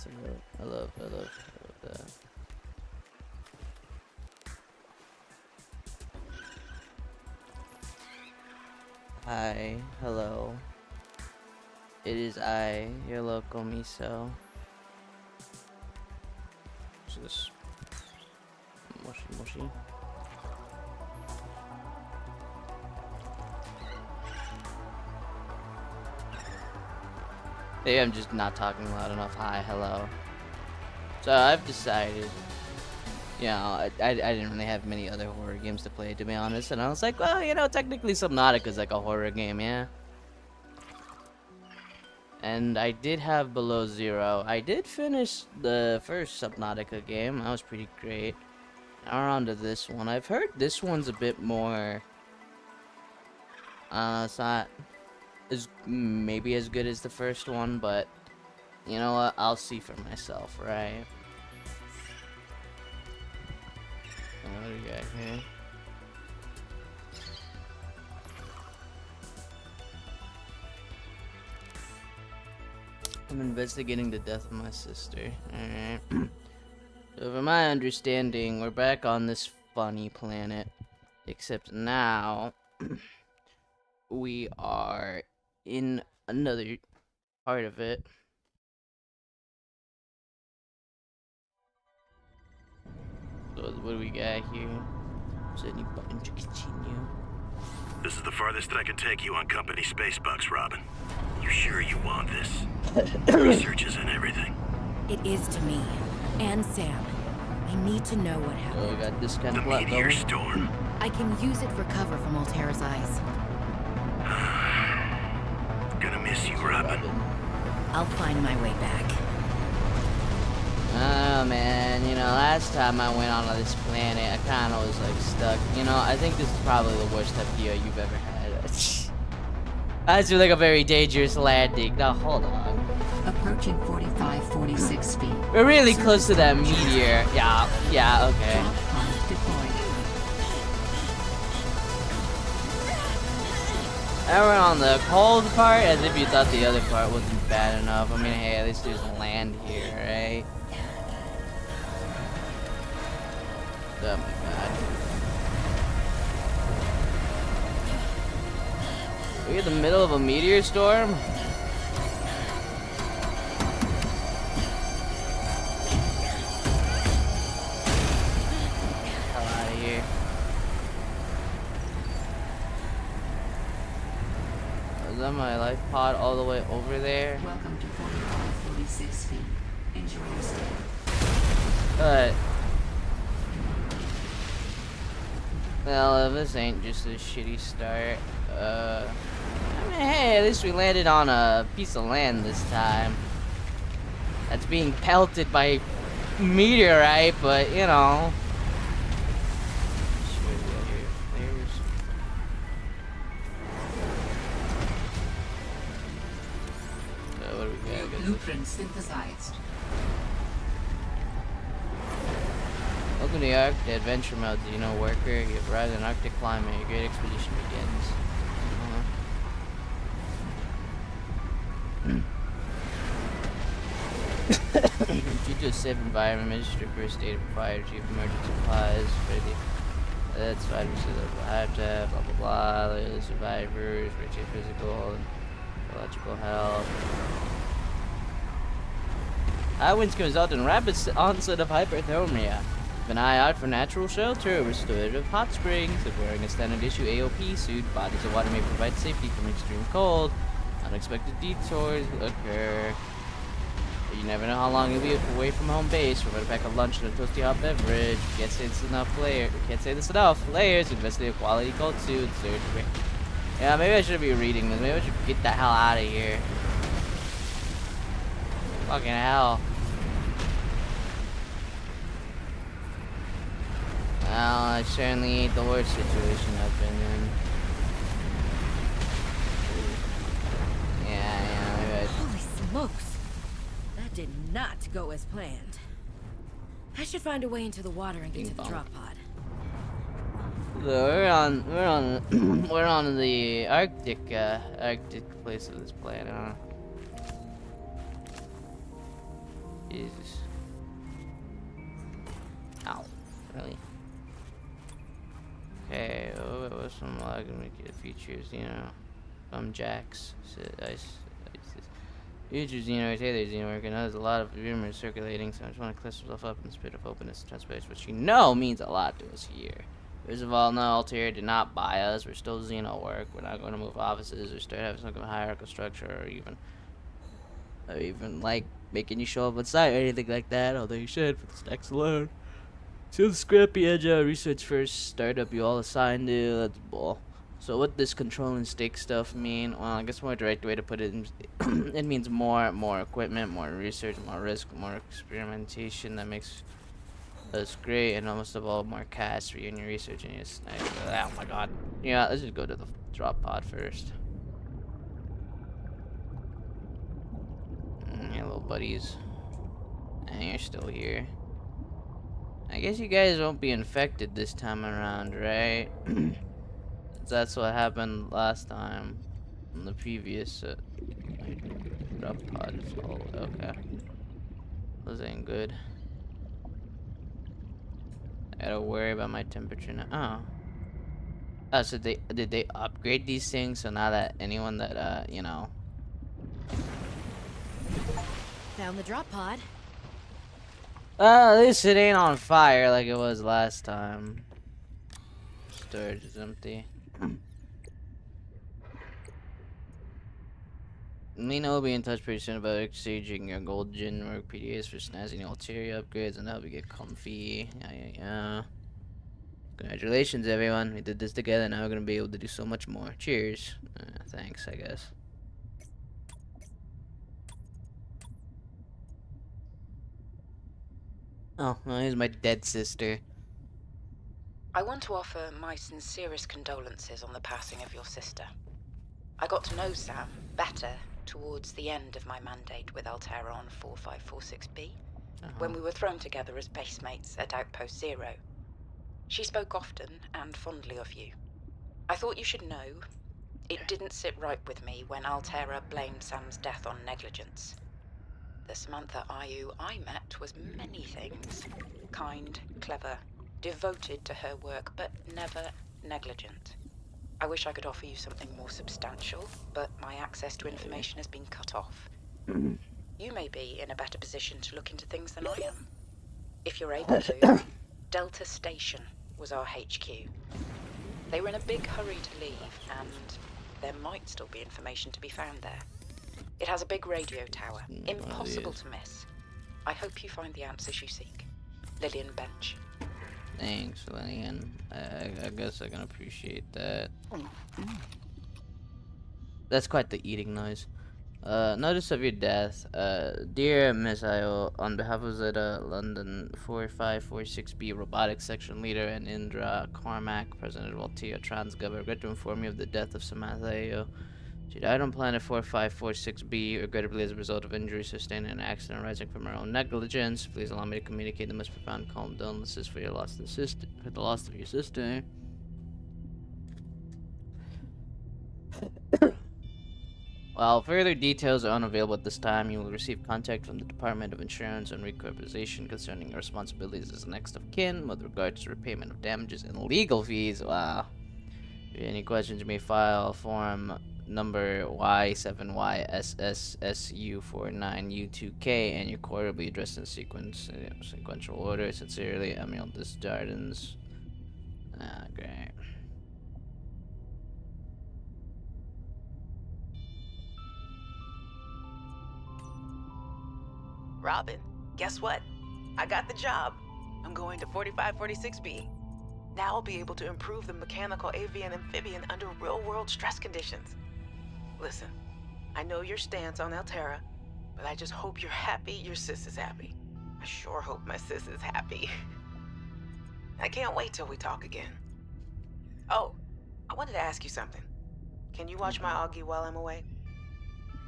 So I love that. Hi, hello. It is I, your local miso. What's this? Moshi moshi. Maybe I'm just not talking loud enough. Hi, hello. So I've decided, you know, I didn't really have many other horror games to play, to be honest. And I was like, well, you know, technically Subnautica is like a horror game, yeah. And I did have Below Zero. I did finish the first Subnautica game. That was pretty great. Now we're on to this one. I've heard this one's a bit more... it's not as maybe as good as the first one, but you know what? I'll see for myself, right? What do we got here? I'm investigating the death of my sister. Alright. So from my understanding, we're back on this funny planet. Except now, we are in another part of it. So what do we got here? Is there any button to continue? This is the farthest that I can take you on company space bucks, Robin. You sure you want this? Researches and everything. It is to me. And Sam. I need to know what So happened. we got this kind The of plot meteor going. storm. I can use it for cover from Altera's eyes. Gonna miss you, Robin. I'll find my way back. Oh man, you know, last time I went on this planet, I kinda was like stuck. You know, I think this is probably the worst FPO you've ever had. That's like a very dangerous landing. Now hold on. Approaching 45-46 feet. We're really close to that meteor. Yeah, okay. Drop pod deployed. Now we're on the cold part, as if you thought the other part wasn't bad enough. I mean, hey, at least there's land here, right? Oh my god. We're in the middle of a meteor storm? Hell out of here. Is that my life pod all the way over there? Welcome to 45-46 feet. Enjoy your stay. But well, if this ain't just a shitty start, I mean, hey, at least we landed on a piece of land this time. That's being pelted by meteorite, but you know. So what do we got? Blueprint synthesized. Welcome to the Arctic Adventure Mode, Xeno Worker. You've arrived in Arctic climate. Your great expedition begins. Due to a safe environment, Ministry First Aid required chief emergency supplies ready. That's fine. We see the habitat, blah blah blah. The survivors, rich physical and biological health. High winds can result in rapid onset of hyperthermia. Keep an eye out for natural shelter, restorative hot springs. If wearing a standard issue AOP suit, bodies of water may provide safety from extreme cold. Unexpected detours will occur. But you never know how long you'll be away from home base. Remember to pack a lunch and a toasty hot beverage. Can't say this enough. Layers. Investigate quality cold suit. Search. Yeah, maybe I should be reading this. Maybe I should get the hell out of here. Fucking hell. Well, I certainly ain't the worst situation I've been in. Yeah, maybe I... Holy smokes! That did not go as planned. I should find a way into the water and get to the drop pod. So we're on the Arctic place of this planet, huh? Jesus. Ow. Really? Okay, what's some features, you know? Jacks. Features, you know, Taylor's, you know, working. There's a lot of rumors circulating, so I just want to clear myself up in the spirit of openness and transparency, which you know means a lot to us here. First of all, no, Altair did not buy us. We're still Xeno work. We're not going to move offices or start having some kind of hierarchical structure or even like making you show up on site or anything like that, although you should for the stacks alone. So the scrappy agile research first startup you all assigned to, that's bull. So what does control and stake stuff mean? Well, I guess more direct way to put it, it means more equipment, more research, more risk, more experimentation that makes us great, and almost of all, more cash for you and your research and your snack. Oh my god. Yeah, let's just go to the drop pod first. Yeah, little buddies. And you're still here. I guess you guys won't be infected this time around, right? That's what happened last time. In the previous drop pod is all okay. Those ain't good. I gotta worry about my temperature now. Oh, so did they upgrade these things? So now that anyone that you know. Found the drop pod. Well, at least it ain't on fire like it was last time. Storage is empty. Lena will be in touch pretty soon about exchanging your gold gin work PDAs for snazzy new ulterior upgrades and help you get comfy. Yeah. Congratulations, everyone. We did this together. Now we're gonna be able to do so much more. Cheers. Thanks, I guess. Oh, well, here's my dead sister. I want to offer my sincerest condolences on the passing of your sister. I got to know Sam better towards the end of my mandate with Altera on 4546B, when we were thrown together as basemates at Outpost Zero. She spoke often and fondly of you. I thought you should know, it didn't sit right with me when Altera blamed Sam's death on negligence. The Samantha Ayu I met was many things. Kind, clever, devoted to her work, but never negligent. I wish I could offer you something more substantial, but my access to information has been cut off. You may be in a better position to look into things than I am. If you're able to, Delta Station was our HQ. They were in a big hurry to leave, and there might still be information to be found there. It has a big radio tower, impossible to miss. I hope you find the answers you seek. Lillian Bench. Thanks, Lillian. I guess I can appreciate that. That's quite the eating noise. Notice of your death. Dear Miss Io, on behalf of Zeta London 4546B Robotics Section Leader and Indra Cormac, President of Altea Transgov, I regret to inform you of the death of Samantha Io. She died on planet 4546B, regrettably as a result of injuries sustained in an accident arising from her own negligence. Please allow me to communicate the most profound condolences for your loss of sister. For the loss of your sister. While further details are unavailable at this time, you will receive contact from the Department of Insurance and Recorporation concerning your responsibilities as next of kin with regards to repayment of damages and legal fees. Wow. If you have any questions, you may file form number Y7YSSSU49U2K, and your court will be addressed in sequential order. Sincerely, Emil Desjardins. Great. Robin, guess what? I got the job. I'm going to 4546B. Now I'll be able to improve the mechanical avian amphibian under real-world stress conditions. Listen, I know your stance on Altera, but I just hope you're happy your sis is happy. I sure hope my sis is happy. I can't wait till we talk again. Oh, I wanted to ask you something. Can you watch my Augie while I'm away?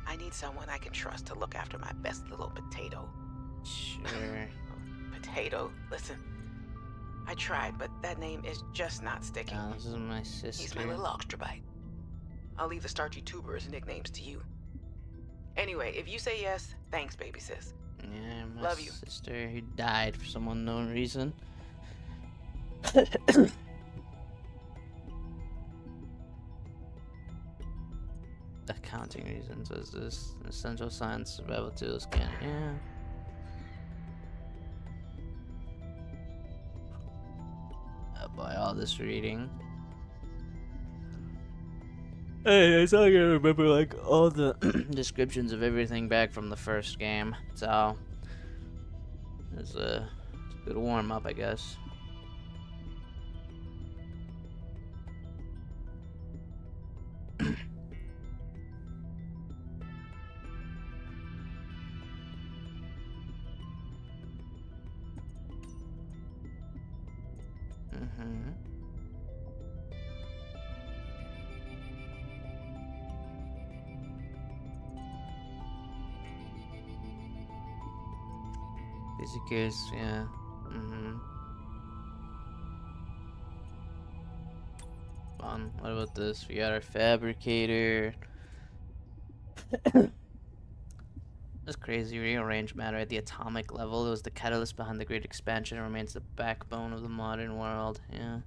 I need someone I can trust to look after my best little potato. Sure. Potato, listen. I tried, but that name is just not sticking. This is my sister. He's my little Oxtrabite. I'll leave the starchy tuber as nicknames to you. Anyway, if you say yes, thanks, baby sis. Yeah, my Love you. sister who died for some unknown reason. Accounting reasons is this essential science survival tools can by all this reading. Hey, I saw you remember like all the descriptions of everything back from the first game. So it's a good warm up, I guess. Busy case, yeah. Fun. What about this? We got our fabricator. That's crazy. Rearrange matter at the atomic level. It was the catalyst behind the great expansion and remains the backbone of the modern world. Yeah.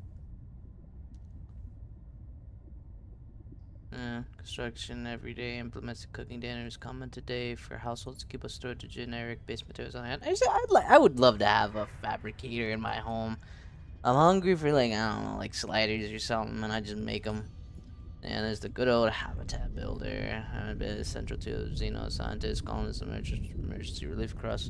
Construction every day implements the cooking standards common today for households to keep a storage of generic base materials on hand. I would love to have a fabricator in my home. I'm hungry for like, I don't know, like sliders or something, and I just make them. And there's the good old habitat builder. I've been essential to Xeno scientists calling this emergency relief across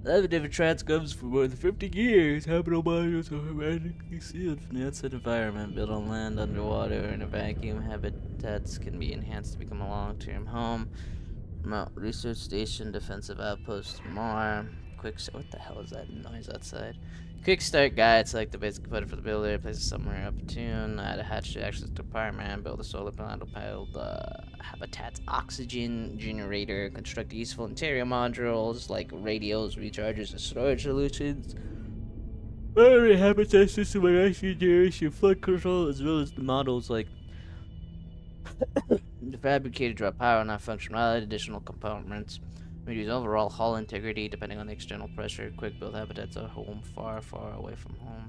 11 different transcoms for more than 50 years. Habitable modules are hermetically sealed from the outside environment. Built on land, underwater, or in a vacuum. Habitats can be enhanced to become a long-term home. Remote research station, defensive outpost, more. What the hell is that noise outside? Quick start guide. Select the basic component for the builder. Place it somewhere opportune. Add a hatch to access the apartment. Build a solar panel. Build habitat's oxygen generator. Construct useful interior modules like radios, rechargers, and storage solutions. Battery habitat system like oxygen generation, flood control, as well as the models like the fabricator drop power, not functionality, additional compartments. Reduce overall hull integrity depending on the external pressure. Quick build habitats at home, far away from home.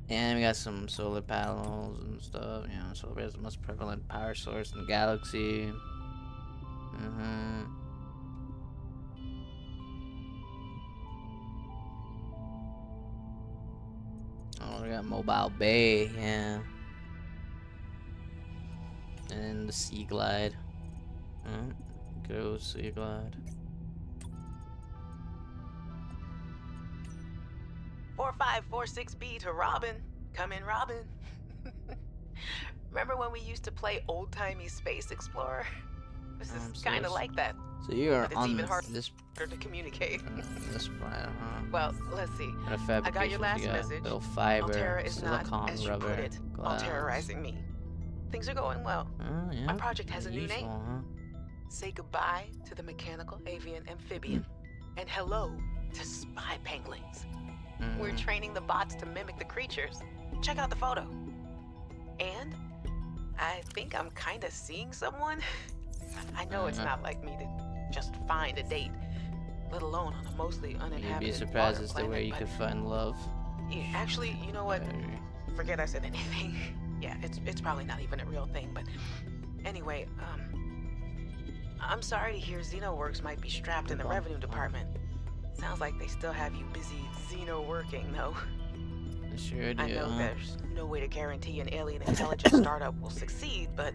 And we got some solar panels and stuff. You know, solar is the most prevalent power source in the galaxy. Oh, we got mobile bay, yeah. And the sea glide. Go sea glide. 4546B to Robin. Come in, Robin. Remember when we used to play old-timey Space Explorer? This is kind of like that. So you're but it's on even harder this to communicate. This planet, huh? Well, let's see. I got your last message. Little fiber, Altera is silicon, not, as you rubber, put it, glass. terrorizing me. Things are going well. Oh, yeah. My project has a new name. Huh? Say goodbye to the mechanical avian amphibian, and hello to spy penguins. We're training the bots to mimic the creatures. Check out the photo. And I think I'm kind of seeing someone. I know it's not like me to just find a date, let alone on a mostly uninhabited You'd be surprised water as to where planet, you but could find love. Actually, you know what? Forget I said anything. Yeah, it's probably not even a real thing, but anyway, I'm sorry to hear XenoWorks might be strapped in the revenue department. Sounds like they still have you busy Xeno working, though. I sure do. I know there's no way to guarantee an alien intelligence startup will succeed, but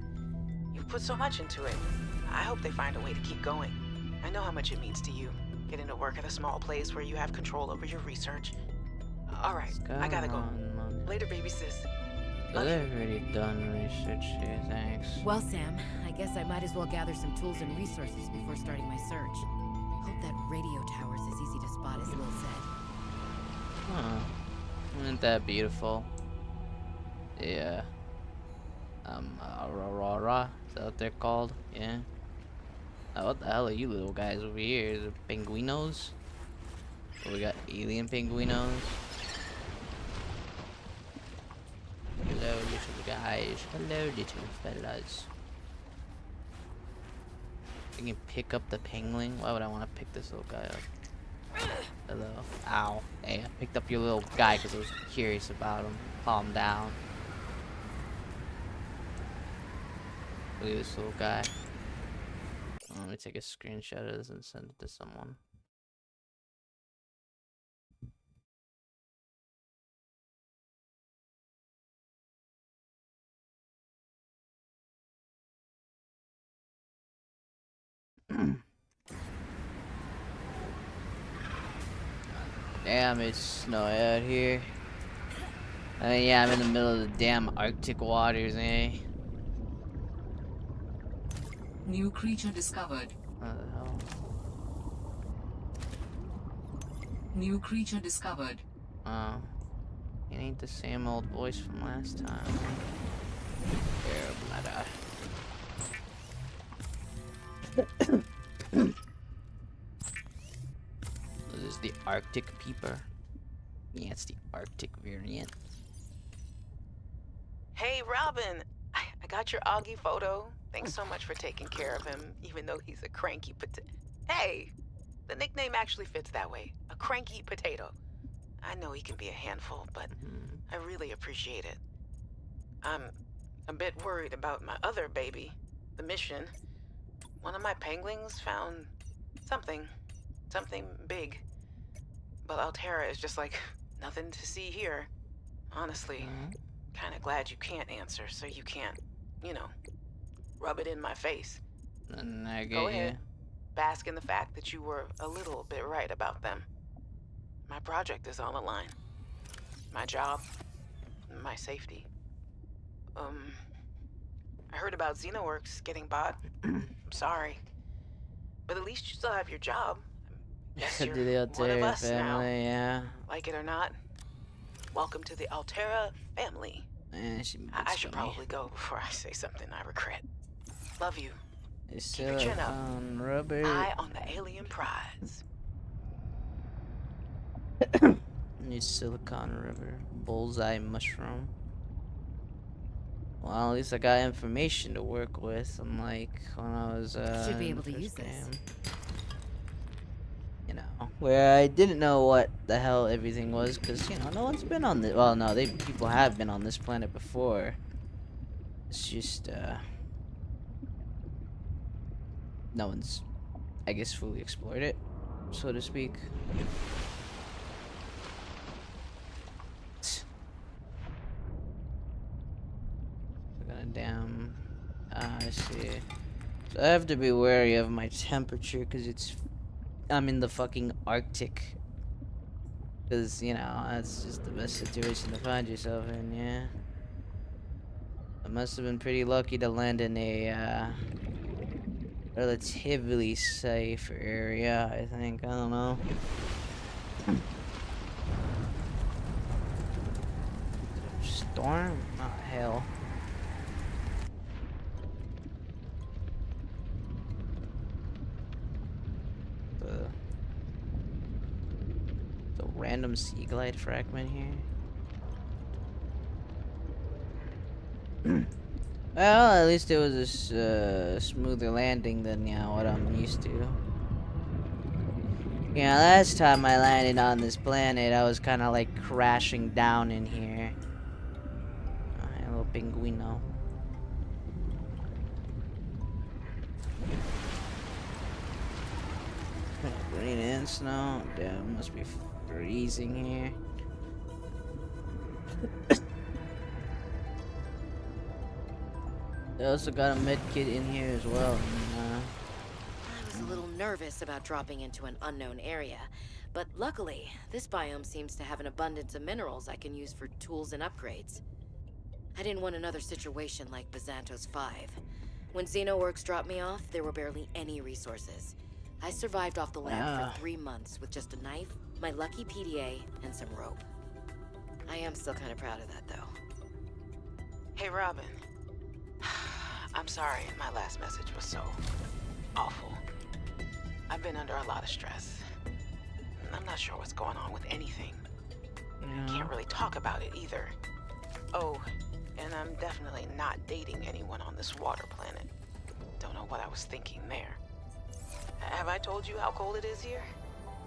you've put so much into it. I hope they find a way to keep going. I know how much it means to you, getting to work at a small place where you have control over your research. All right, I gotta go. Later, baby sis. So they've already done research here, thanks. Well, Sam, I guess I might as well gather some tools and resources before starting my search. Hope that radio tower's as easy to spot as Lil said. Huh. Isn't that beautiful? Yeah. Aurora, is that what they're called? Yeah. Oh, what the hell are you little guys over here? Is it penguinos? Oh, we got alien penguinos. Hello, little guys. Hello, little fellas. I can pick up the penguin. Why would I want to pick this little guy up? Hello. Ow. Hey, I picked up your little guy because I was curious about him. Calm down. Look at this little guy. Let me take a screenshot of this and send it to someone. Damn, it's snowy out here. Yeah, I'm in the middle of the damn Arctic waters, eh? New creature discovered. What the hell? New creature discovered. Oh. It ain't the same old voice from last time. Air bladder. This is the Arctic peeper. Yeah, it's the Arctic variant. Hey, Robin. I got your Augie photo. Thanks so much for taking care of him, even though he's a cranky potato. Hey, the nickname actually fits that way. A cranky potato. I know he can be a handful, but I really appreciate it. I'm a bit worried about my other baby, the mission. One of my penguins found something big. But Altera is just like, nothing to see here. Honestly, kind of glad you can't answer, so you can't, you know, rub it in my face. I get Go you. ahead. Bask in the fact that you were a little bit right about them. My project is on the line. My job, my safety. I heard about Xenoworks getting bought. I'm sorry. But at least you still have your job. Yes, To you're the one of Altera us now. family, yeah. Like it or not, welcome to the Altera family. She I should probably go before I say something I regret. Love you. It's Keep your chin up. Rubber. Eye on the alien prize. Need silicon rubber. Bullseye mushroom. Well, at least I got information to work with, unlike when I was Should be in able to first use this. game. You know, where I didn't know what the hell everything was, because, you know, no one's been on this. Well, no, people have been on this planet before. It's just, no one's, I guess, fully explored it, so to speak. We're gonna damn. I see. So I have to be wary of my temperature, because I'm in the fucking Arctic. Because, you know, that's just the best situation to find yourself in, yeah. I must have been pretty lucky to land in a, relatively safe area, I think. I don't know. Storm? Oh, hell. The random sea glide fragment here. Well, at least it was a smoother landing than, you know, what I'm used to. Yeah, last time I landed on this planet, I was kind of like crashing down in here. A little pinguino. Rain and snow. Damn, it must be freezing here. I also got a med kit in here as well. And, I was a little nervous about dropping into an unknown area, but luckily, this biome seems to have an abundance of minerals I can use for tools and upgrades. I didn't want another situation like Bizantos 5. When Xenoworks dropped me off, there were barely any resources. I survived off the land for 3 months with just a knife, my lucky PDA, and some rope. I am still kind of proud of that, though. Hey, Robin. I'm sorry my last message was so awful. I've been under a lot of stress. I'm not sure what's going on with anything. yeah. Can't really talk about it either. Oh, and I'm definitely not dating anyone on this water planet. Don't know what I was thinking there. Have I told you how cold it is here?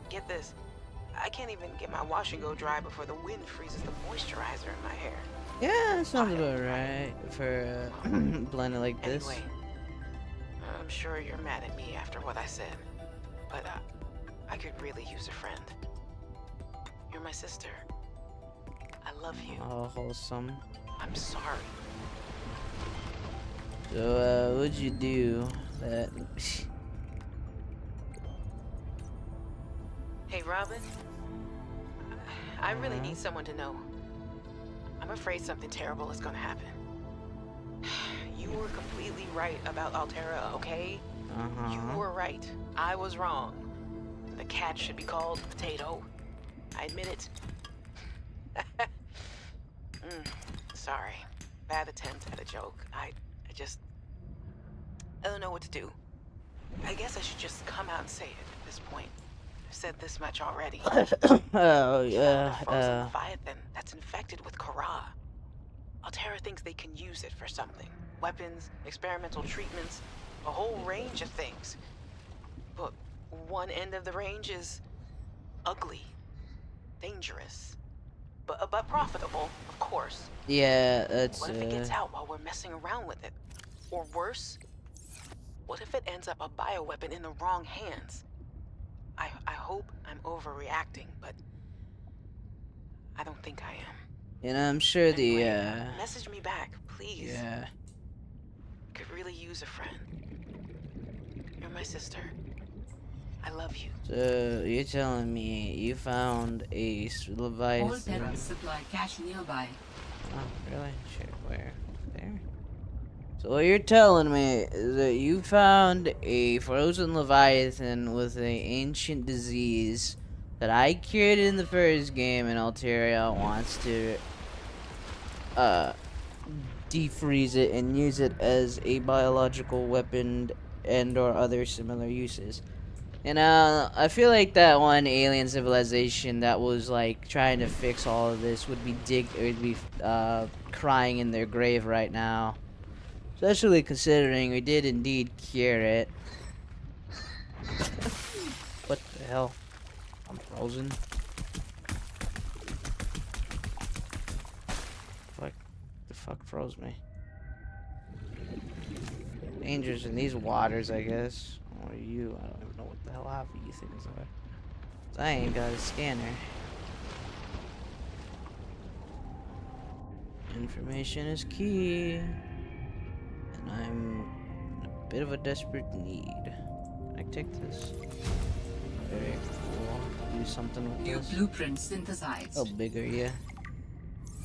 Get this. I can't even get my wash and go dry before the wind freezes the moisturizer in my hair. Yeah, that sounds about right for a planet like this. Anyway, I'm sure you're mad at me after what I said, but I could really use a friend. You're my sister. I love you. Oh, wholesome. I'm sorry. So, what'd you do that... Hey, Robin. I really need someone to know. I'm afraid something terrible is gonna happen. You were completely right about Altera, okay? You were right. I was wrong. The cat should be called Potato. I admit it. Sorry. Bad attempt at a joke. I don't know what to do. I guess I should just come out and say it at this point. I've said this much already. Oh, We found yeah, a frozen Leviathan that's infected with Kara. Altera thinks they can use it for something. Weapons, experimental treatments, a whole range of things. But one end of the range is ugly, dangerous, but profitable, of course. yeah, that's, What if it gets out while we're messing around with it? Or worse, what if it ends up a bioweapon in the wrong hands? I hope I'm overreacting, but I don't think I am. you know, I'm sure the, Anyway, message me back, please. yeah. Could really use a friend. You're my sister. I love you. So, you're telling me you found a All Leviathan? Terran supply cache nearby. Oh, really? Shit, where? There? So what you're telling me is that you found a frozen Leviathan with an ancient disease that I cured in the first game, and Alteria wants to defreeze it and use it as a biological weapon and or other similar uses. And I feel like that one alien civilization that was like trying to fix all of this would be crying in their grave right now. Especially considering we did indeed cure it. What the hell? I'm frozen. The fuck froze me? Dangers in these waters, I guess. Or you? I don't even know what the hell half of you things are. I ain't got a scanner. Information is key. And I'm in a bit of a desperate need. Can I take this? Very cool. Do something with New this. blueprint synthesized. Oh, bigger, yeah.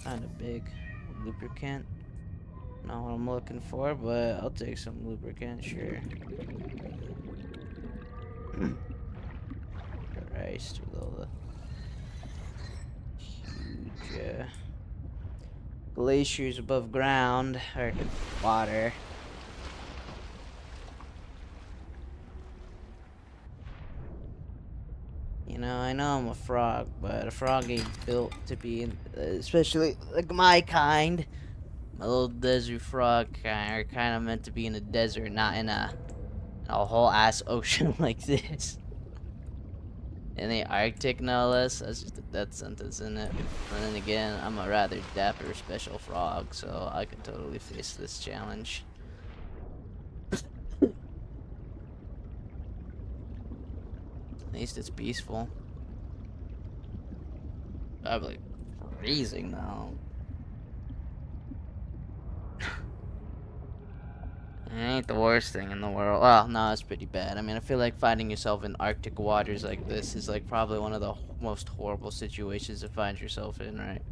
Kinda big. Lubricant. Not what I'm looking for, but I'll take some lubricant, sure. Christ, with all the huge glaciers above ground, or water. You know, I know I'm a frog, but a frog ain't built to be, especially like my kind. My little desert frog kind are kind of meant to be in the desert, not in a whole ass ocean like this. In the Arctic, no less. That's just a death sentence, isn't it? And then again, I'm a rather dapper special frog, so I can totally face this challenge. At least it's peaceful. Probably freezing though. It ain't the worst thing in the world. Well, no, it's pretty bad. I mean, I feel like finding yourself in Arctic waters like this is like probably one of the most horrible situations to find yourself in, right?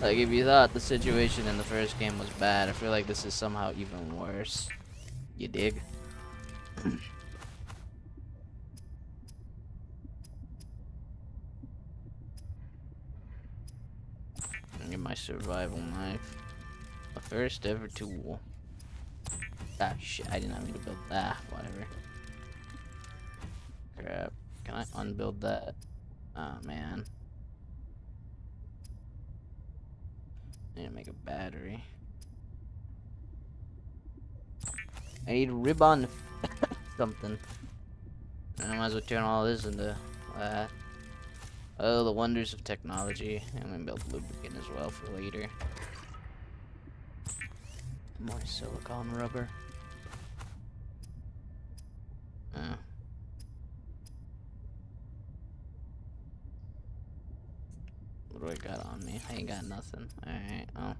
Like, if you thought the situation in the first game was bad, I feel like this is somehow even worse. You dig? Get my survival knife. My first ever tool. Ah, shit, I did not mean to build that. Whatever. Crap. Can I unbuild that? Oh, man. I need to make a battery. I need a ribbon. Something. I might as well turn all this into that. Oh, the wonders of technology. I'm gonna build lubricant as well for later. More silicone rubber. What do I got on me? I ain't got nothing. Alright, oh.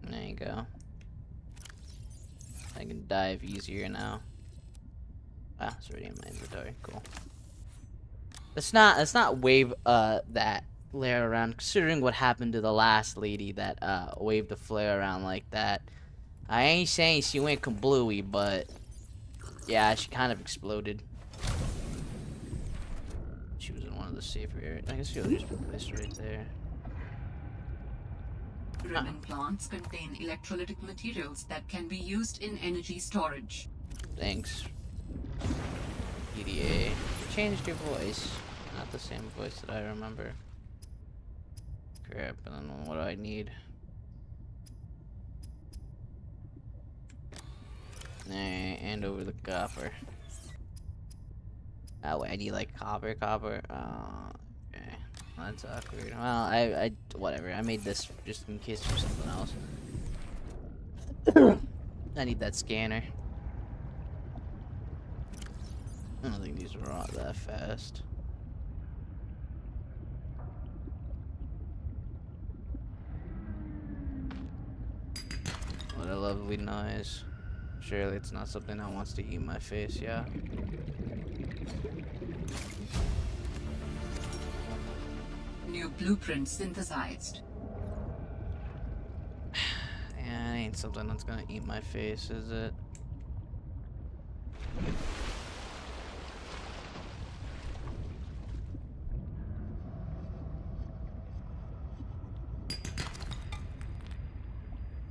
There you go. I can dive easier now. Ah, it's already in my inventory. Cool. Let's not wave that flare around, considering what happened to the last lady that waved the flare around like that. I ain't saying she went kablooey, but yeah, she kind of exploded. She was in one of the safer areas. I guess she'll just be placed right there. Ribbon plants contain electrolytic materials that can be used in energy storage. Thanks. PDA. You changed your voice. Not the same voice that I remember. Crap, I don't know what I need. Alright, hand over the copper. Oh wait, I need like copper. Okay. That's awkward. Well, I whatever. I made this just in case for something else. I need that scanner. I don't think these are all that fast. What a lovely noise. Surely it's not something that wants to eat my face, yeah? New blueprint synthesized. Yeah, it ain't something that's gonna eat my face, is it?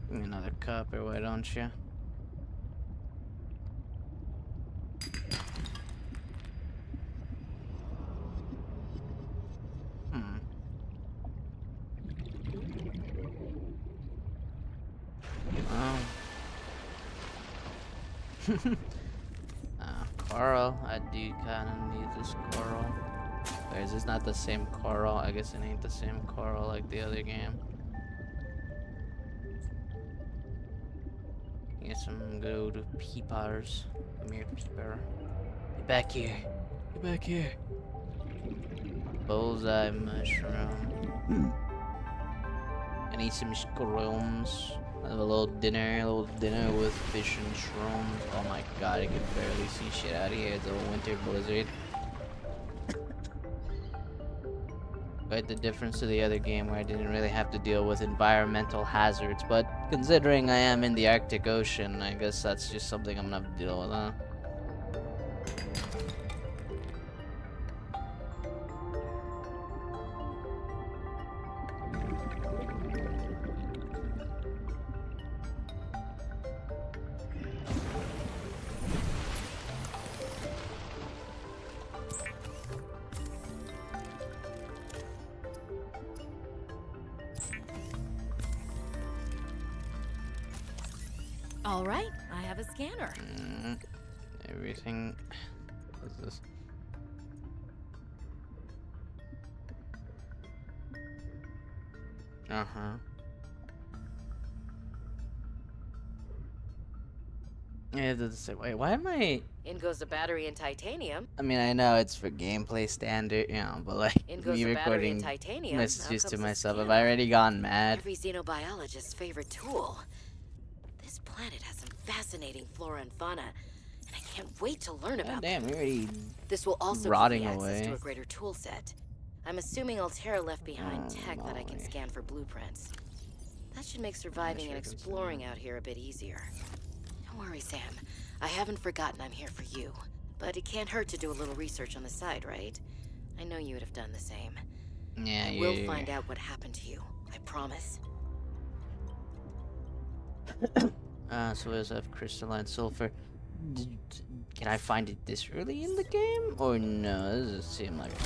Give me another copper, why don't you? Coral. I do kind of need this coral. Or is this not the same coral? I guess it ain't the same coral like the other game. Get some good old peepers. Come here, peeper. Get back here. Get back here. Bullseye mushroom. I need some shrooms. Have a little dinner with fish and shrooms. Oh my god, I can barely see shit out of here. It's a winter blizzard. Quite the difference to the other game where I didn't really have to deal with environmental hazards, but considering I am in the Arctic Ocean, I guess that's just something I'm gonna have to deal with, huh? All right, I have a scanner. Everything. What is this? Yeah, that's it. Wait, why am I? In goes the battery and titanium. I mean, I know it's for gameplay standard, you know, but like In goes me the battery and recording titanium. messages Out to comes the myself. Have scanner. I already gone mad? Every xenobiologist's favorite tool. This planet has some fascinating flora and fauna, and I can't wait to learn God about damn, them. we already. This will also rotting give me access away. to a greater tool set. I'm assuming Altera left behind Oh, tech that I can Molly. scan for blueprints. That should make surviving sure and can see exploring that. out here a bit easier. Don't worry, Sam. I haven't forgotten I'm here for you. But it can't hurt to do a little research on the side, right? I know you would have done the same. Yeah, I will find out what happened to you. I promise. So does have crystalline sulfur. Can I find it this early in the game? Or no? This doesn't seem like it.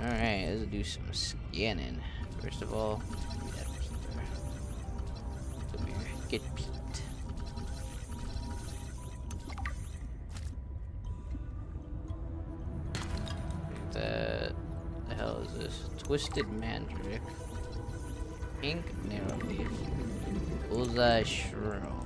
Alright, let's do some scanning. First of all, give me that peeper. Come here, get peeped. that. The hell is this? Twisted mandrake. Pink narrow leaf. Bullseye shroom.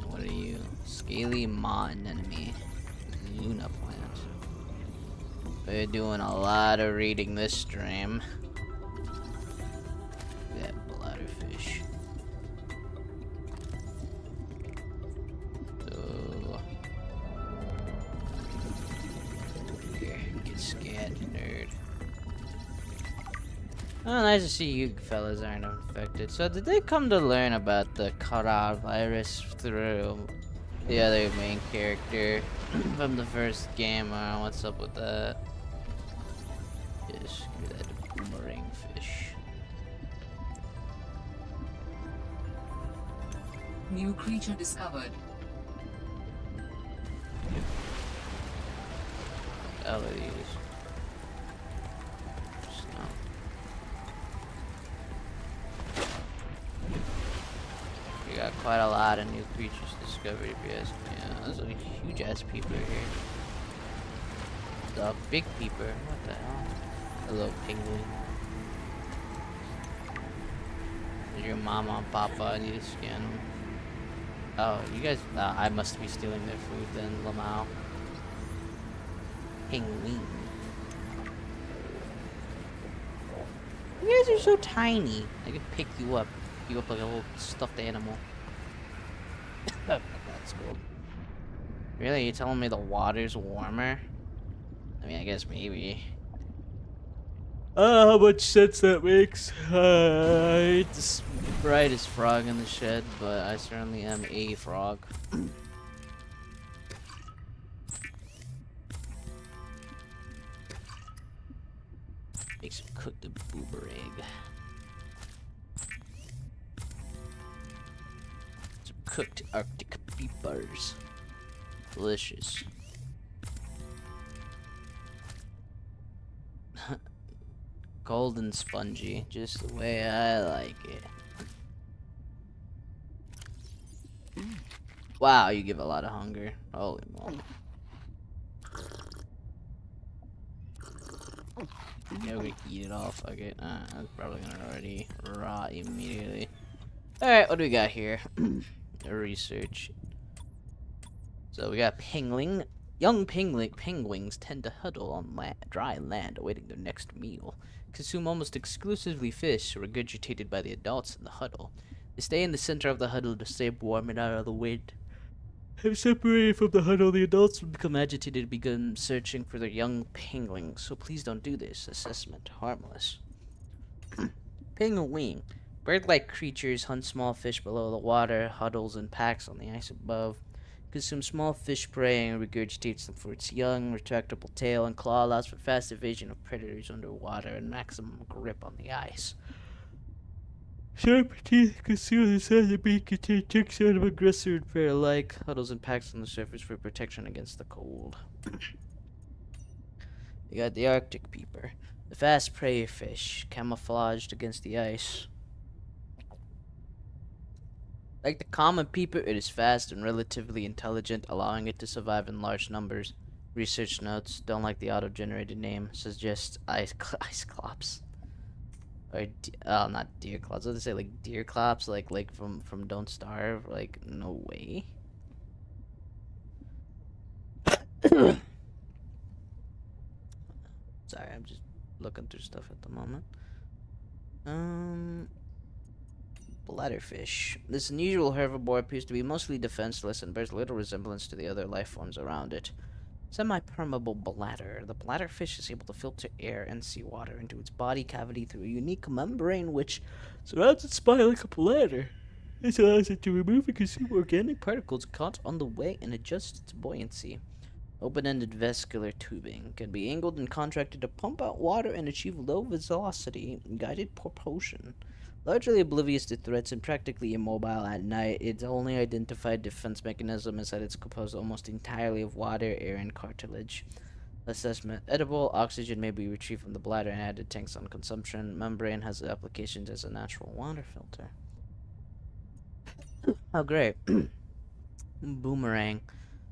What are you? Scaly maw anemone. Luna plant. We're doing a lot of reading this stream. That bladderfish. So here, get scared, nerd. Oh, nice to see you fellas aren't infected. So did they come to learn about the coronavirus through the other main character from the first game? What's up with that? Just give me that boomerang fish. New creature discovered. What are these? Snow. We got quite a lot of new creatures discovered, if you ask me. Yeah, there's a huge ass peeper here. The big peeper. What the hell? A little penguin. Is your mama and papa? I need to scan them. Oh, you guys. I must be stealing their food then, Lamau. Penguin. You guys are so tiny. I can pick you up. You up like a little stuffed animal. That's cool. Really? You telling me the water's warmer? I mean, I guess maybe. I don't know how much sense that makes. I ain't the brightest frog in the shed, but I certainly am a frog. Make some cooked boober egg. Some cooked Arctic peepers. Delicious. Cold and spongy, just the way I like it. Wow, you give a lot of hunger. Holy moly. Yeah, we're gonna eat it all, fuck it. I'm probably gonna already rot immediately. Alright, what do we got here? Research. So we got pingling. Young penguins tend to huddle on dry land awaiting their next meal. Consume almost exclusively fish regurgitated by the adults in the huddle. They stay in the center of the huddle to stay warm and out of the wind. If separated from the huddle, the adults will become agitated and begin searching for their young penguins. So please don't do this. Assessment harmless. Penguin. Bird-like creatures hunt small fish below the water, huddles in packs on the ice above. Consumes small fish prey and regurgitates them for its young. Retractable tail and claw allows for fast evasion of predators underwater and maximum grip on the ice. Sharp teeth conceal the side of the beak, contain checks out of aggressor and prey alike. Huddles and packs on the surface for protection against the cold. We got the Arctic peeper. The fast prey fish, camouflaged against the ice. Like the common peeper, it is fast and relatively intelligent, allowing it to survive in large numbers. Research notes, don't like the auto-generated name, suggests ice clops. Or, not deer clops. What do they say, like deer clops, like from Don't Starve? Like, no way. Sorry, I'm just looking through stuff at the moment. Bladderfish. This unusual herbivore appears to be mostly defenseless and bears little resemblance to the other life forms around it. Semi-permeable bladder. The bladderfish is able to filter air and seawater into its body cavity through a unique membrane which surrounds its spine like a bladder. This allows it to remove and consume organic particles caught on the way and adjust its buoyancy. Open-ended vascular tubing can be angled and contracted to pump out water and achieve low velocity guided propulsion. Largely oblivious to threats and practically immobile at night, its only identified defense mechanism is that it's composed almost entirely of water, air, and cartilage. Assessment. Edible. Oxygen may be retrieved from the bladder and added tanks on consumption. Membrane has applications as a natural water filter. Oh, great. Boomerang.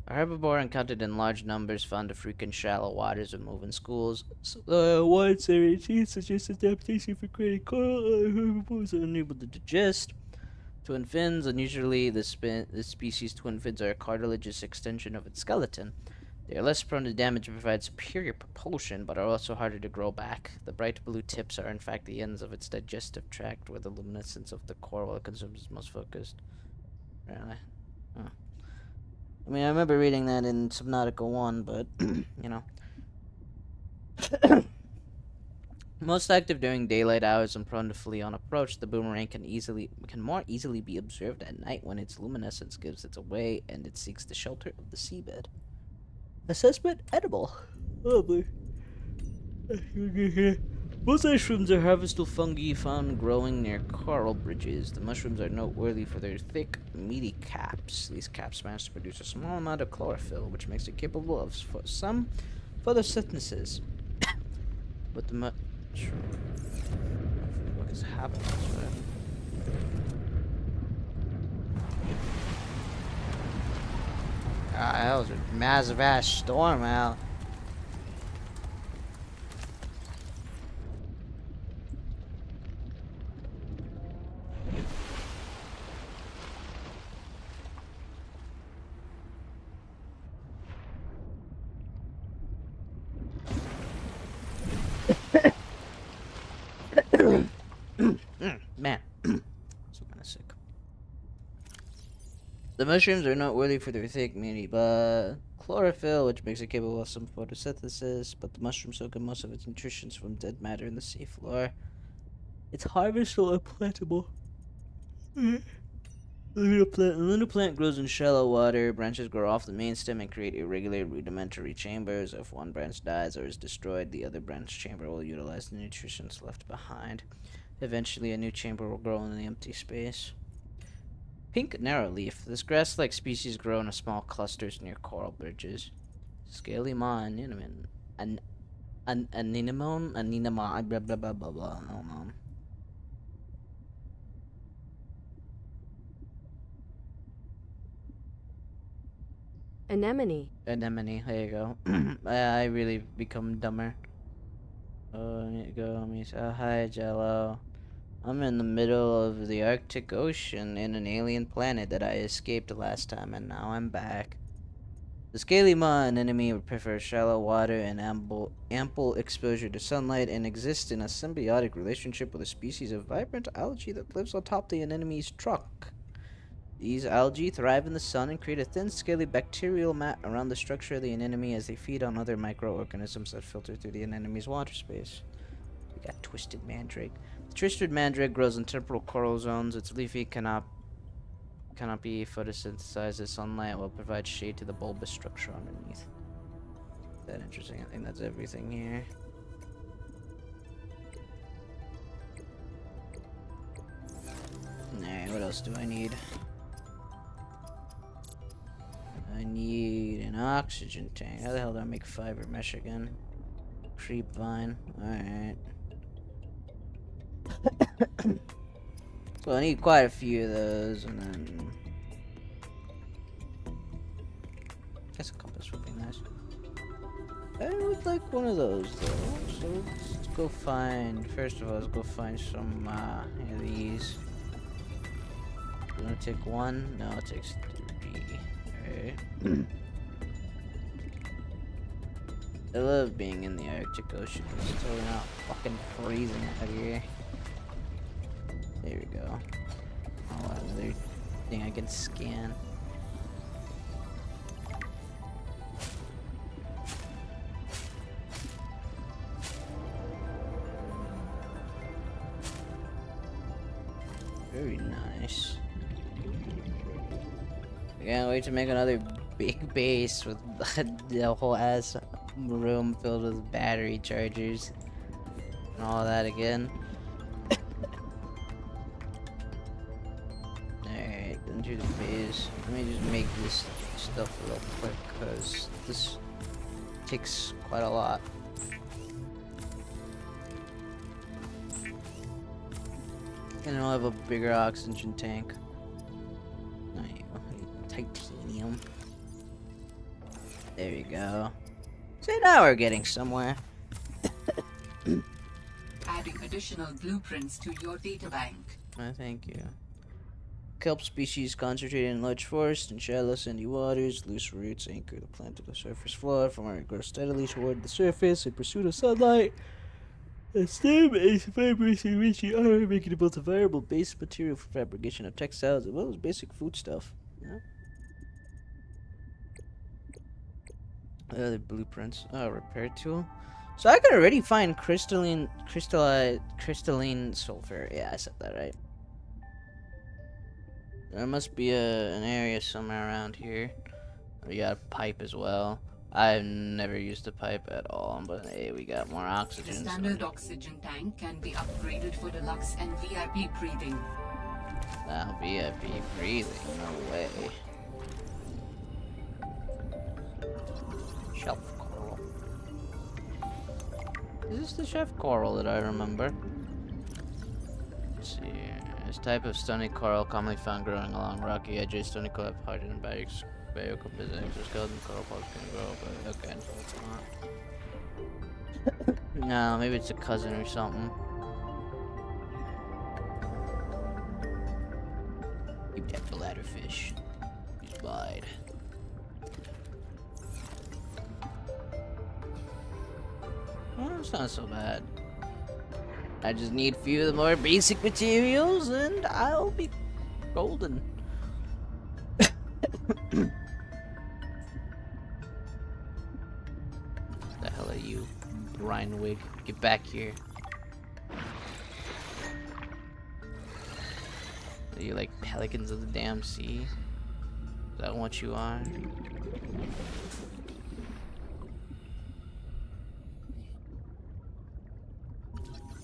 A herbivore encountered in large numbers found to frequent shallow waters and move in schools. So, one suggests adaptation for creating coral herbivores are unable to digest. Twin fins. Unusually, the species' twin fins are a cartilaginous extension of its skeleton. They are less prone to damage and provide superior propulsion, but are also harder to grow back. The bright blue tips are in fact the ends of its digestive tract, where the luminescence of the coral it consumes is most focused. Really? Huh. I mean, I remember reading that in Subnautica 1, but, you know. Most active during daylight hours and prone to flee on approach, the boomerang can more easily be observed at night when its luminescence gives it away and it seeks the shelter of the seabed. Assessment edible. Lovely. Most mushrooms are harvestable fungi found growing near coral bridges. The mushrooms are noteworthy for their thick, meaty caps. These caps manage to produce a small amount of chlorophyll, which makes it capable of some photosynthesis. But the mushroom. What is happening? That was a massive ass storm out. Man, so kind of sick. The mushrooms are noteworthy for their thick, meaty chlorophyll, which makes it capable of some photosynthesis, but the mushroom soaks in most of its nutrition from dead matter in the seafloor. It's harvestable and plantable. The little plant grows in shallow water. Branches grow off the main stem and create irregular rudimentary chambers. If one branch dies or is destroyed, the other branch chamber will utilize the nutrition left behind. Eventually, a new chamber will grow in the empty space. Pink narrowleaf. This grass-like species grow in small clusters near coral bridges. Scaly maw anemone. Anemone, blah blah blah blah blah. I don't know. Anemone. Anemone. There you go. I really become dumber. Oh, I need to go. Oh, hi, Jello. I'm in the middle of the Arctic Ocean in an alien planet that I escaped last time, and now I'm back. The scaly maw anemone prefer shallow water and ample exposure to sunlight and exist in a symbiotic relationship with a species of vibrant algae that lives on top the anemone's trunk. These algae thrive in the sun and create a thin, scaly bacterial mat around the structure of the anemone as they feed on other microorganisms that filter through the anemone's water space. We got twisted mandrake. The twisted mandrake grows in temperate coral zones. Its leafy cannot be photosynthesized as sunlight will provide shade to the bulbous structure underneath. Is that interesting? I think that's everything here. Alright, what else do I need? I need an oxygen tank. How the hell do I make fiber mesh again? Creep vine. Alright. So I need quite a few of those, and then I guess a compass would be nice. I would like one of those though. So let's go find. First of all, let's go find some of these. You wanna take one? No, it takes 3. Alright. I love being in the Arctic Ocean. It's totally not fucking freezing out here. There we go. Oh, another thing I can scan. Very nice. I can't wait to make another big base with the whole ass room filled with battery chargers and all that again. Alright, into the base. Let me just make this stuff real quick, because this Takes quite a lot. And I'll have a bigger oxygen tank. Titanium. There you go. See, now we're getting somewhere. Adding additional blueprints to your databank. Thank you. Kelp species concentrated in large forests and shallow sandy waters. Loose roots anchor the plant to the surface floor. From where it grows steadily toward the surface in pursuit of sunlight. The stem is fibrous and rich in iron, making it both a viable base material for fabrication of textiles as well as basic food stuff. Yeah. Other blueprints. Oh, repair tool. So I can already find crystalline sulfur. Yeah, I said that right. There must be an area somewhere around here. We got a pipe as well. I've never used a pipe at all, but hey, we got more The oxygen. standard oxygen tank can be upgraded for deluxe and VIP breathing. Now VIP breathing, no way. Shelf coral. Is this the chef coral that I remember? Let's see. This type of stony coral commonly found growing along rocky edges. Stony coral have hard and biocomposite exoskeleton. Coral polyps can grow, but okay, so it's not. No, maybe it's a cousin or something. Keep that the ladder fish. Just bide. Well, it's not so bad. I just need a few of the more basic materials and I'll be golden. The hell are you, Rhinewig? Get back here. Are you like pelicans of the damn sea? Is that what you are?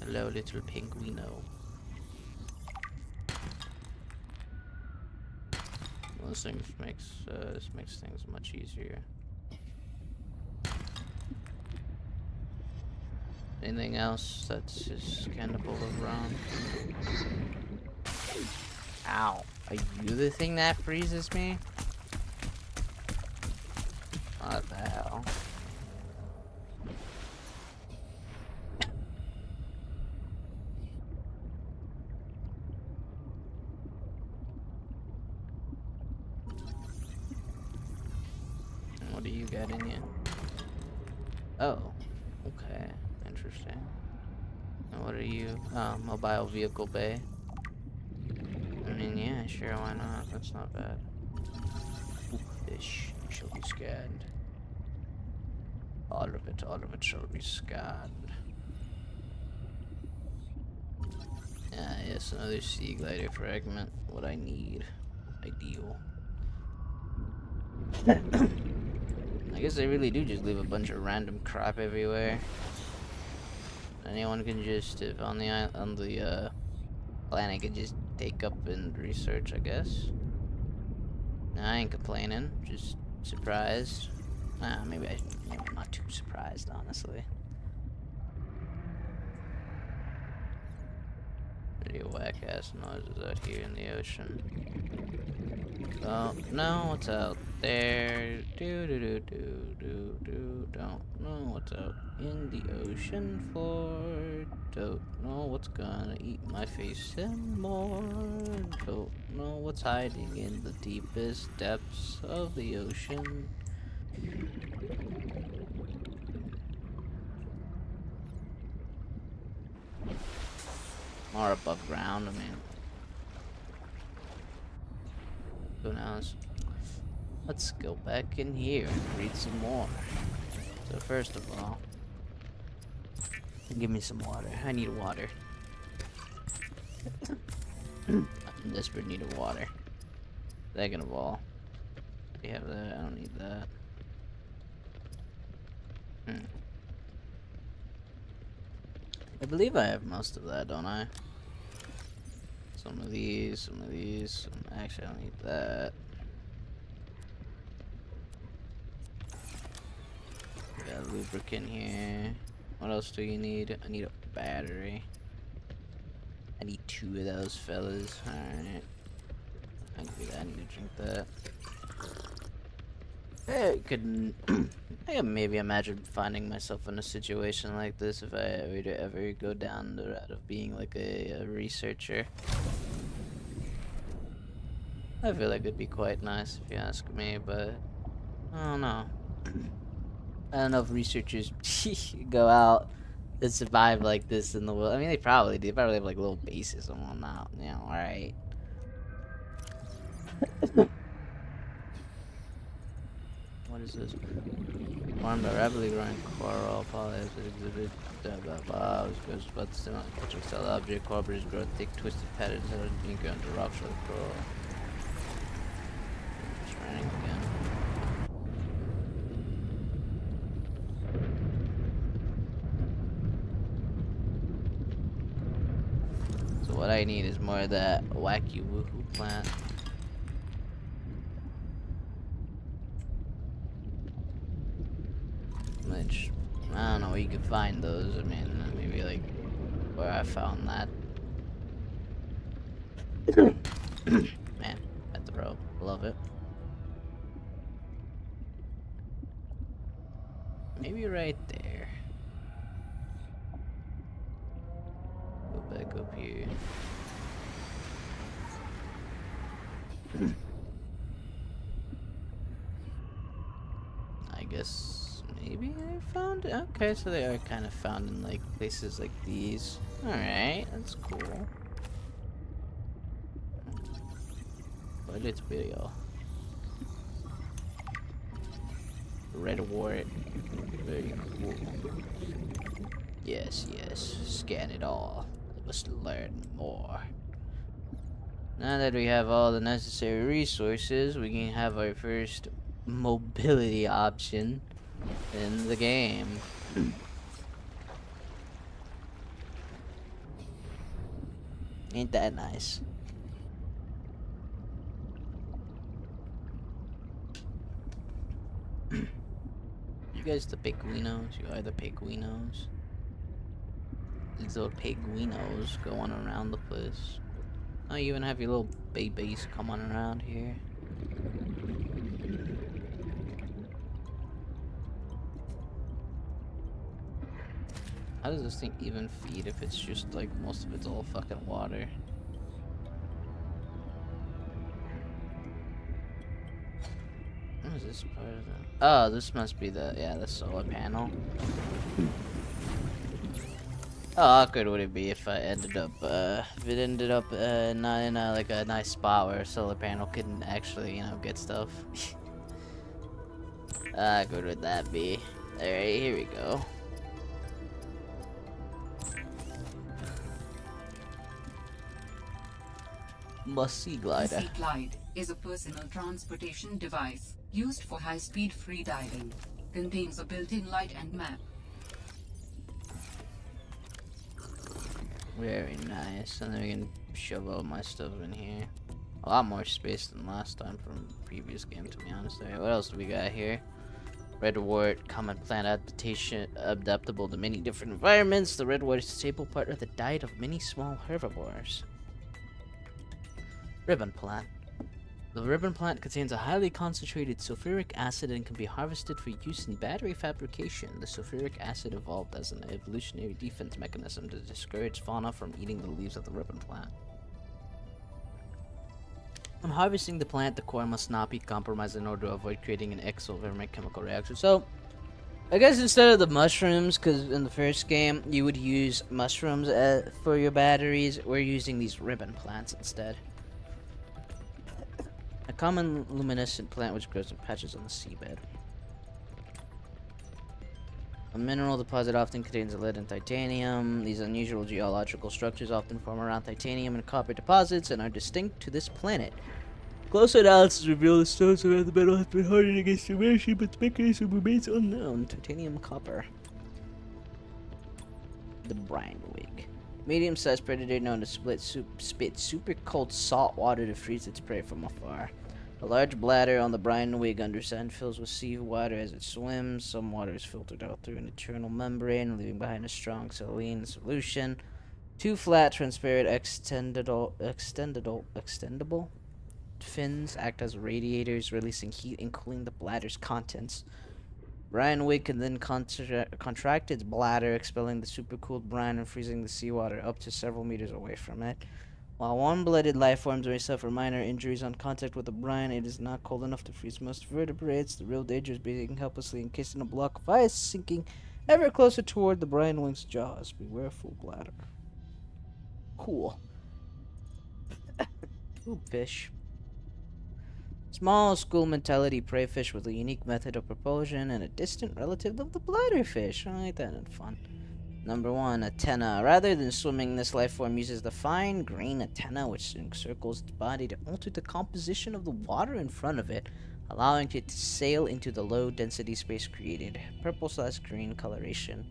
Hello, little pinguino. Well, this makes things much easier. Anything else that's just cannibal around? Ow! Are you the thing that freezes me? What the hell? What do you got in you? Oh, okay, interesting. And what are you? Mobile vehicle bay. I mean, yeah, sure, why not? That's not bad. Ooh, fish shall be scanned. All of it shall be scanned. Ah, yes, another sea glider fragment. What I need. Ideal. I guess they really do just leave a bunch of random crap everywhere. Anyone can just, if on the planet, can just take up and research, I guess. Nah, I ain't complaining, just surprised. Maybe I'm not too surprised, honestly. Pretty whack-ass noises out here in the ocean. Oh, no, what's out there? Don't know what's out in the ocean floor. Don't know what's gonna eat my face and more. Don't know what's hiding in the deepest depths of the ocean. Or above ground, I mean. Who knows? Let's go back in here and read some more. So first of all, give me some water. I need water. I'm in desperate need of water. Second of all, we have that. I don't need that. I believe I have most of that, don't I? Some of these. Actually, I don't need that. Yeah, lubricant here. What else do you need? I need a battery. I need 2 of those fellas. Alright. I can do that. I need to drink that. I could I could maybe imagine finding myself in a situation like this if I were to ever go down the route of being like a researcher. I feel like it'd be quite nice if you ask me, but I don't know. I don't know if researchers go out and survive like this in the world. I mean, they probably do. They probably have like little bases and whatnot. You know, alright. What is this? Farm the rapidly growing coral polyps exhibit blah blah blah. Which goes about the stem on catching cell object. Coral grow thick, twisted patterns that are being grown to rocks like coral. Just running again. So what I need is more of that wacky woohoo plant. Which, I don't know where you could find those. I mean, maybe like where I found that. Man, at the rope. Love it. Maybe right there. Go back up here. I guess. Maybe I found it. Okay, so they are kind of found in like places like these. Alright, that's cool. But it's video. Red wart. Very cool. Yes, yes. Scan it all. Let us learn more. Now that we have all the necessary resources, we can have our first mobility option in the game. Ain't that nice? You guys the piguinos? You are the piguinos? These little piguinos going around the place. Oh, you even have your little babies coming around here. How does this thing even feed if it's just like most of it's all fucking water? What is this part of that? Oh, this must be the, yeah, the solar panel. How awkward would it be if I ended up, if it ended up, not in a, like a nice spot where a solar panel couldn't actually, you know, get stuff? How awkward would that be? Alright, here we go. My sea glider. The Sea Glide is a personal transportation device used for high-speed free diving. Contains a built-in light and map. Very nice. And then we can shove all my stuff in here. A lot more space than last time from the previous game, to be honest. Alright, what else do we got here? Redwort, common plant adaptation, adaptable to many different environments. The redwort is a staple part of the diet of many small herbivores. Ribbon plant. The ribbon plant contains a highly concentrated sulfuric acid and can be harvested for use in battery fabrication. The sulfuric acid evolved as an evolutionary defense mechanism to discourage fauna from eating the leaves of the ribbon plant. When harvesting the plant, the core must not be compromised in order to avoid creating an exothermic chemical reaction. So, I guess instead of the mushrooms, because in the first game you would use mushrooms for your batteries, we're using these ribbon plants instead. A common luminescent plant which grows in patches on the seabed. A mineral deposit often contains lead and titanium. These unusual geological structures often form around titanium and copper deposits and are distinct to this planet. Close analysis reveal the stones around the metal has been hardened against submersion, but the mechanism remains unknown. Titanium copper. The brindwig. Medium-sized predator known to spit super cold salt water to freeze its prey from afar. A large bladder on the brine wig underside fills with seawater as it swims. Some water is filtered out through an internal membrane, leaving behind a strong saline solution. Two flat, transparent, extendable fins act as radiators, releasing heat and cooling the bladder's contents. Brine wig can then contract its bladder, expelling the supercooled brine and freezing the seawater up to several meters away from it. While warm-blooded life forms may suffer minor injuries on contact with the brine, it is not cold enough to freeze most vertebrates. The real danger is being helplessly encased in a block of ice, sinking ever closer toward the brine wing's jaws. Beware full bladder. Cool. Ooh, fish. Small school mentality prey fish with a unique method of propulsion and a distant relative of the bladder fish. Oh, ain't that fun? Number 1, antenna. Rather than swimming, this life form uses the fine green antenna which encircles its body to alter the composition of the water in front of it, allowing it to sail into the low density space created. Purple/green coloration.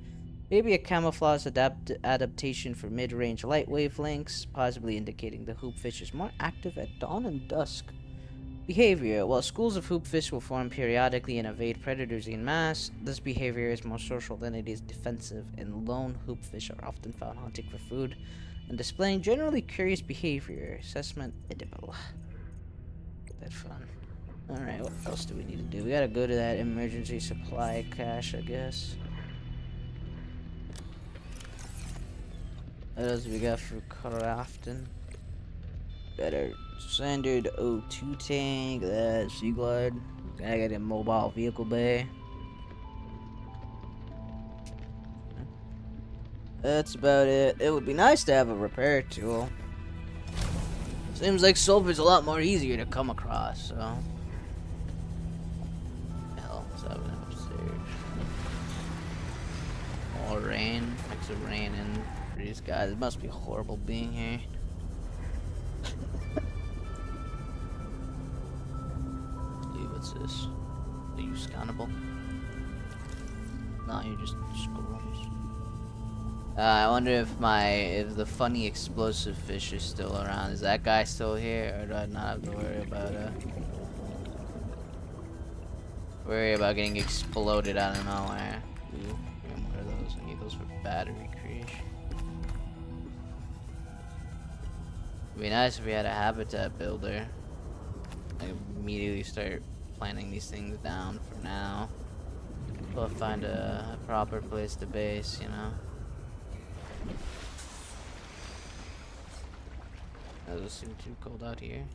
Maybe a camouflage adaptation for mid-range light wavelengths, possibly indicating the hoopfish is more active at dawn and dusk. Behavior. While schools of hoopfish will form periodically and evade predators en masse, this behavior is more social than it is defensive, and lone hoopfish are often found hunting for food and displaying generally curious behavior. Assessment edible. That fun. Alright, what else do we need to do? We gotta go to that emergency supply cache, I guess. What else we got for crafting? Got our standard O2 tank, that sea glide. I got a mobile vehicle bay. That's about it. It would be nice to have a repair tool. Seems like sulfur's a lot more easier to come across, so. Hell, what's happening upstairs? More rain. Mix of rain and these guys. It must be horrible being here. Dude, what's this? Are you scannable? No, you're just squirrels. I wonder if the funny explosive fish is still around. Is that guy still here, or do I not have to worry about getting exploded out of nowhere? Ooh, give me more of those. I need those for battery creation. It'd be nice if we had a habitat builder. I could immediately start planting these things down for now. We'll find a proper place to base, you know. Doesn't seem too cold out here.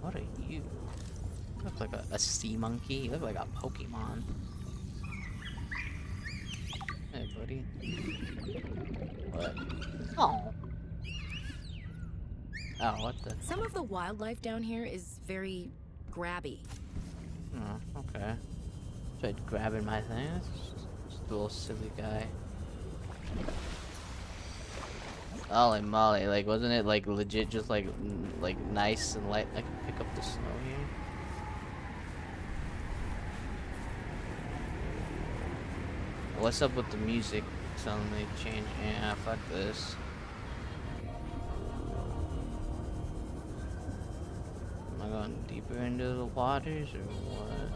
What are you? You look like a sea monkey. You look like a Pokemon. Hey, buddy. What? Oh. Oh, what the? Some of the wildlife down here is very grabby. Oh, okay. Tried grabbing my thing. Just a little silly guy. Holy moly! Like, wasn't it like legit, just like nice and light? I can pick up the snow here. What's up with the music? Suddenly change. Yeah, fuck this. Am I going deeper into the waters or what?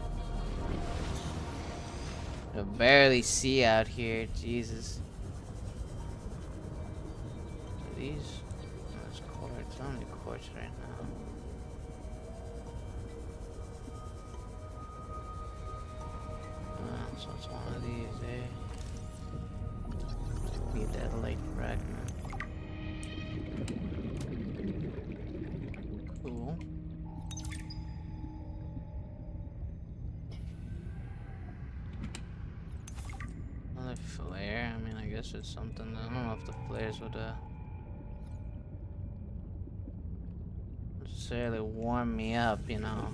I barely see out here. Jesus. Are these? Oh, it's quartz. Only quartz right now. So it's one of these, eh? Need that light fragment. Cool. Another flare. I mean, I guess it's something. I don't know if the flares would necessarily warm me up, you know.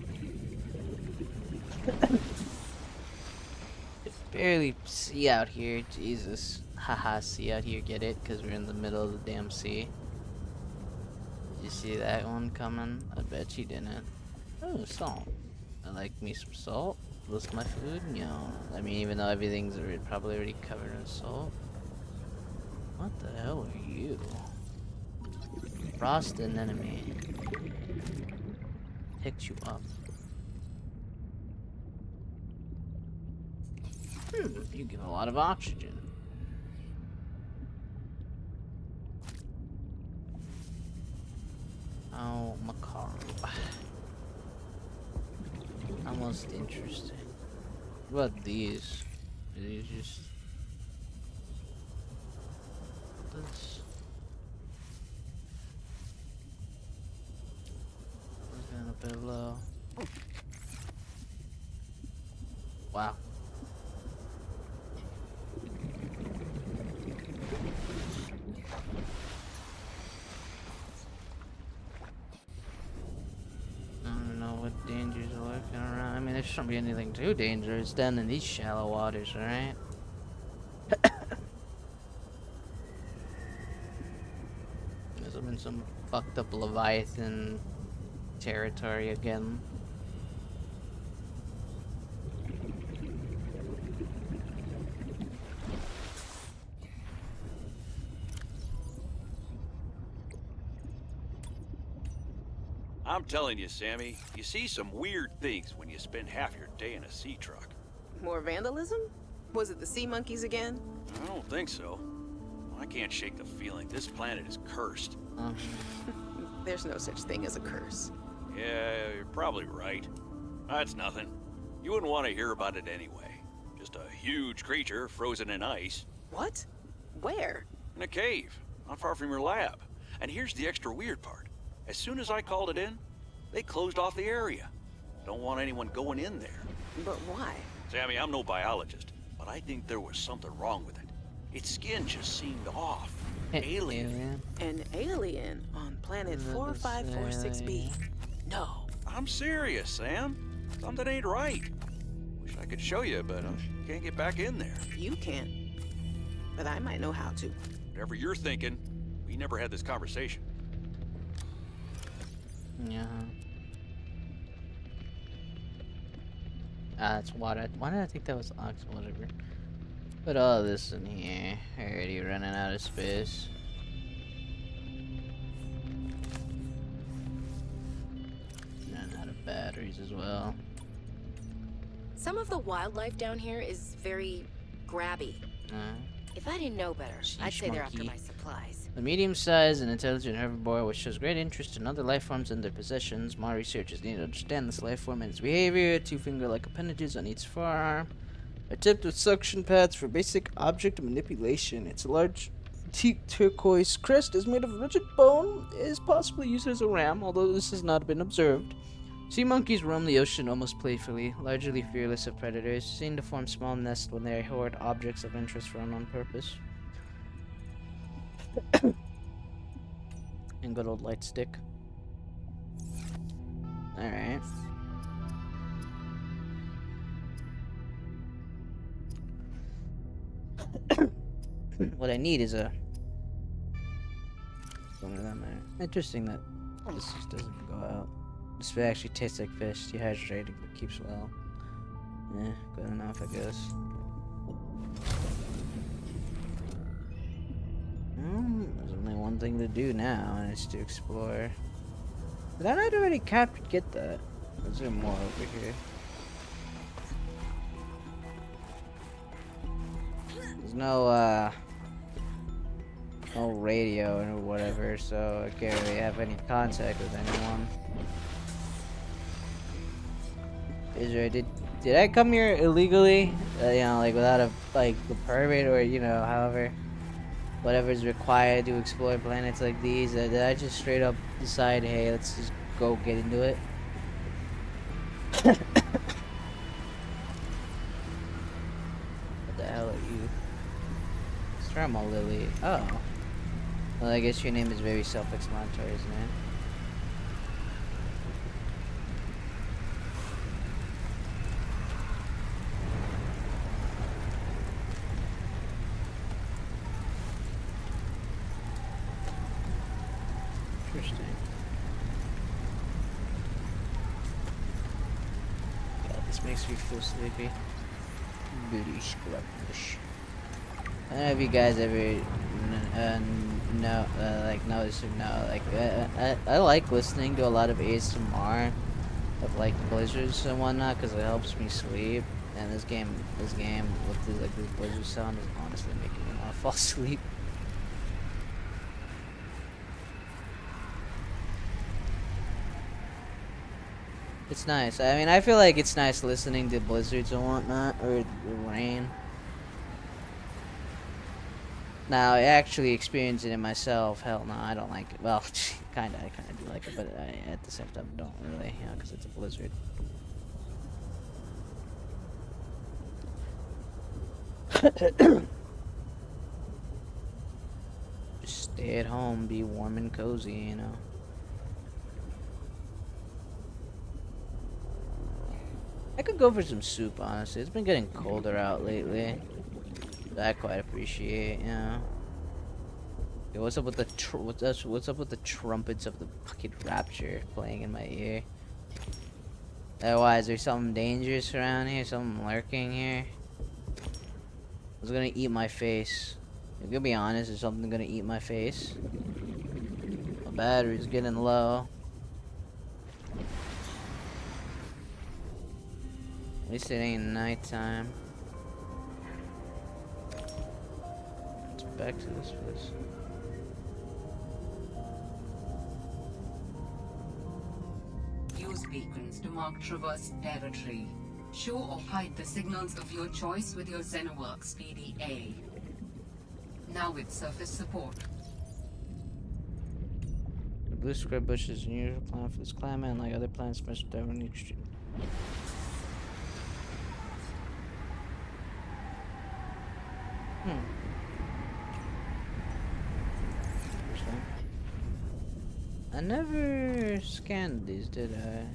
Barely see out here, Jesus. Haha, see out here, get it? Because we're in the middle of the damn sea. Did you see that one coming? I bet you didn't. Oh, salt. I like me some salt. List my food, you know. I mean, even though everything's probably already covered in salt. What the hell are you? Frost an enemy. Picked you up. You give a lot of oxygen. Oh, macabre. Almost interesting. What about these? Are these just... This... Looking a bit low. Wow. I don't know what dangers are lurking around. I mean, there shouldn't be anything too dangerous down in these shallow waters, right? There's been some fucked up Leviathan territory again. I'm telling you, Sammy, you see some weird things when you spend half your day in a sea truck. More vandalism? Was it the sea monkeys again? I don't think so. I can't shake the feeling this planet is cursed. There's no such thing as a curse. Yeah, you're probably right. That's nothing. You wouldn't want to hear about it anyway. Just a huge creature frozen in ice. What? Where? In a cave, not far from your lab. And here's the extra weird part. As soon as I called it in, they closed off the area. Don't want anyone going in there. But why? Sammy, I'm no biologist, but I think there was something wrong with it. Its skin just seemed off. Alien. An alien on planet 4546b. No. I'm serious, Sam. Something ain't right. Wish I could show you, but I can't get back in there. You can't. But I might know how to. Whatever you're thinking, we never had this conversation. Yeah. Ah, it's water. Why did I think that was ox? Whatever. Put all this in here. Already running out of space. Running out of batteries as well. Some of the wildlife down here is very grabby. If I didn't know better, I'd say they're after my supplies. A medium-sized and intelligent herbivore which shows great interest in other life forms and their possessions. More research is needed to understand this life form and its behavior. Two finger-like appendages on each forearm. Are tipped with suction pads for basic object manipulation. Its large teak turquoise crest is made of rigid bone. It is possibly used as a ram, although this has not been observed. Sea monkeys roam the ocean almost playfully, largely fearless of predators, seen to form small nests when they hoard objects of interest for unknown purpose. And good old light stick. Alright. What I need is a... Some of them are interesting that this just doesn't go out. This actually tastes like fish, dehydrated, but keeps well. Eh, good enough, I guess. There's only one thing to do now, and it's to explore. Did I not already get that? Is there more over here? There's no, no radio or whatever, so I can't really have any contact with anyone. Is there, did I come here illegally? You know, like without a, like, the permit or, you know, however, whatever is required to explore planets like these? Did I just straight up decide, hey, let's just go get into it? What the hell are you? Thermal Lily. Oh. Well, I guess your name is very self-explanatory, isn't it? Interesting. makes me feel sleepy. Booty scrubbish. I don't know if you guys ever know, like notice or know, like I like listening to a lot of ASMR of like blizzards and whatnot because it helps me sleep. And this game with this blizzard sound is honestly making me want to fall asleep. It's nice. I mean, I feel like it's nice listening to blizzards and whatnot, or rain. Now, actually experiencing it myself, hell no, I don't like it. Well, I kinda do like it, but I, at the same time, don't really, you know, because it's a blizzard. Just stay at home, be warm and cozy, you know. I could go for some soup, honestly. It's been getting colder out lately. I quite appreciate, you know. Yo, what's up with the what's up with the trumpets of the fucking rapture playing in my ear? Why, is there something dangerous around here? Something lurking here? It's gonna eat my face. I'm gonna be honest, is something gonna eat my face? My battery's getting low. At least it ain't nighttime. Let's back to this place. Use beacons to mark traversed territory. Show or hide the signals of your choice with your Xenoworks PDA. Now with surface support. The blue scrub bush is an unusual plant for this climate, and like other plants, special diver nutrient. Interesting. I never scanned these, did I?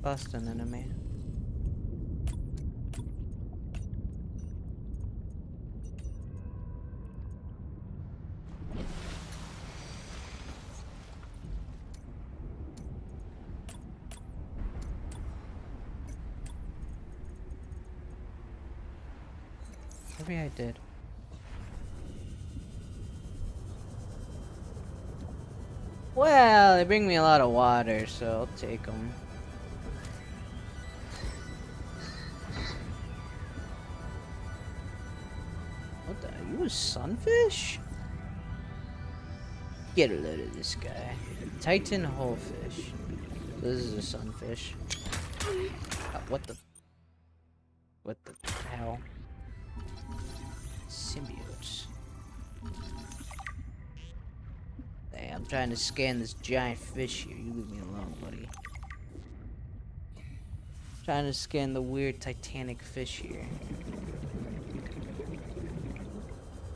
Lost an enemy. Maybe I did. Well, they bring me a lot of water, so I'll take them. What the? Are you a sunfish? Get a load of this guy. Titan holefish. This is a sunfish. What the? What the hell? Symbiotes. Hey, I'm trying to scan this giant fish here. You leave me alone, buddy. Trying to scan the weird titanic fish here.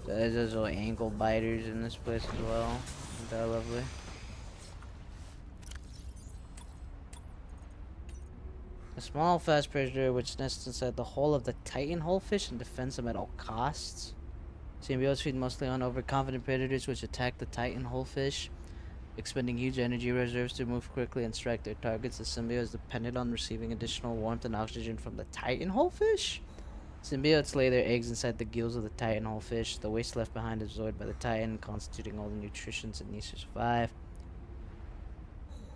So there's those little ankle biters in this place as well. Isn't that lovely? A small, fast predator which nests inside the hull of the Titan holefish and defends them at all costs. Symbiotes feed mostly on overconfident predators which attack the Titan holefish, expending huge energy reserves to move quickly and strike their targets. The symbiote is dependent on receiving additional warmth and oxygen from the Titan holefish. Symbiotes lay their eggs inside the gills of the Titan holefish. The waste left behind is absorbed by the Titan, constituting all the nutrition it needs to survive.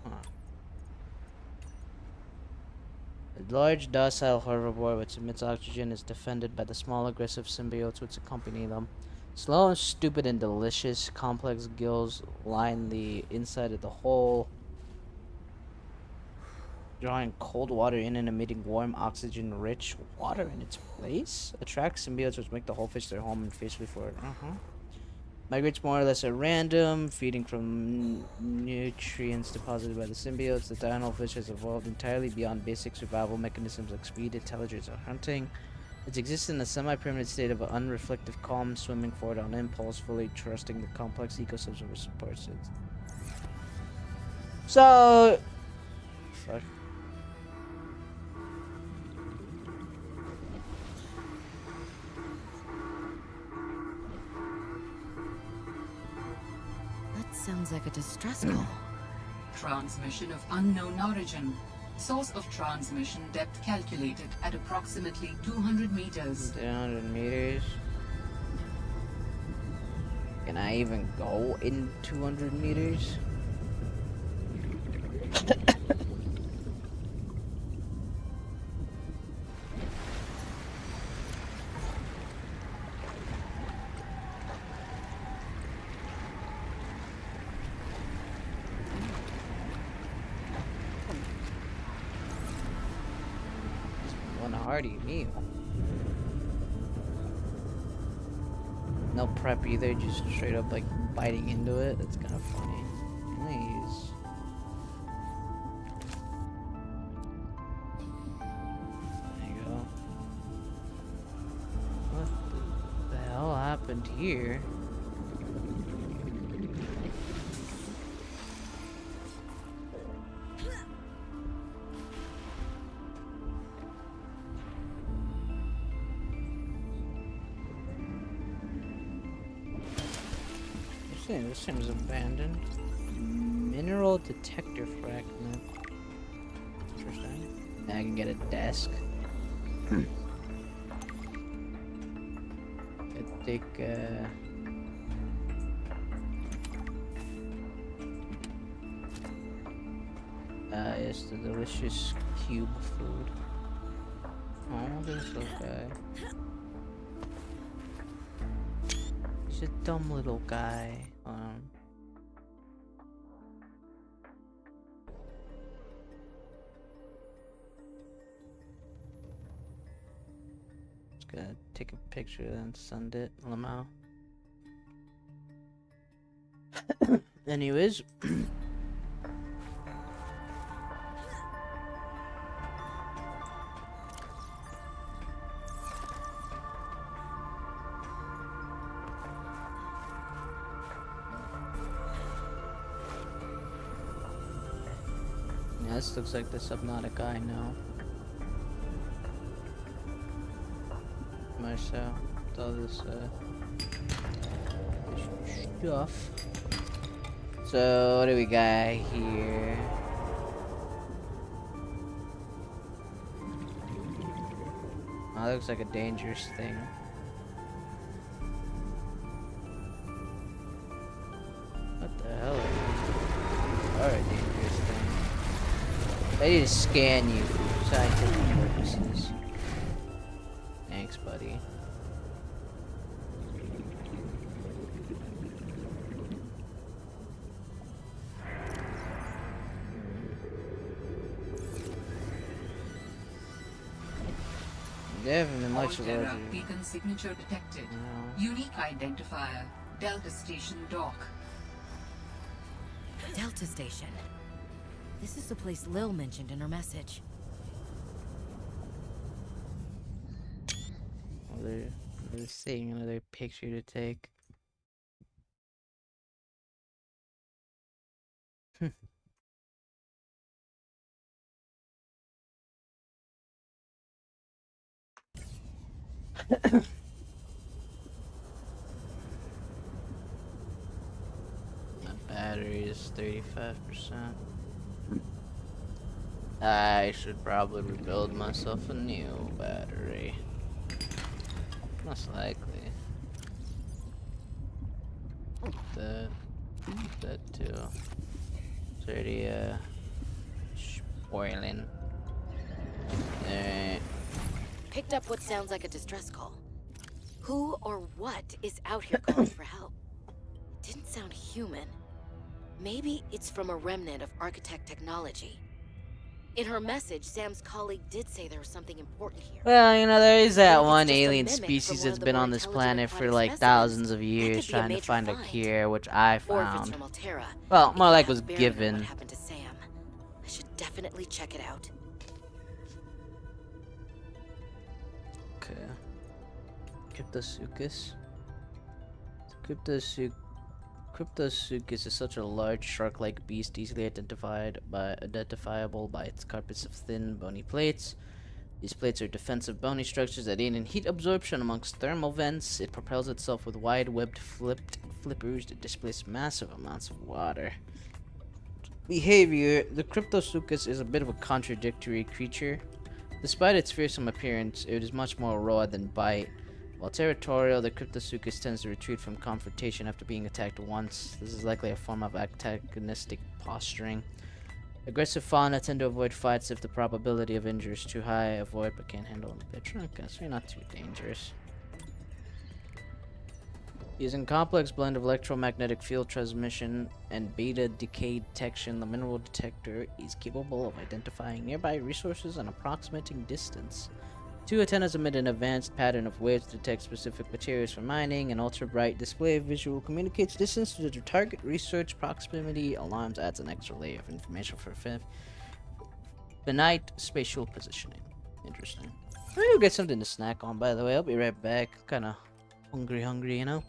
Huh. A large, docile herbivore which emits oxygen is defended by the small, aggressive symbiotes which accompany them. Slow and stupid and delicious, complex gills line the inside of the hole, drawing cold water in and emitting warm, oxygen-rich water in its place. Attracts symbiotes which make the holefish their home and fiercely for it. Migrates more or less at random, feeding from nutrients deposited by the symbiotes. The Titan holefish has evolved entirely beyond basic survival mechanisms like speed, intelligence, or hunting. It exists in a semi-permanent state of unreflective calm, swimming forward on impulse, fully trusting the complex ecosystem which supports it. So... Fuck. That sounds like a distress call. transmission of unknown origin. Source of transmission depth calculated at approximately 200 meters. 200 meters. Can I even go in 200 meters? One hearty meal. No prep either, just straight up like biting into it. That's kind of funny. Please. There you go. What the hell happened here? This seems abandoned. Mineral detector fragment. Interesting. Now I can get a desk. I think, it's the delicious cube food. Oh, this little guy. He's a dumb little guy. Just gonna take a picture and send it, Lamau. Anyways. Yeah, this looks like the Subnautica I know. Myself, with all this stuff. So what do we got here? Oh, that looks like a dangerous thing. What the hell are a dangerous thing? They need to scan you for scientific purposes. Thanks, buddy. Definitely much larger. Altera beacon signature detected. No. Unique identifier. Delta Station Dock. Delta Station. This is the place Lil mentioned in her message. Oh, they're seeing another picture to take. My battery is 35%. I should probably rebuild myself a new battery. Most likely. That too. It's already spoiling. Alright. Picked up what sounds like a distress call. Who or what is out here calling for help? It didn't sound human. Maybe it's from a remnant of architect technology. In her message, Sam's colleague did say there was something important here. Well, you know, there is that What if it's one just a alien mimic from species one that's of the been more on this intelligent planet for aquatic like specimens? thousands of That years could be a trying to major find a find. cure, which I Or if it's found. from Altera. Well, it more could like have was bearing on given. What happened to Sam? I should definitely check it out. Okay. Cryptosuchus. Cryptosuchus is such a large shark-like beast, easily identifiable by its carpets of thin, bony plates. These plates are defensive bony structures that aid in heat absorption amongst thermal vents. It propels itself with wide-webbed flippers that displace massive amounts of water. Behavior. The Cryptosuchus is a bit of a contradictory creature. Despite its fearsome appearance, it is much more raw than bite. While territorial, the Cryptosuchus tends to retreat from confrontation after being attacked once. This is likely a form of antagonistic posturing. Aggressive fauna tend to avoid fights if the probability of injury is too high. Avoid but can't handle Petronka, so you're not too dangerous. Using a complex blend of electromagnetic field transmission and beta decay detection, the mineral detector is capable of identifying nearby resources and approximating distance. Two antennas emit an advanced pattern of waves to detect specific materials for mining. An ultra-bright display visual communicates distance to the target. Research proximity alarms adds an extra layer of information for fifth. Benite spatial positioning. Interesting. I'm gonna go get something to snack on, by the way. I'll be right back. Kinda hungry, you know?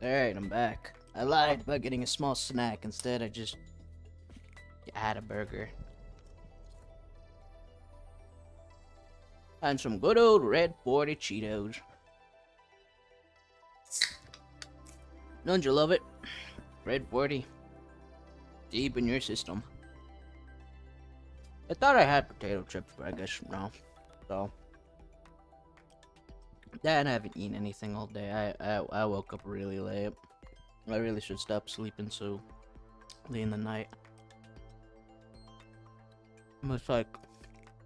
Alright, I'm back. I lied about getting a small snack. Instead, I just had a burger. And some good old Red 40 Cheetos. Don't you love it? Red 40. Deep in your system. I thought I had potato chips, but I guess no. So. Dad, I haven't eaten anything all day. I woke up really late. I really should stop sleeping so late in the night. Almost like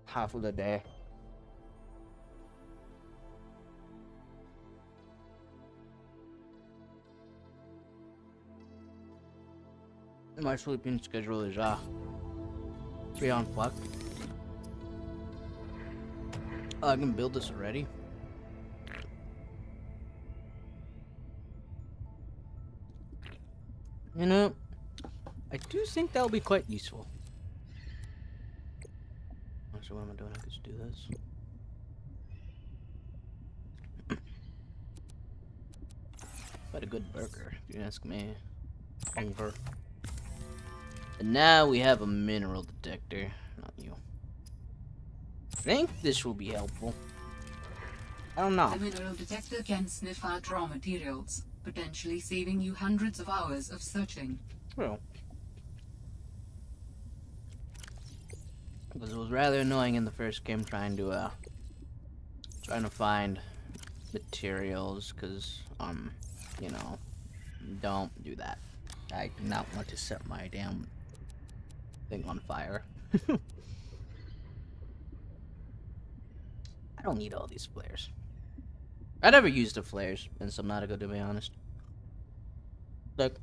half of the day. My sleeping schedule is beyond fuck. Oh, I can build this already. You know, I do think that'll be quite useful. So what am I doing? I could just do this. Quite a good burger, if you ask me. Hunger. And now we have a mineral detector. Not you. I think this will be helpful. I don't know. The mineral detector can sniff out raw materials, potentially saving you hundreds of hours of searching. Well. Because it was rather annoying in the first game trying to find materials, because, you know, don't do that. I do not want to set my damn thing on fire. I don't need all these flares. I never used the flares in Subnautica, to be honest. Like,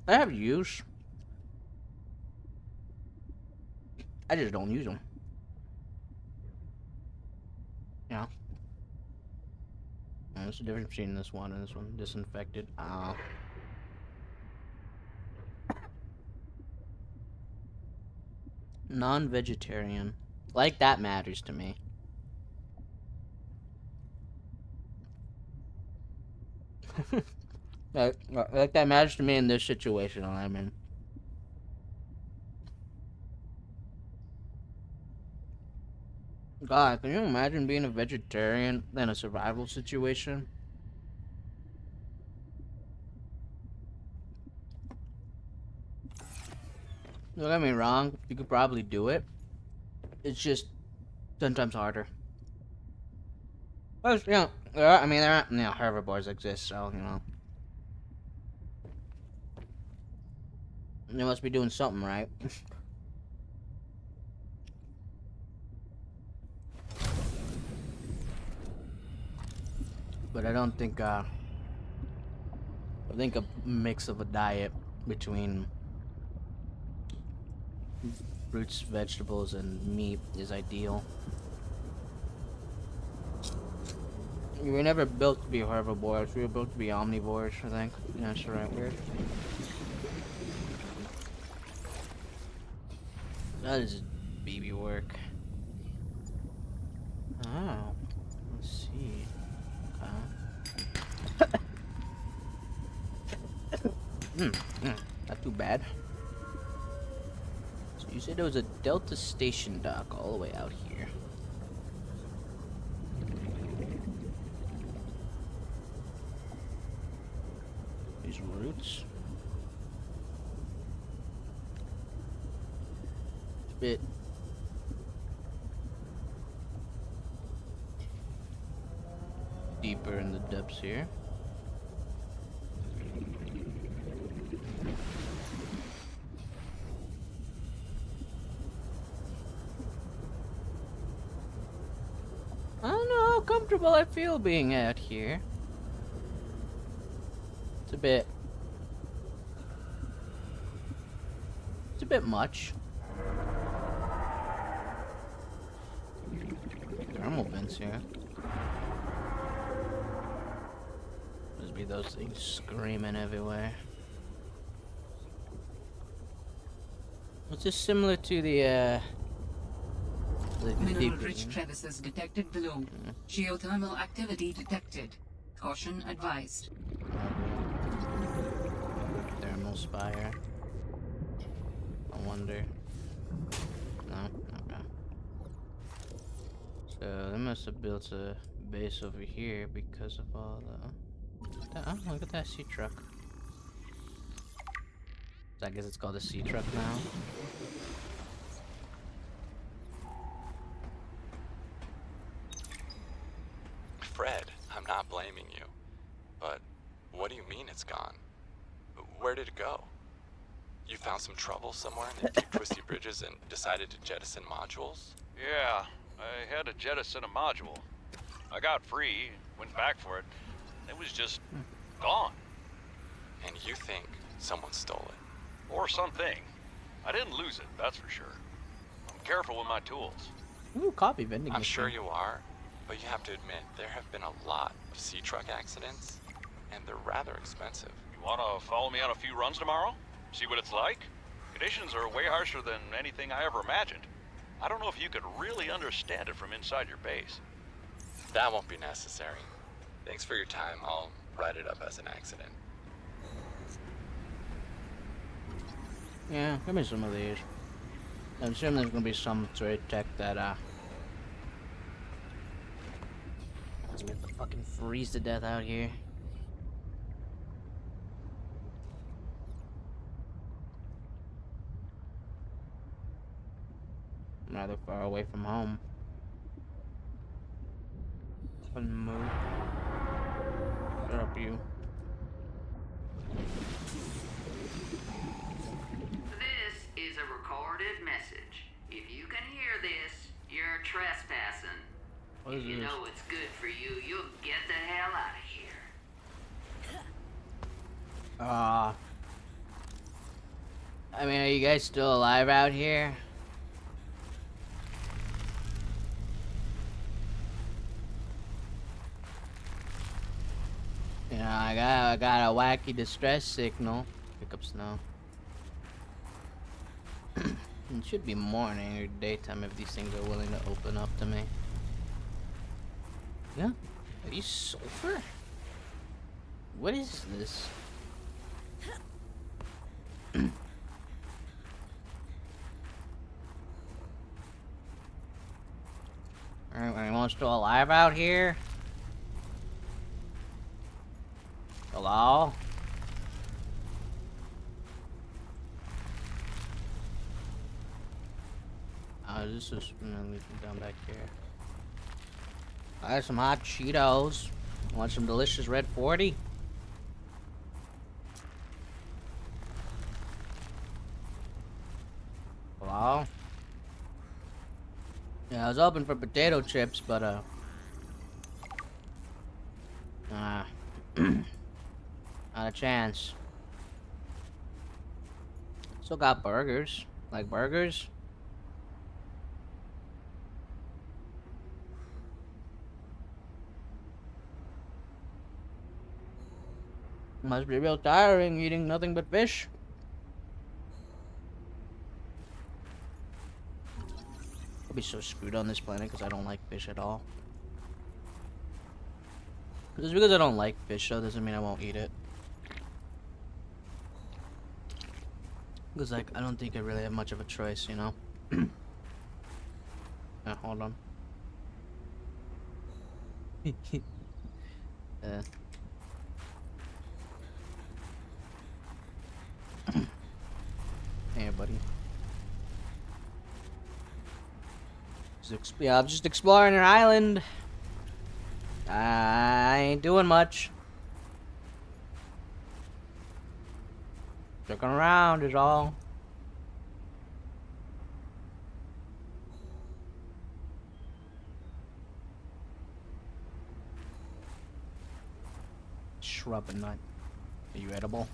I have use. I just don't use them. Yeah. What's the difference between this one and this one? Disinfected. Non-vegetarian. Like, that matters to me. like that matters to me in this situation I'm in. God, can you imagine being a vegetarian in a survival situation? Don't get me wrong, you could probably do it. It's just sometimes harder. Plus, you know, I mean, there aren't, you know, herbivores exist, so, you know. They must be doing something right. But I don't think, I think a mix of a diet between fruits, vegetables, and meat is ideal. We were never built to be herbivores, we were built to be omnivores, I think. Yeah, that's the right word. That is baby work. Oh, let's see. Not too bad. So you said there was a Delta Station dock all the way out here. These roots. Bit deeper in the depths here. I don't know how comfortable I feel being out here. It's a bit much. Thermal vents here. Must be those things screaming everywhere. It's just similar to the Mineral-rich crevices detected below. Geothermal activity detected. Caution advised. spire. I wonder. No? Okay. So they must have built a base over here because of all the... Oh, look at that sea truck. So I guess it's called a sea truck now. Fred, I'm not blaming you. But what do you mean it's gone? Where did it go? You found some trouble somewhere in the deep twisty bridges and decided to jettison modules? Yeah, I had to jettison a module. I got free, went back for it, and it was just gone. And you think someone stole it? Or something. I didn't lose it, that's for sure. I'm careful with my tools. Ooh, copy vending. I'm sure you are, but you have to admit, there have been a lot of sea truck accidents, and they're rather expensive. You wanna follow me on a few runs tomorrow? See what it's like? Conditions are way harsher than anything I ever imagined. I don't know if you could really understand it from inside your base. That won't be necessary. Thanks for your time. I'll write it up as an accident. Yeah, give me some of these. I'm sure there's gonna be some trade tech that let's make the fucking freeze to death out here. I'm rather far away from home. Couldn't move. Shut up, you. This is a recorded message. If you can hear this, you're trespassing. What is If you this? know what's good for you, you'll get the hell out of here. I mean, are you guys still alive out here? You know, I got a wacky distress signal. Pick up snow. It should be morning or daytime if these things are willing to open up to me. Yeah? Are these sulfur? What is this? Alright, anyone still alive out here? Hello? This is down back here. I got some hot Cheetos. Want some delicious red 40? Hello? Yeah, I was hoping for potato chips, but not a chance. Still got burgers. Like burgers? Must be real tiring eating nothing but fish. I'll be so screwed on this planet because I don't like fish at all. Just because I don't like fish, though, doesn't mean I won't eat it. Because, like, I don't think I really have much of a choice, you know? Yeah, hold on. Hey, buddy. Yeah, I'm just exploring an island. I ain't doing much. Looking around is all. Shrub and nut. Are you edible?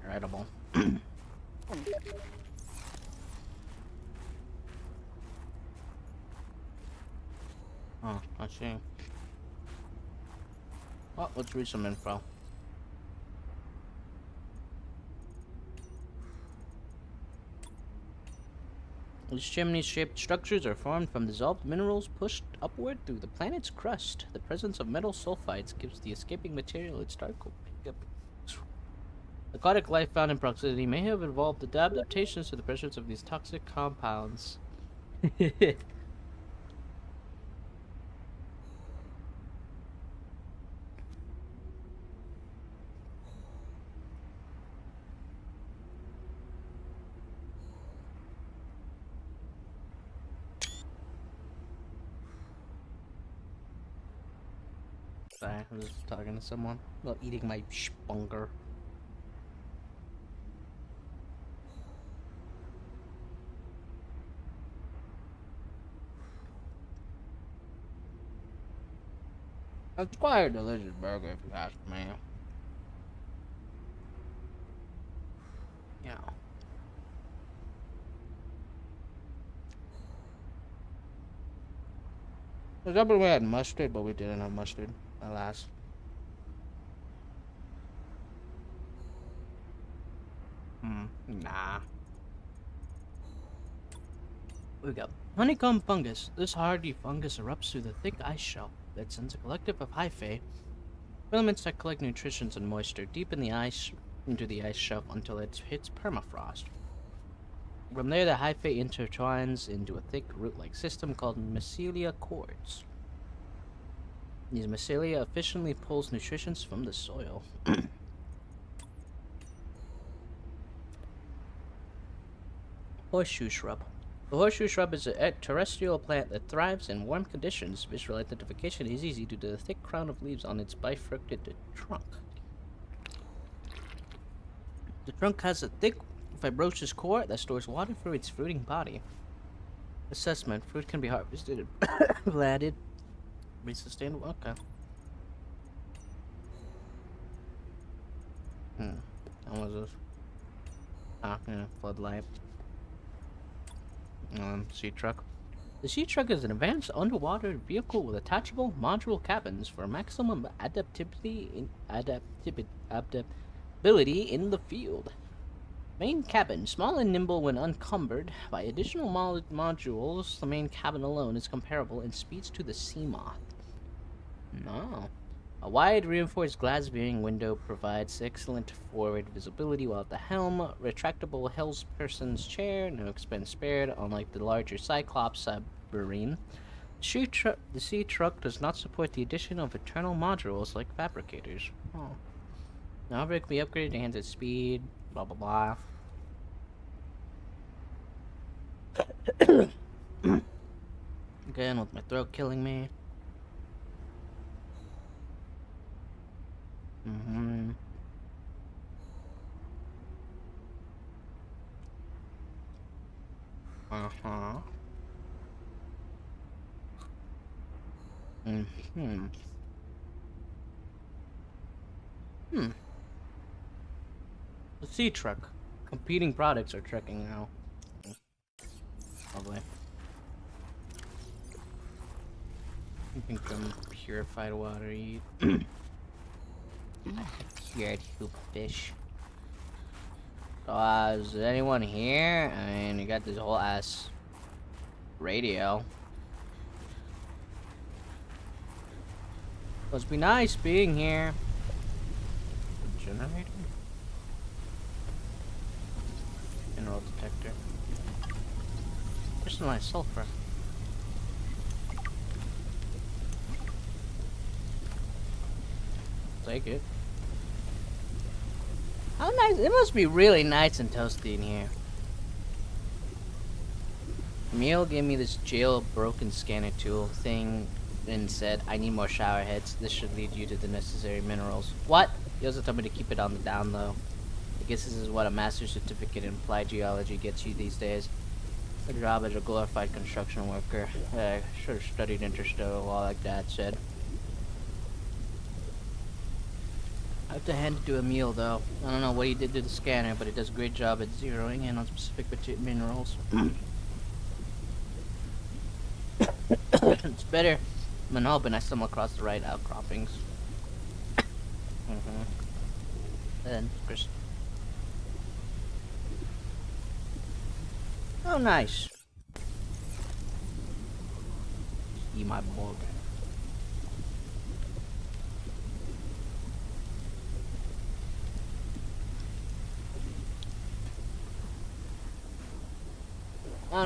You're edible. Oh, I see. Well, let's read some info. These chimney-shaped structures are formed from dissolved minerals pushed upward through the planet's crust. The presence of metal sulfides gives the escaping material its dark Aquatic life found in proximity may have evolved adaptations to the presence of these toxic compounds. Sorry, I'm just talking to someone while eating my spunker. It's quite a delicious burger if you ask me. Yeah. I was hoping we had mustard, but we didn't have mustard, alas. Nah. We got honeycomb fungus. This hardy fungus erupts through the thick ice shelf that sends a collective of hyphae, filaments that collect nutrients and moisture deep in the ice into the ice shelf until it hits permafrost. From there, the hyphae intertwines into a thick root-like system called mycelia cords. These mycelia efficiently pulls nutrients from the soil. Horseshoe shrub. The horseshoe shrub is a terrestrial plant that thrives in warm conditions. Visual identification is easy due to the thick crown of leaves on its bifurcated trunk. The trunk has a thick, fibrous core that stores water through its fruiting body. Assessment. Fruit can be harvested and planted. Be sustainable. Okay. How was this? Ah, yeah, floodlight. Sea truck. The sea truck is an advanced underwater vehicle with attachable modular cabins for maximum adaptability in the field. Main cabin, small and nimble when unencumbered by additional modules. The main cabin alone is comparable in speeds to the sea moth. No. A wide reinforced glass viewing window provides excellent forward visibility, while at the helm, retractable helmsperson's chair, no expense spared, unlike the larger Cyclops submarine. The sea truck does not support the addition of internal modules like fabricators. Oh. Now it can be upgraded to enhance its speed, blah blah blah. Again, with my throat killing me. The sea truck. Competing products are trekking now. Probably. I think some purified water eat. Cured hoop fish. So, is anyone here? I mean, you got this whole ass radio. Must be nice being here. The generator? Mineral detector. Crystallized sulfur. Take it. How nice. It must be really nice and toasty in here. Emil gave me this jailbroken scanner tool thing and said, I need more shower heads. This should lead you to the necessary minerals. What? He also told me to keep it on the down low. I guess this is what a master's certificate in applied geology gets you these days. A job as a glorified construction worker. I should have studied Interstellar Law like Dad said. I have to hand it to Emil though. I don't know what he did to the scanner, but it does a great job at zeroing in on specific minerals. It's better. I'm hoping I stumble across the right outcroppings. Then, Chris. Oh, nice. Eat my bug.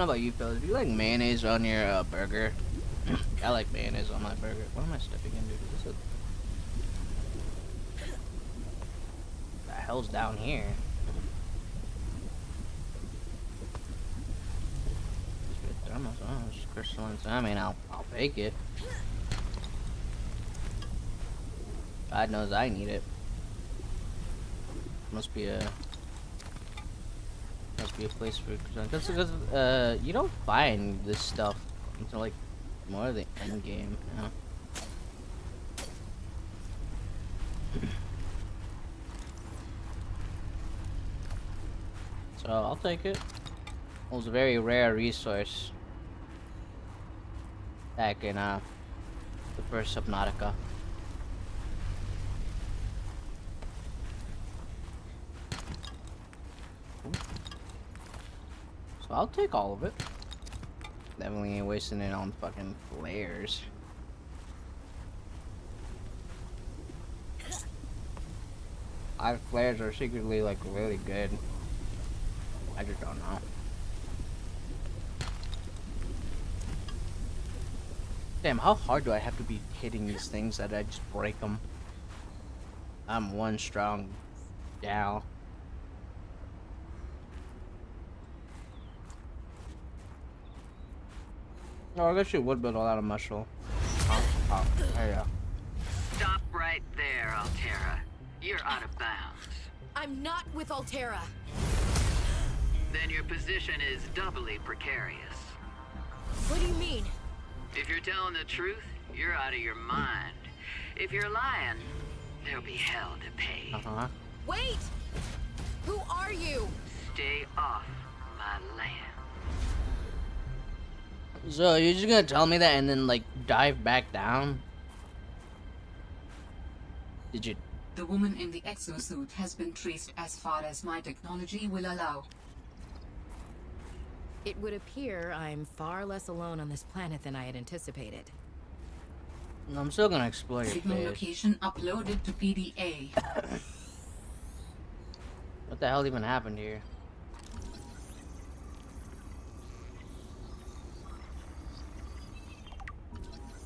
know about you fellas. Do you like mayonnaise on your burger? I like mayonnaise on my burger. What am I stepping into? Is this the hell's down here? Oh, it's crystalline. I mean, I'll take it. God knows I need it. Must be a place for because you don't find this stuff until like more of the end game, you know? So I'll take it. It was a very rare resource back in the first Subnautica. So I'll take all of it. Definitely ain't wasting it on fucking flares. Flares are secretly like really good. I just don't know. Damn, how hard do I have to be hitting these things that I just break them? I'm one strong gal. Oh, I guess you would build a lot of muscle. Oh, there you go. Stop right there, Altera. You're out of bounds. I'm not with Altera. Then your position is doubly precarious. What do you mean? If you're telling the truth, you're out of your mind. If you're lying, there'll be hell to pay. Wait! Who are you? Stay off my land. So you're just gonna tell me that and then like dive back down? Did you? The woman in the exosuit has been traced as far as my technology will allow. It would appear I'm far less alone on this planet than I had anticipated. I'm still gonna explore your Signal face. location uploaded to PDA. What the hell even happened here?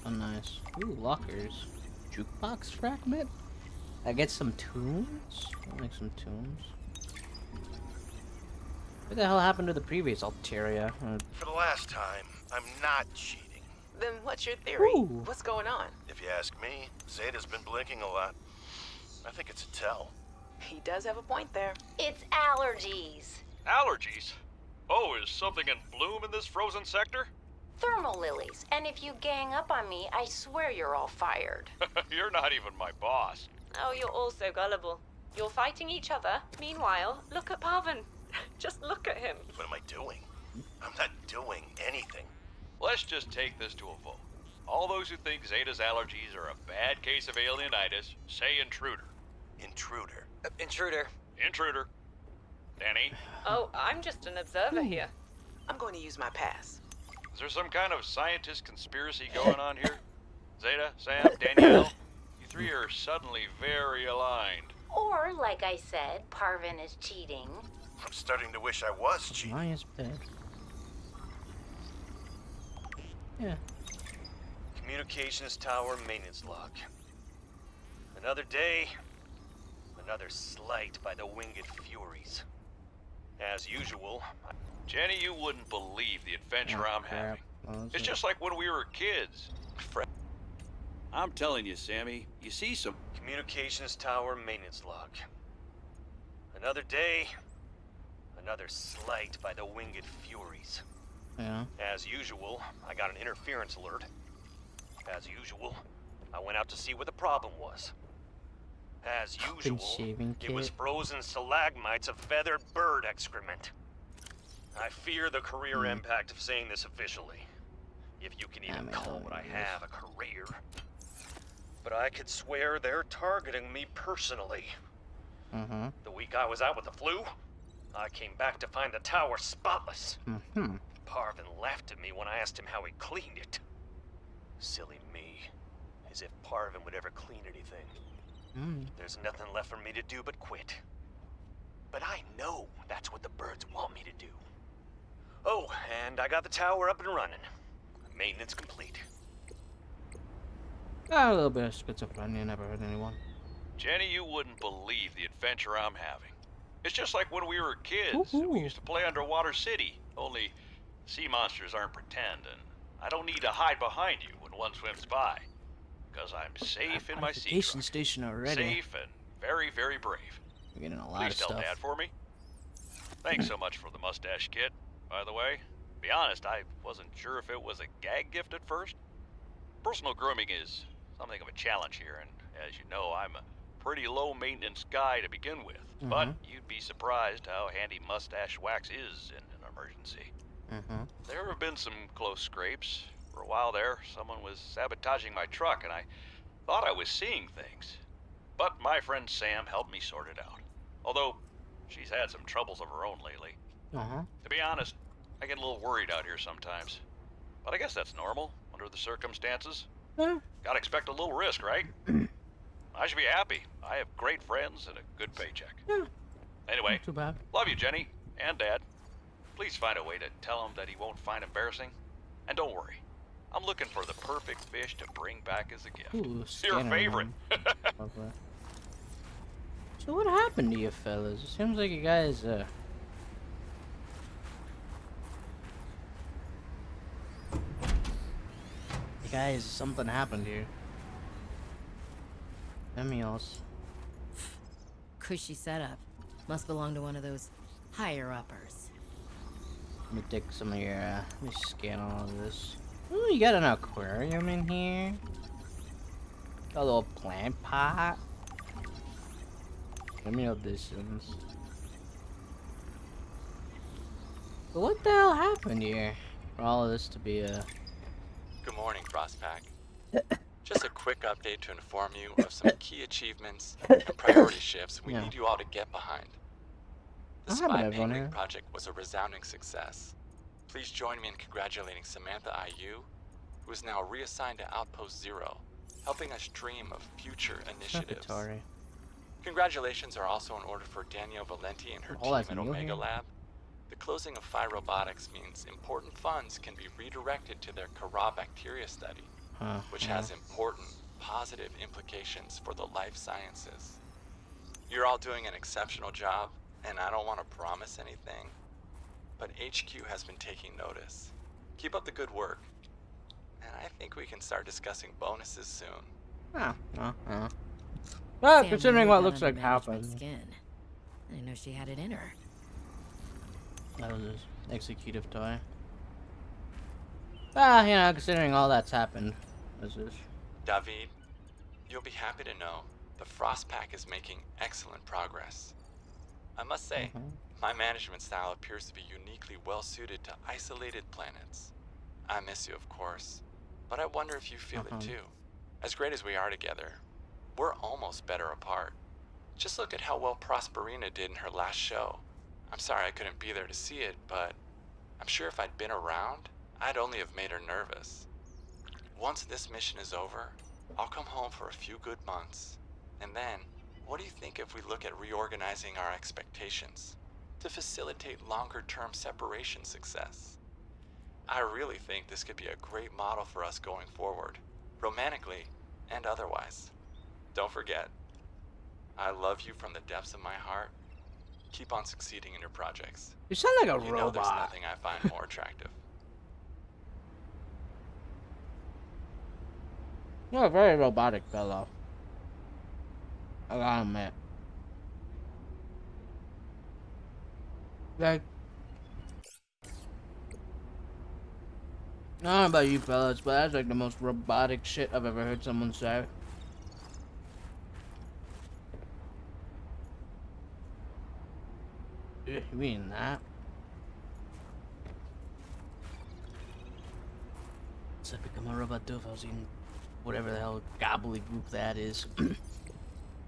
Oh, nice. Ooh, lockers. Jukebox fragment? I get some tunes? I'll make some tunes. What the hell happened to the previous Alteria? For the last time, I'm not cheating. Then what's your theory? Ooh. What's going on? If you ask me, Zeta's been blinking a lot. I think it's a tell. He does have a point there. It's allergies. Allergies? Oh, is something in bloom in this frozen sector? Thermal lilies. And if you gang up on me, I swear you're all fired. You're not even my boss. Oh, you're all so gullible. You're fighting each other. Meanwhile, look at Parvin. Just look at him. What am I doing? I'm not doing anything. Let's just take this to a vote. All those who think Zeta's allergies are a bad case of alienitis, say intruder. Intruder. Intruder. Intruder. Danny, Oh, I'm just an observer here. I'm going to use my pass. is there some kind of scientist conspiracy going on here? Zeta, Sam, Danielle, you three are suddenly very aligned. Or, like I said, Parvin is cheating. I'm starting to wish I was cheating. Why is bed? Yeah. Communications tower maintenance log. Another day, another slight by the winged furies. As usual, Jenny, you wouldn't believe the adventure I'm having. It's just like when we were kids. I'm telling you, Sammy, you see some... communications tower maintenance log. Another day, another slight by the winged furies. Yeah. As usual, I got an interference alert. As usual, I went out to see what the problem was. As usual, shaving it was kit. frozen stalagmites of feathered bird excrement. I fear the career impact of saying this officially. If you can even call what I have a career. But I could swear they're targeting me personally. Mm-hmm. The week I was out with the flu, I came back to find the tower spotless. Mm-hmm. Parvin laughed at me when I asked him how he cleaned it. Silly me. As if Parvin would ever clean anything. There's nothing left for me to do but quit. But I know that's what the birds want me to do. Oh, and I got the tower up and running. Maintenance complete. A little bit of schizophrenia, never hurt anyone. Jenny, you wouldn't believe the adventure I'm having. It's just like when we were kids. We used to play Underwater City, only sea monsters aren't pretend, and I don't need to hide behind you when one swims by. Because I'm safe in my sea Modification truck. station already. Safe and very, very brave. We're getting a lot Please of tell stuff. Dad for me. Thanks so much for the mustache kit, by the way. To be honest, I wasn't sure if it was a gag gift at first. Personal grooming is something of a challenge here, and as you know, I'm a pretty low-maintenance guy to begin with. But you'd be surprised how handy mustache wax is in an emergency. There have been some close scrapes. For a while there, someone was sabotaging my truck, and I thought I was seeing things. But my friend Sam helped me sort it out. Although, she's had some troubles of her own lately. To be honest, I get a little worried out here sometimes. But I guess that's normal, under the circumstances. Gotta expect a little risk, right? I should be happy. I have great friends and a good paycheck. Anyway, Not too bad. love you, Jenny, and Dad. Please find a way to tell him that he won't find embarrassing. And don't worry, I'm looking for the perfect fish to bring back as a gift. Ooh, Your scanner favorite. room. Okay. So what happened to you fellas? It seems like you guys, something happened here. Emios. Cushy setup. Must belong to one of those higher-uppers. Let me take some of your, let me scan all of this. Ooh, you got an aquarium in here. Got a little plant pot. Let me know this is. But what the hell happened here? For all of this to be a... Good morning, Frostpack. Just a quick update to inform you of some key achievements and priority shifts we need you all to get behind. The spy angling project was a resounding success. Please join me in congratulating Samantha IU, who is now reassigned to Outpost Zero, helping us dream of future initiatives. Congratulations are also in order for Danielle Valenti and her team at Omega Lab. The closing of Phi Robotics means important funds can be redirected to their Kara bacteria study, which has important positive implications for the life sciences. You're all doing an exceptional job, and I don't want to promise anything, but HQ has been taking notice. Keep up the good work, and I think we can start discussing bonuses soon. Well, considering what looks like happened. Skin. I didn't know she had it in her. That was his executive toy. You know, considering all that's happened. What's this? David, you'll be happy to know the Frostpack is making excellent progress. I must say, my management style appears to be uniquely well suited to isolated planets. I miss you, of course, but I wonder if you feel it too. As great as we are together, we're almost better apart. Just look at how well Prosperina did in her last show. I'm sorry I couldn't be there to see it, but I'm sure if I'd been around, I'd only have made her nervous. Once this mission is over, I'll come home for a few good months. And then, what do you think if we look at reorganizing our expectations to facilitate longer-term separation success? I really think this could be a great model for us going forward, romantically and otherwise. Don't forget, I love you from the depths of my heart. Keep on succeeding in your projects. You sound like a robot. robot. Know there's nothing I find more attractive. You're a very robotic fellow. I gotta admit. Like, I don't know about you fellas, but that's like the most robotic shit I've ever heard someone say. You mean that? So I've become a robot too if I was eating whatever the hell gobbledygook that is. So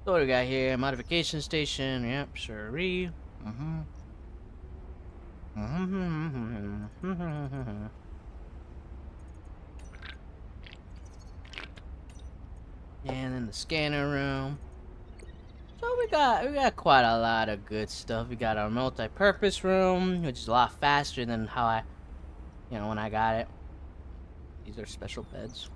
what do we got here? Modification station. Yep, sure-y. And then the scanner room. So we got quite a lot of good stuff. We got our multi-purpose room, which is a lot faster than how I, when I got it. These are special beds.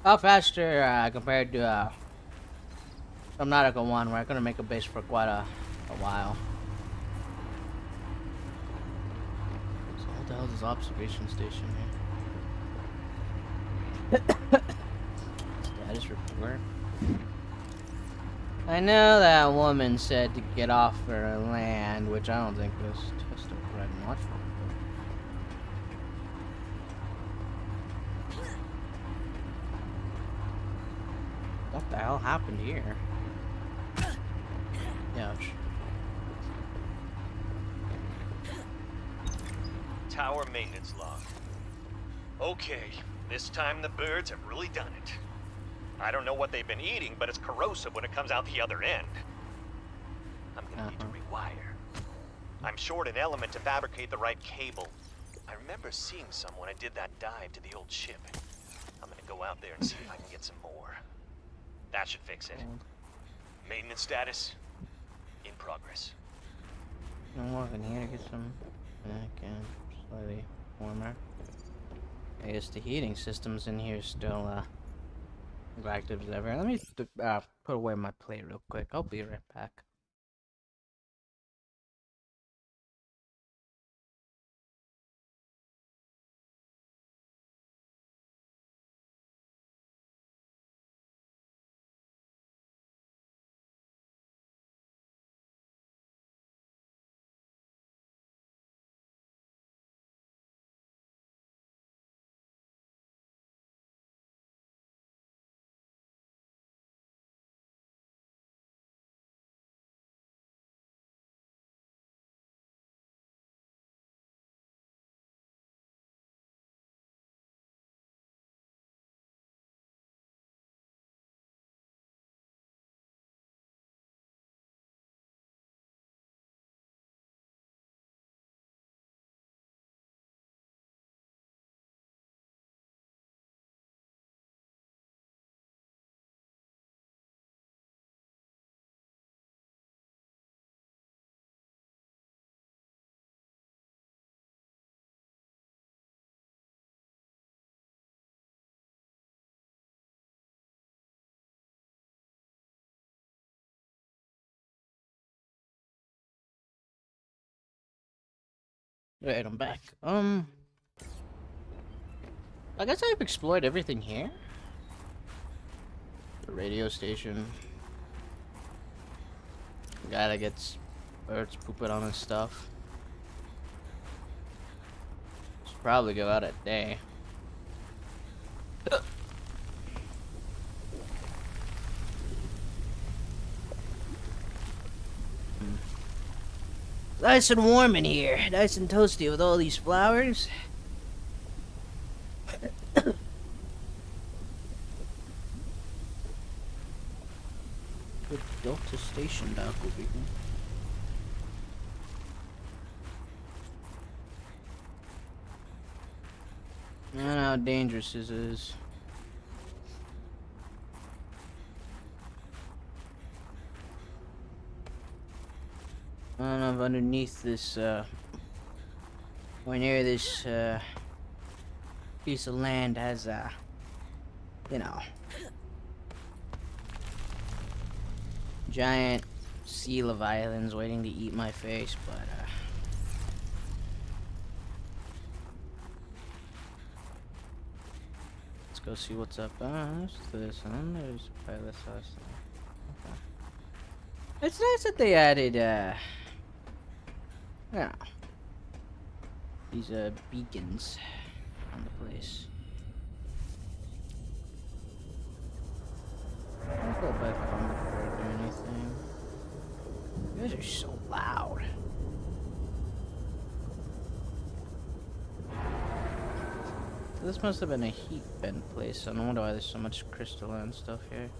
How faster compared to Subnautica 1, where I couldn't make a base for quite a while. So what the hell is this observation station here? Status report. I know that woman said to get off her land, which I don't think was just a correct much. What the hell happened here? Ouch. Tower maintenance log. Okay, this time the birds have really done it. I don't know what they've been eating, but it's corrosive when it comes out the other end. I'm gonna need to rewire. I'm short an element to fabricate the right cable. I remember seeing some when I did that dive to the old ship. I'm gonna go out there and see if I can get some more. That should fix it. Maintenance status in progress. I'm walking here to get some slightly warmer. I guess the heating systems in here still active as ever. Let me put away my plate real quick. I'll be right back. Right, I'm back. I guess I've explored everything here. The radio station. The guy that gets birds pooping on his stuff. Should probably go out at day. Nice and warm in here. Nice and toasty with all these flowers. Good Delta Station dock will be good. I don't know how dangerous this is. I don't know if underneath this, or near this, piece of land has, giant sea leviathans waiting to eat my face, but, let's go see what's up. There's this, and there's pilot sauce. Okay. It's nice that they added, these beacons on the place. I'll go back on before I do anything. You guys are so loud. This must have been a heat vent place. I don't wonder why there's so much crystalline stuff here.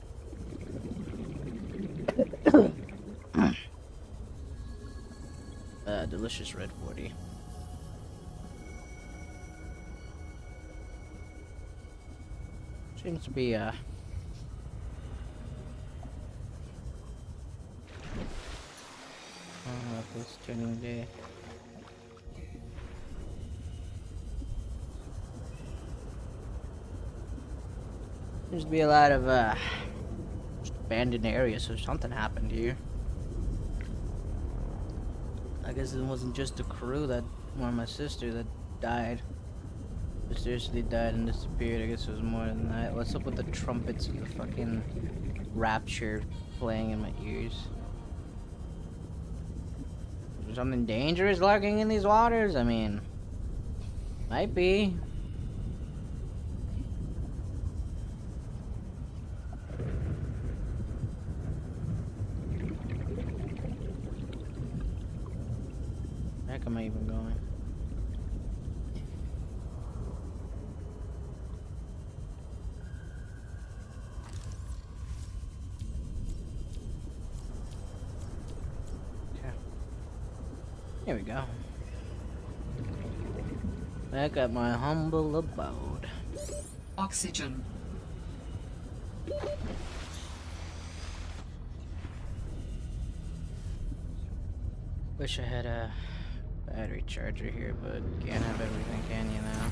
Delicious red 40. Seems to be this turning day. Seems to be a lot of just abandoned areas, so something happened here. I guess it wasn't just the crew that, or my sister that died. Mysteriously died and disappeared. I guess it was more than that. What's up with the trumpets of the fucking rapture playing in my ears? Is there something dangerous lurking in these waters? I mean, might be. Where am I even going? Here we go. Back at my humble abode. Oxygen. Wish I had a battery charger here, but can't have everything, can you now?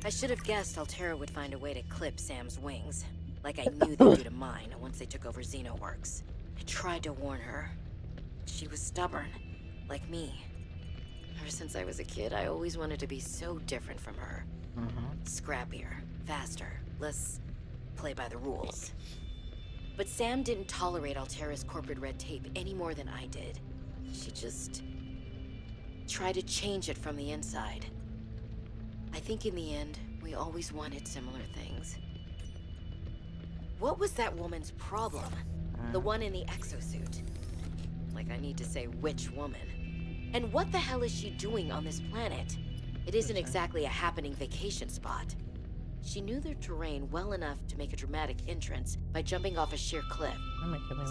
I should have guessed Altera would find a way to clip Sam's wings. Like I knew they'd do to mine once they took over Xenoworks. I tried to warn her. She was stubborn, like me. Ever since I was a kid, I always wanted to be so different from her. Scrappier, faster, less play by the rules. But Sam didn't tolerate Altera's corporate red tape any more than I did. She just tried to change it from the inside. I think in the end, we always wanted similar things. What was that woman's problem? The one in the exosuit. Like I need to say which woman. And what the hell is she doing on this planet? It isn't exactly a happening vacation spot. She knew their terrain well enough to make a dramatic entrance by jumping off a sheer cliff.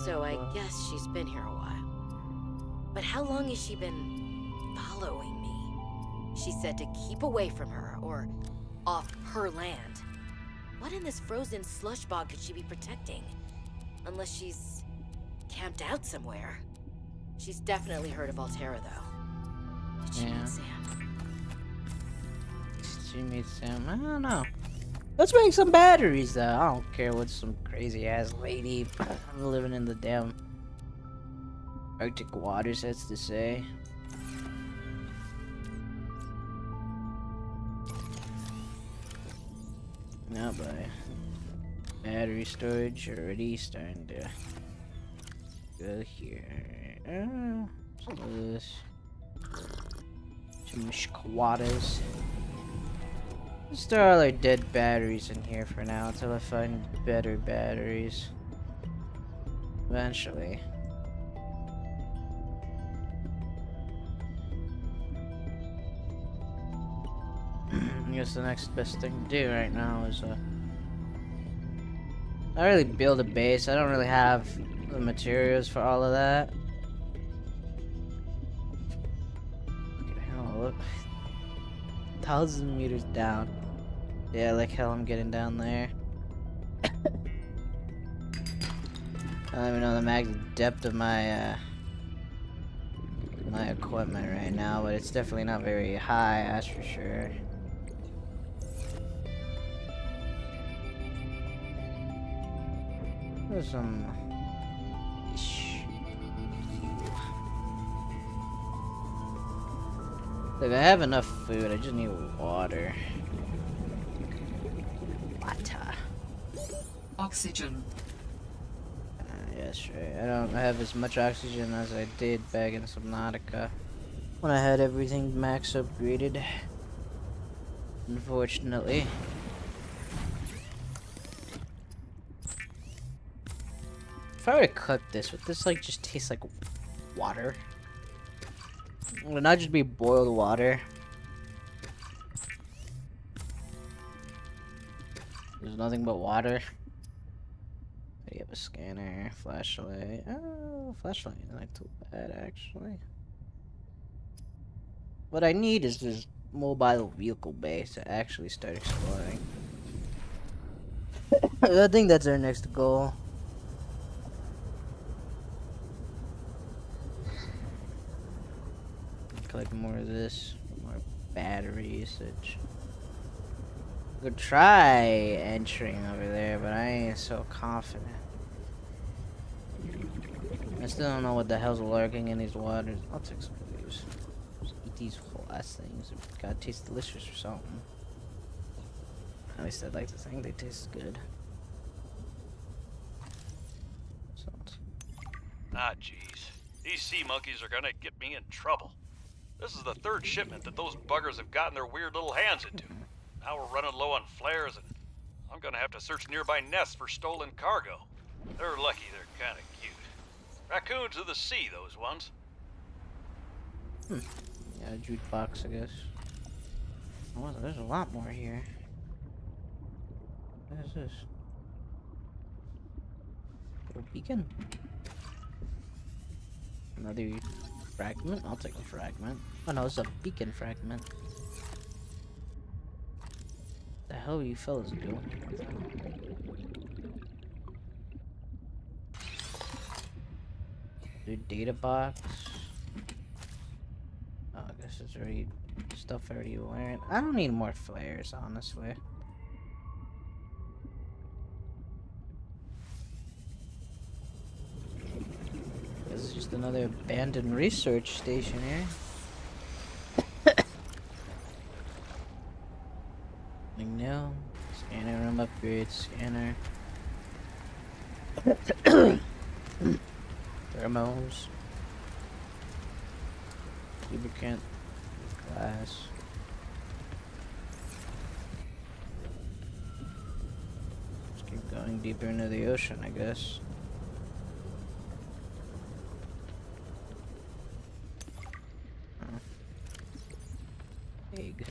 So I guess she's been here a while. But how long has she been following me? She said to keep away from her, or off her land. What in this frozen slush bog could she be protecting? Unless she's camped out somewhere. She's definitely heard of Altera, though. Did she meet Sam? She meet Sam? I don't know. Let's make some batteries, though. I don't care what some crazy-ass lady living in the damn Arctic waters has to say. Now, boy. Battery storage already starting to go here. Some of this. Some squatters. Just throw all our dead batteries in here for now until I find better batteries. Eventually. I guess the next best thing to do right now is not really build a base. I don't really have the materials for all of that. Oh, look. 1,000 meters down. Yeah, like hell I'm getting down there. I don't even know the max depth of my my equipment right now, but it's definitely not very high, that's for sure. There's some look, I have enough food, I just need water. Water. Oxygen. Yes, right. I don't have as much oxygen as I did back in Subnautica when I had everything max upgraded. Unfortunately. If I were to cook this, would this like just taste like water? Would it not just be boiled water? There's nothing but water. You have a scanner, flashlight. Oh, flashlight isn't like too bad actually. What I need is this mobile vehicle base to actually start exploring. I think that's our next goal. Collect more of this, more battery usage. Could try entering over there, but I ain't so confident. I still don't know what the hell's lurking in these waters. I'll take some of these. Just eat these whole ass things. It gotta taste delicious or something. At least I'd like to think they taste good. Salt. Ah, jeez. These sea monkeys are gonna get me in trouble. This is the third shipment that those buggers have gotten their weird little hands into. Now we're running low on flares, and I'm gonna have to search nearby nests for stolen cargo. They're lucky they're kinda cute. Raccoons of the sea, those ones. Yeah, jukebox, I guess. Oh, there's a lot more here. What is this? Little beacon? Another fragment? I'll take a fragment. Oh no, it's a beacon fragment. The hell are you fellas doing? The data box. Oh, I guess it's already stuff already wearing. I don't need more flares, honestly. This is just another abandoned research station here. Nothing new. Scanner room upgrade, scanner. Thermos. Lubricant. Glass. Let's keep going deeper into the ocean, I guess. Egg.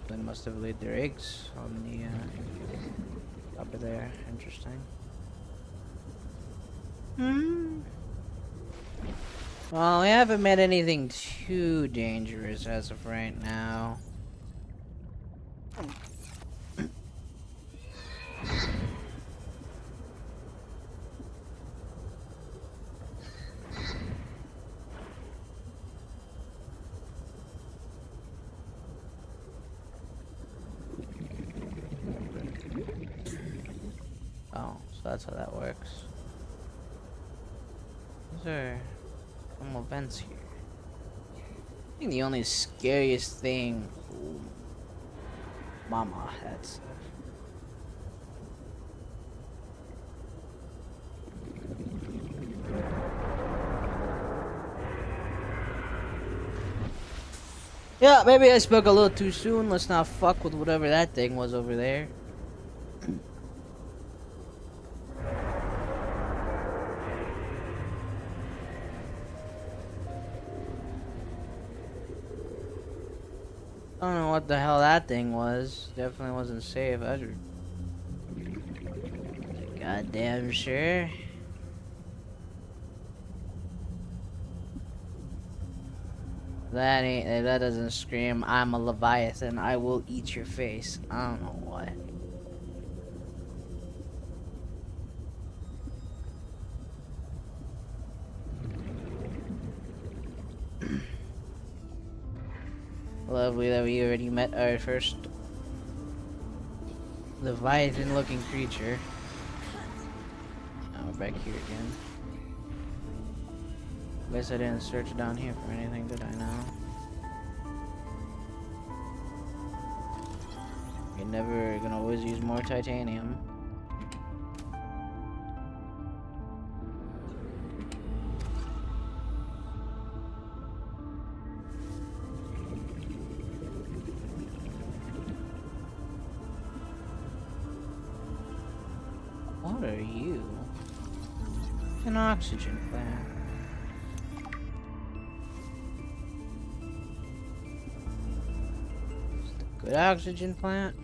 They must have laid their eggs on the top of there. Interesting. Well, we haven't met anything too dangerous as of right now. Oh, so that's how that works. These are some events here. I think the only scariest thing... Ooh. Mama, that's... Yeah, maybe I spoke a little too soon. Let's not fuck with whatever that thing was over there. I don't know what the hell that thing was. Definitely wasn't safe. I was goddamn sure. That doesn't scream, I'm a Leviathan, I will eat your face. I don't know what. Lovely that we already met our first Leviathan looking creature. Now we're back here again. Guess I didn't search down here for anything, did I now? You're never gonna always use more titanium. What are you? An oxygen plant. Good oxygen plant.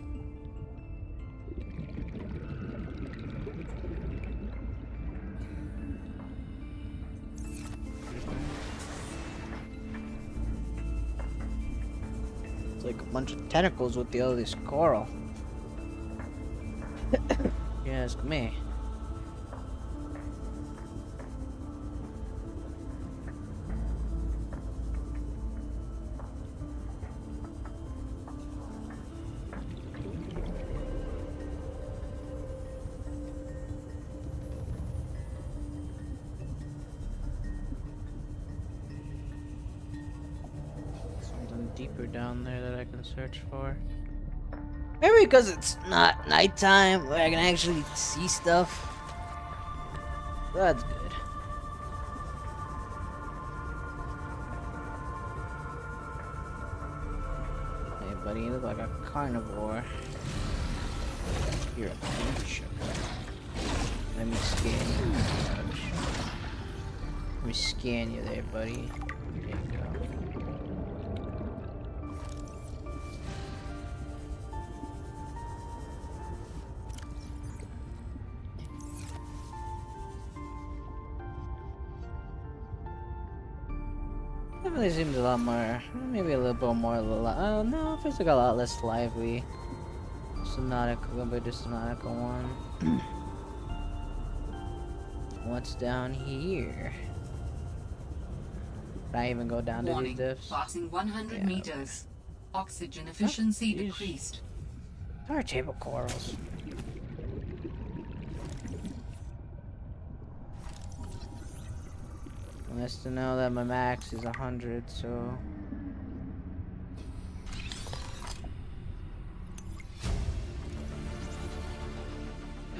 It's like a bunch of tentacles with all this coral. You ask me. Deeper down there that I can search for. Maybe because it's not nighttime where I can actually see stuff. That's good. Hey buddy, you look like a carnivore. You're a creature. Let me scan you. Let me scan you there, buddy. There you go. Definitely seems a lot more, maybe a little bit more, oh no, it feels like a lot less lively. Subnautica compared to Subnautica 1. What's down here? Can I even go down to these diffs? Passing 100 meters. Oxygen efficiency decreased. There are table corals. Nice to know that my max is 100, so...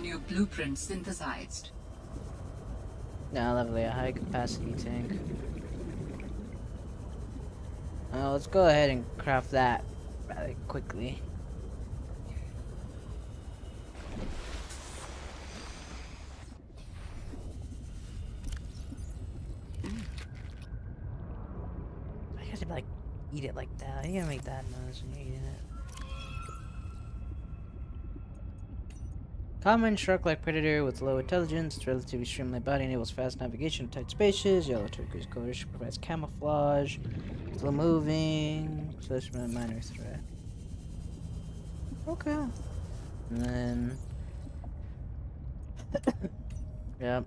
New blueprint synthesized. Now, lovely, a high capacity tank. Let's go ahead and craft that rather quickly. I gotta like eat it like that. You gotta make that noise when you're eating it. Common shark-like predator with low intelligence, its relatively streamlined body enables fast navigation in tight spaces. Yellow turquoise color provides camouflage. Slow moving, so it's a minor threat. Okay. And then... yep.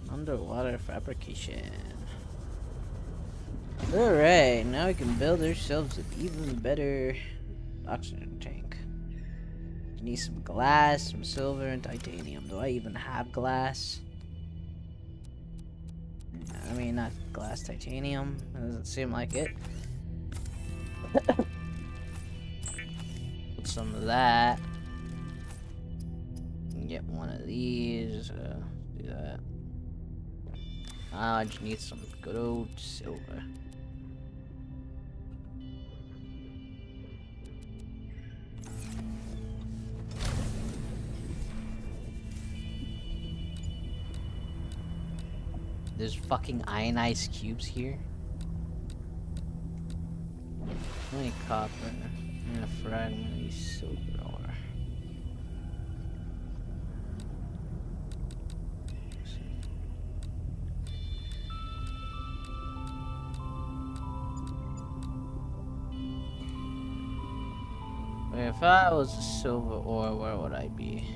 Underwater fabrication. Alright, now we can build ourselves an even better oxygen tank. We need some glass, some silver, and titanium. Do I even have glass? I mean, not glass, titanium. It doesn't seem like it. Put some of that. Get one of these. Do that. I just need some good old silver. There's fucking ionized cubes here. Only copper and a fragment of silver ore. Wait, if I was a silver ore, where would I be?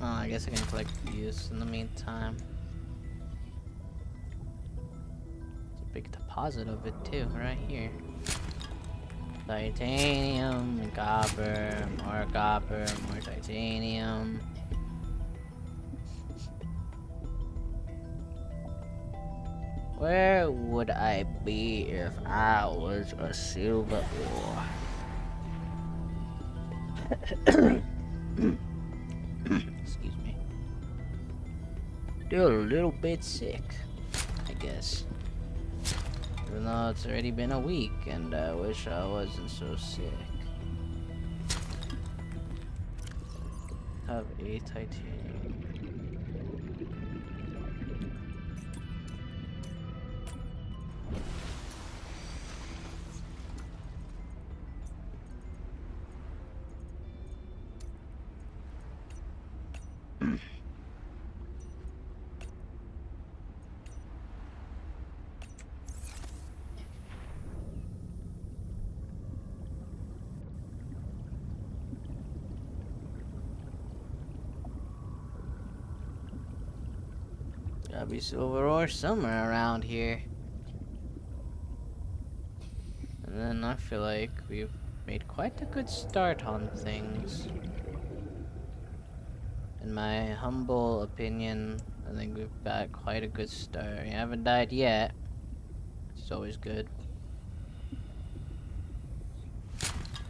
Oh, I guess I can collect these in the meantime. It's a big deposit of it too, right here. Titanium, and copper, more titanium. Where would I be if I was a silver ore? Excuse me. Still a little bit sick, I guess. Even though it's already been a week, and I wish I wasn't so sick. Have a titanium. Gotta be silver ore somewhere around here. And then I feel like we've made quite a good start on things. In my humble opinion, I think we've got quite a good start. We haven't died yet, which is always good.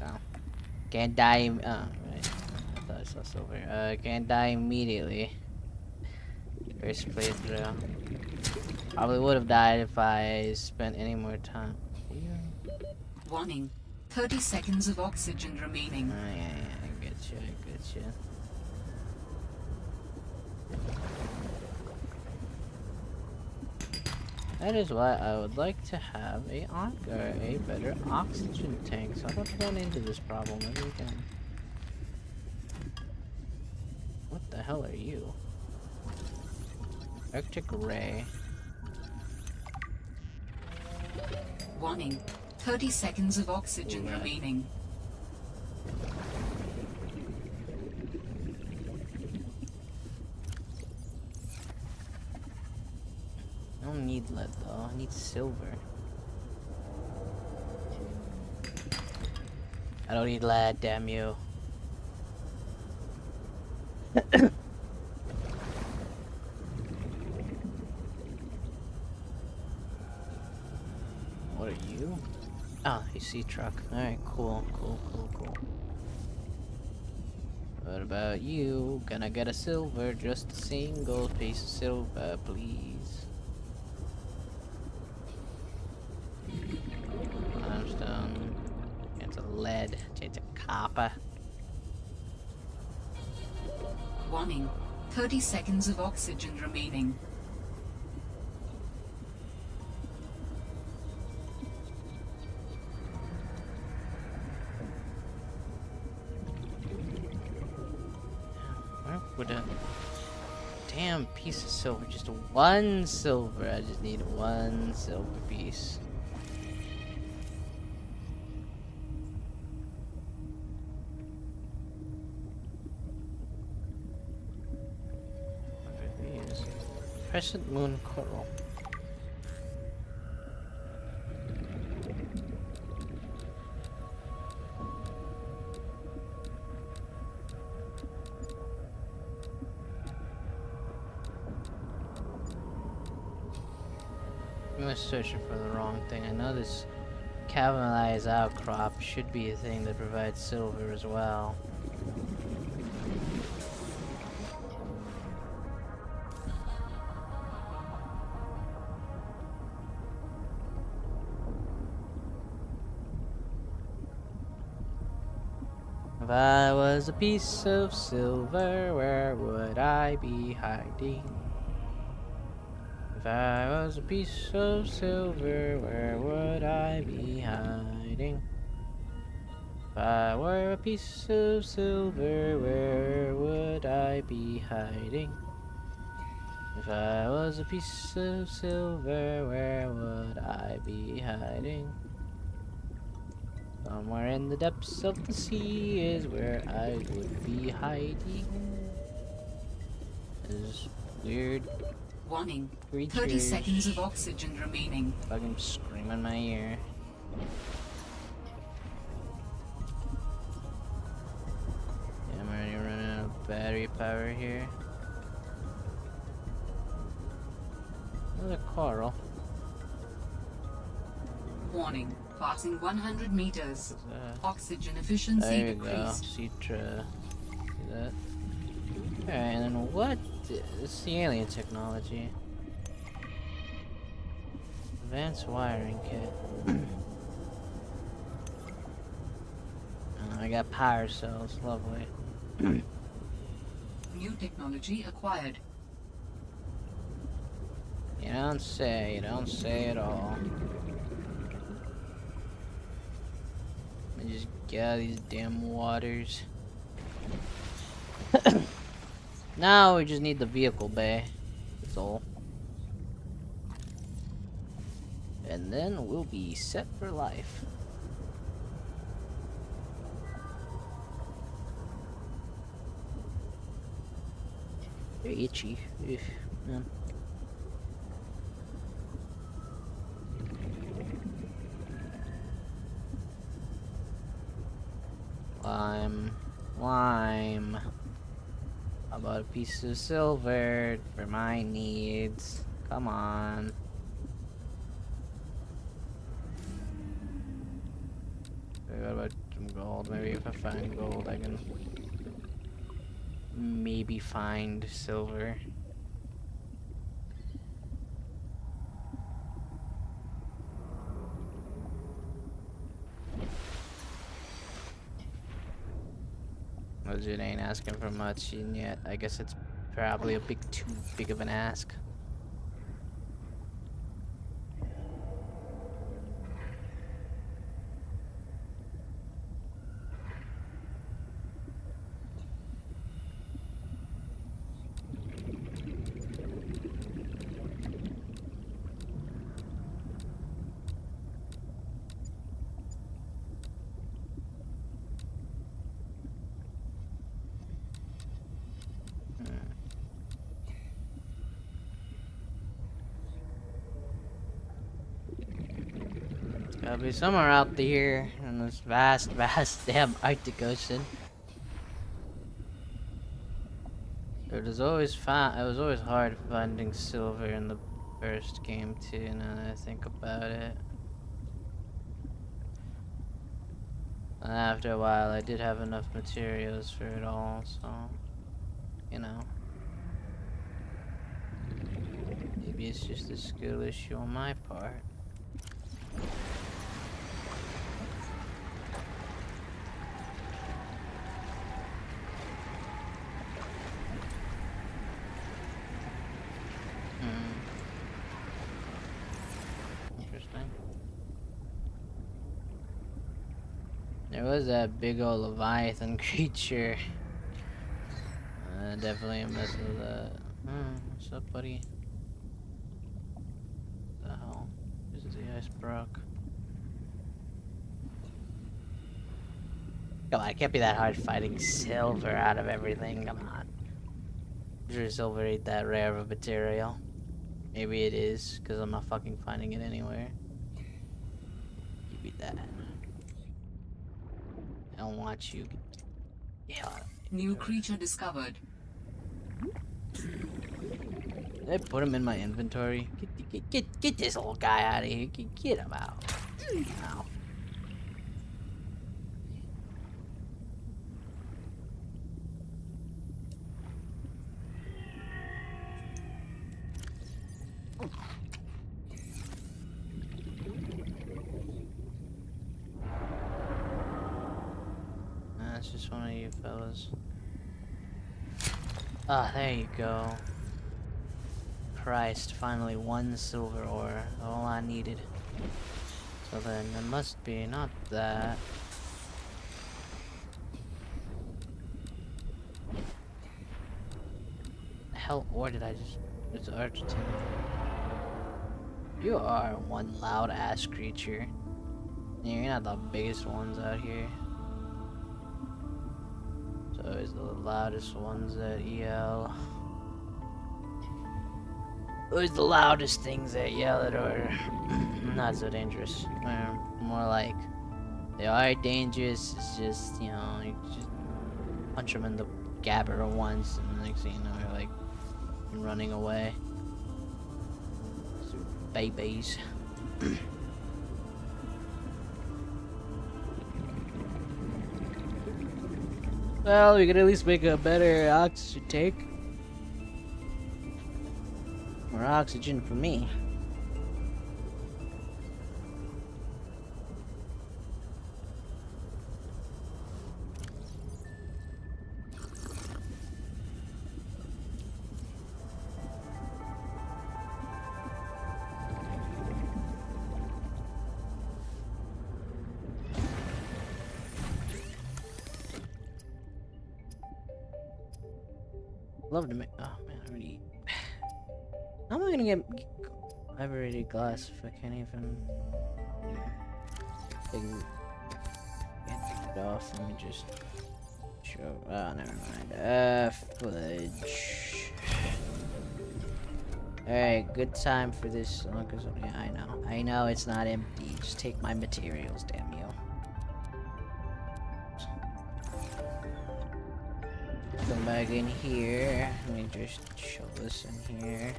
Oh. Can't die. Oh, right. I thought I saw silver. Can't die immediately. First playthrough. Probably would have died if I spent any more time. Warning. 30 seconds of oxygen remaining. Oh, yeah, I get you, I get you. That is why I would like to have a better oxygen tank, so I don't run into this problem every time. What the hell are you? Arctic Ray. Warning. 30 seconds of oxygen remaining. I don't need lead though, I need silver. I don't need lead, damn you. What are you? Oh, you see truck. Alright, cool. What about you? Gonna get a silver, just a single piece of silver, please. Limestone. It's a lead. It's a copper. Warning. 30 seconds of oxygen remaining. Where would a damn piece of silver, just one silver. I just need one silver piece. What are these? Crescent moon coral. I was searching for the wrong thing. I know this caramelized outcrop should be a thing that provides silver as well. If I was a piece of silver, where would I be hiding? If I was a piece of silver, where would I be hiding? If I were a piece of silver, where would I be hiding? If I was a piece of silver, where would I be hiding? Somewhere in the depths of the sea is where I would be hiding. This weird Warning. creatures 30 seconds of oxygen remaining. fucking scream in my ear. Yeah, I'm already running out of battery power here. Another coral. Warning. Passing 100 meters. Oxygen There efficiency you go. decreased. Citra. See that? Alright, and then what? It's the alien technology. Advanced wiring kit. I got power cells. Lovely. New technology acquired. You don't say at all. Let me just get out of these damn waters. Now we just need the vehicle bay. That's all. And then we'll be set for life. Very itchy. Ugh, man. Lime. How about a piece of silver for my needs? Come on. What about some gold? Maybe if I find gold, I can maybe find silver. Legit ain't asking for much, and yet I guess it's probably too big of an ask. Gotta be somewhere out there in this vast damn Arctic Ocean. It was always hard finding silver in the first game too, now that I think about it. And after a while I did have enough materials for it all, so you know. Maybe it's just a skill issue on my part. Interesting. There was that big old Leviathan creature. Definitely messed with that. What's up, buddy? What the hell? This is the ice broke. Come on, it can't be that hard fighting silver out of everything. Come on. I'm sure silver ain't that rare of a material. Maybe it is, because I'm not fucking finding it anywhere. Give me that. I don't want you. Yeah. New creature discovered. Did I put him in my inventory? Get this old guy out of here. Get him out. Ow. That's just one of you fellas. Ah, there you go. Christ, finally one silver ore. All I needed. So then it must be not that. The hell ore did I just... It's Argentina. You are one loud ass creature. You're not the biggest ones out here. It's always the loudest ones that yell. Always the loudest things that yell at or not so dangerous. Or more like they are dangerous. It's just, you know, you just punch them in the gabber once, and the next thing you know, you're like running away. So, babies. Well, we could at least make a better oxygen tank. More oxygen for me. Love to make. Oh man, I already. How am I gonna get? I've already glass if I can't even. Can't take it off. Let me just show. Oh, never mind. Fudge. Alright, good time for this. Oh, cause, yeah, I know. I know it's not empty. Just take my materials, damn you. Come back in here. Let me just show this in here.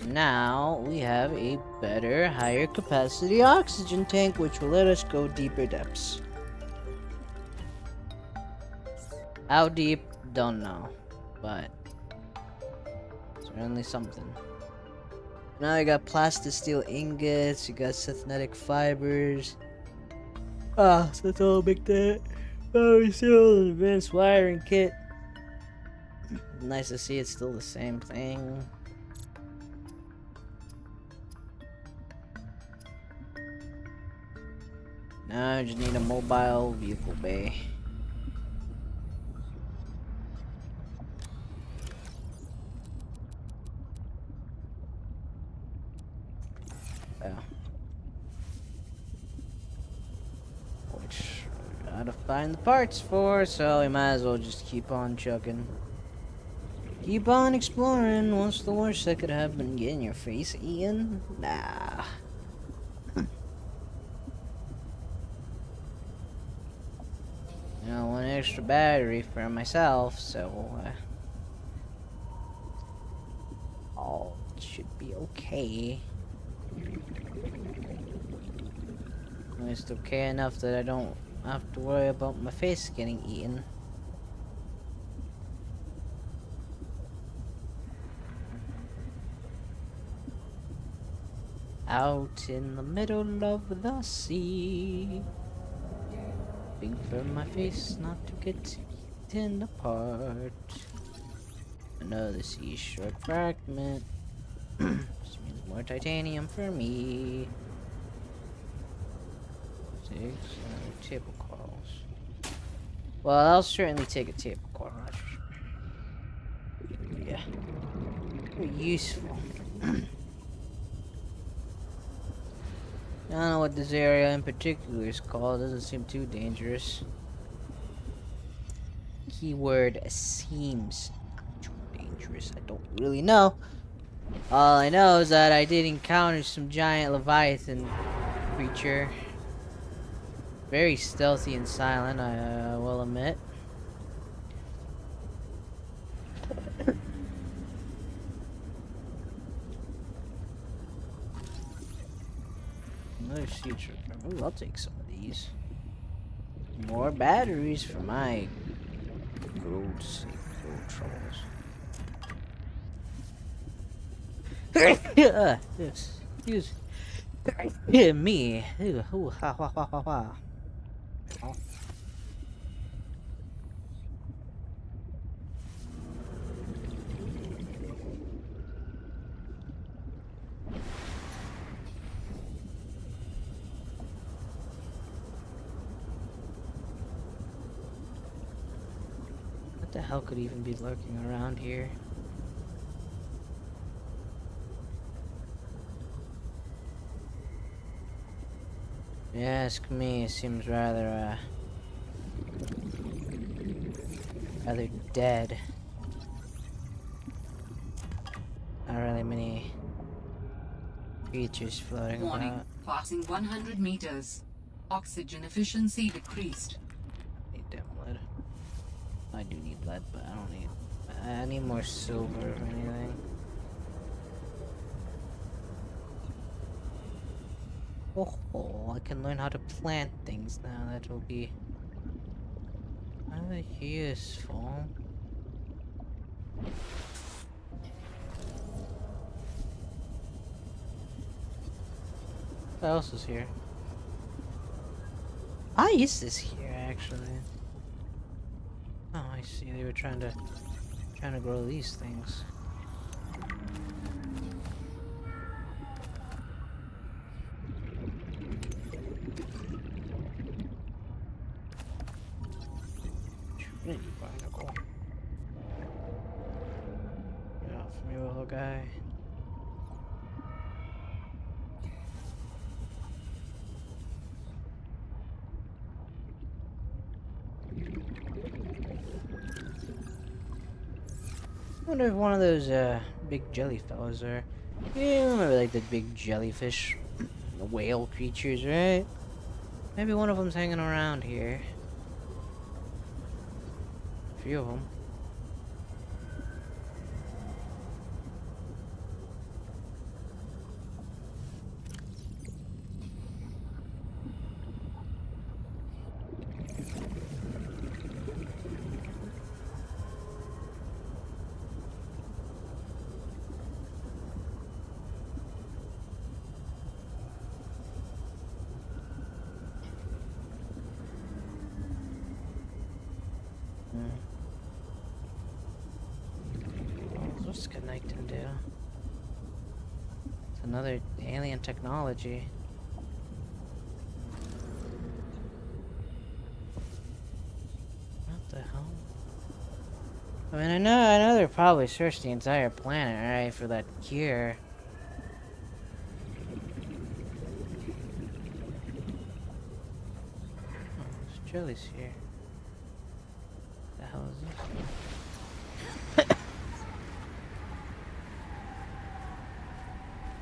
Now we have a better, higher capacity oxygen tank, which will let us go deeper depths. How deep? Don't know. But certainly something. Now you got plastisteel ingots, you got synthetic fibers. Ah, so it's all big that. Oh, we still an advanced wiring kit. Nice to see it's still the same thing. Now I just need a mobile vehicle bay. Yeah. Which we gotta find the parts for, so we might as well just keep on chugging. Keep on exploring. What's the worst that could happen? Getting your face eaten? Nah. You know, one extra battery for myself, so all should be okay. At least okay enough that I don't have to worry about my face getting eaten. Out in the middle of the sea, hoping for my face not to get eaten apart. Another seashore fragment. This means more titanium for me. 6 table corals. Well, I'll certainly take a table coral. Yeah, very useful. I don't know what this area in particular is called. It doesn't seem too dangerous. Keyword seems not too dangerous. I don't really know. All I know is that I did encounter some giant leviathan creature. Very stealthy and silent, I will admit. Another sea trip. Ooh, I'll take some of these. More batteries for my gold troubles. Yes. Excuse me. Ooh, ha ha ha ha ha. Oh. What the hell could even be lurking around here? If you ask me, it seems rather dead. Not really many creatures floating Warning, about. passing 100 meters. Oxygen efficiency decreased. Need damn lead. I do need lead, but I don't need. I need more silver or anything. Oh, I can learn how to plant things now. That will be Really useful. What else is here? Ice is here, actually. Oh, I see. They were trying to grow these things. Trinity Barnacle. Get off me, little guy. I wonder if one of those big jelly fellas are. You remember like the big jellyfish, the whale creatures, right? Maybe one of them's hanging around here. A few of them. What's connecting to? It's another alien technology. What the hell? I mean, I know they're probably searched the entire planet, right, for that cure. Oh, there's jellies here. What the hell is this?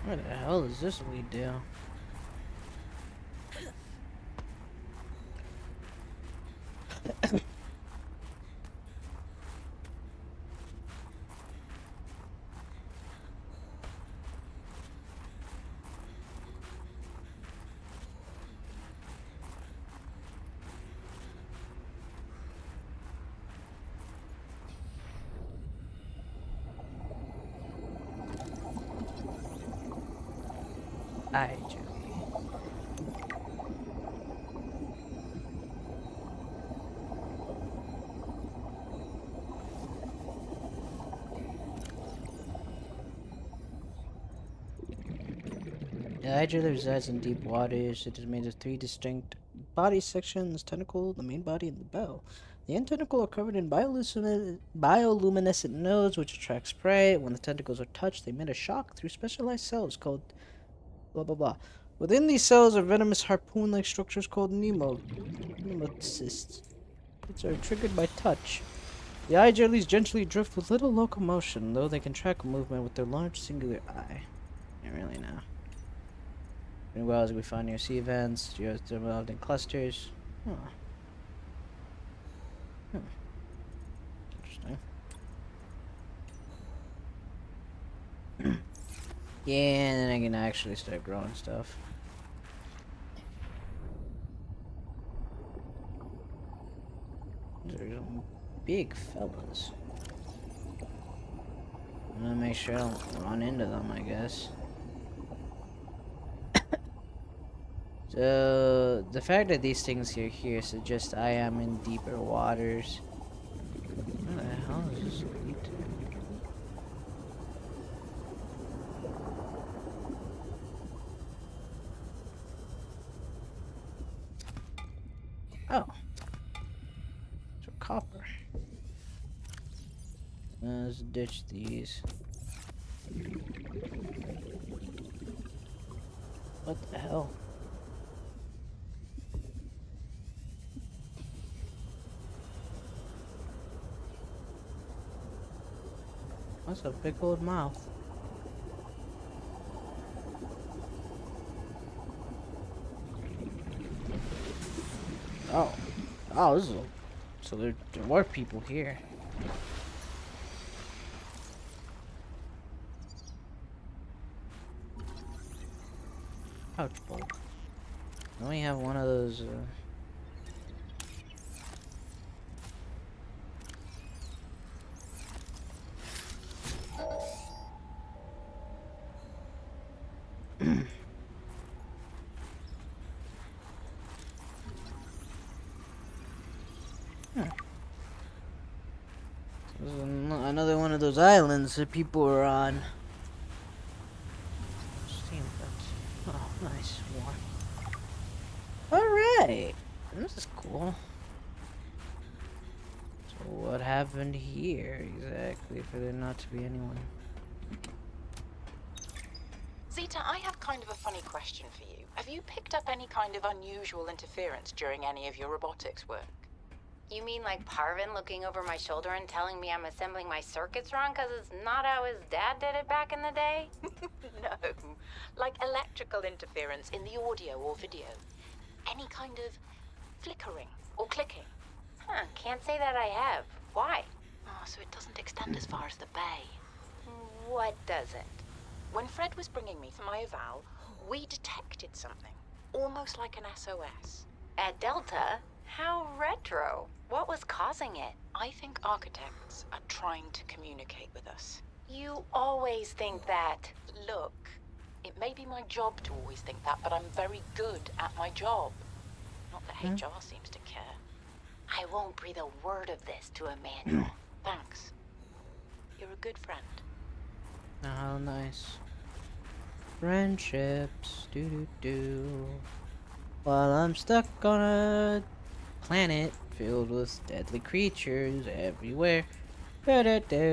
What the hell does this weed do? Eye jelly. The eye jelly resides in deep waters. It is made of 3 distinct body sections: tentacle, the main body, and the bell. The end tentacle are covered in bioluminescent nodes, which attracts prey. When the tentacles are touched, they emit a shock through specialized cells called blah blah blah. Within these cells are venomous harpoon-like structures called nemocysts, which are triggered by touch. The eye jellies gently drift with little locomotion, though they can track movement with their large singular eye. Not really now. Any wells we find near sea vents, developed in clusters. Huh. Interesting. Yeah, and then I can actually start growing stuff. These are some big fellas. I'm gonna make sure I don't run into them, I guess. So, the fact that these things are here suggests I am in deeper waters. Where the hell is this lead to? Oh. So copper. Let's ditch these. What the hell? That's a big old mouth. Oh. Oh, this is a... So there were people here. Pouch bowl. I only have one of those, This is another one of those islands that people are on. Steam vents. Oh, nice. Warm. Alright. This is cool. So what happened here exactly for there not to be anyone? Zeta, I have kind of a funny question for you. Have you picked up any kind of unusual interference during any of your robotics work? You mean like Parvin looking over my shoulder and telling me I'm assembling my circuits wrong because it's not how his dad did it back in the day? No. Like electrical interference in the audio or video. Any kind of flickering or clicking. Huh, can't say that I have. Why? Oh, so it doesn't extend as far as the bay. What doesn't? When Fred was bringing me to my eval, we detected something. Almost like an SOS. At Delta? How retro. What was causing it? I think architects are trying to communicate with us. You always think that. Look, it may be my job to always think that, but I'm very good at my job. Not that HR seems to care. I won't breathe a word of this to Emmanuel. Thanks. You're a good friend. Oh, how nice. Friendships. Do. While I'm stuck on a planet filled with deadly creatures everywhere. What's in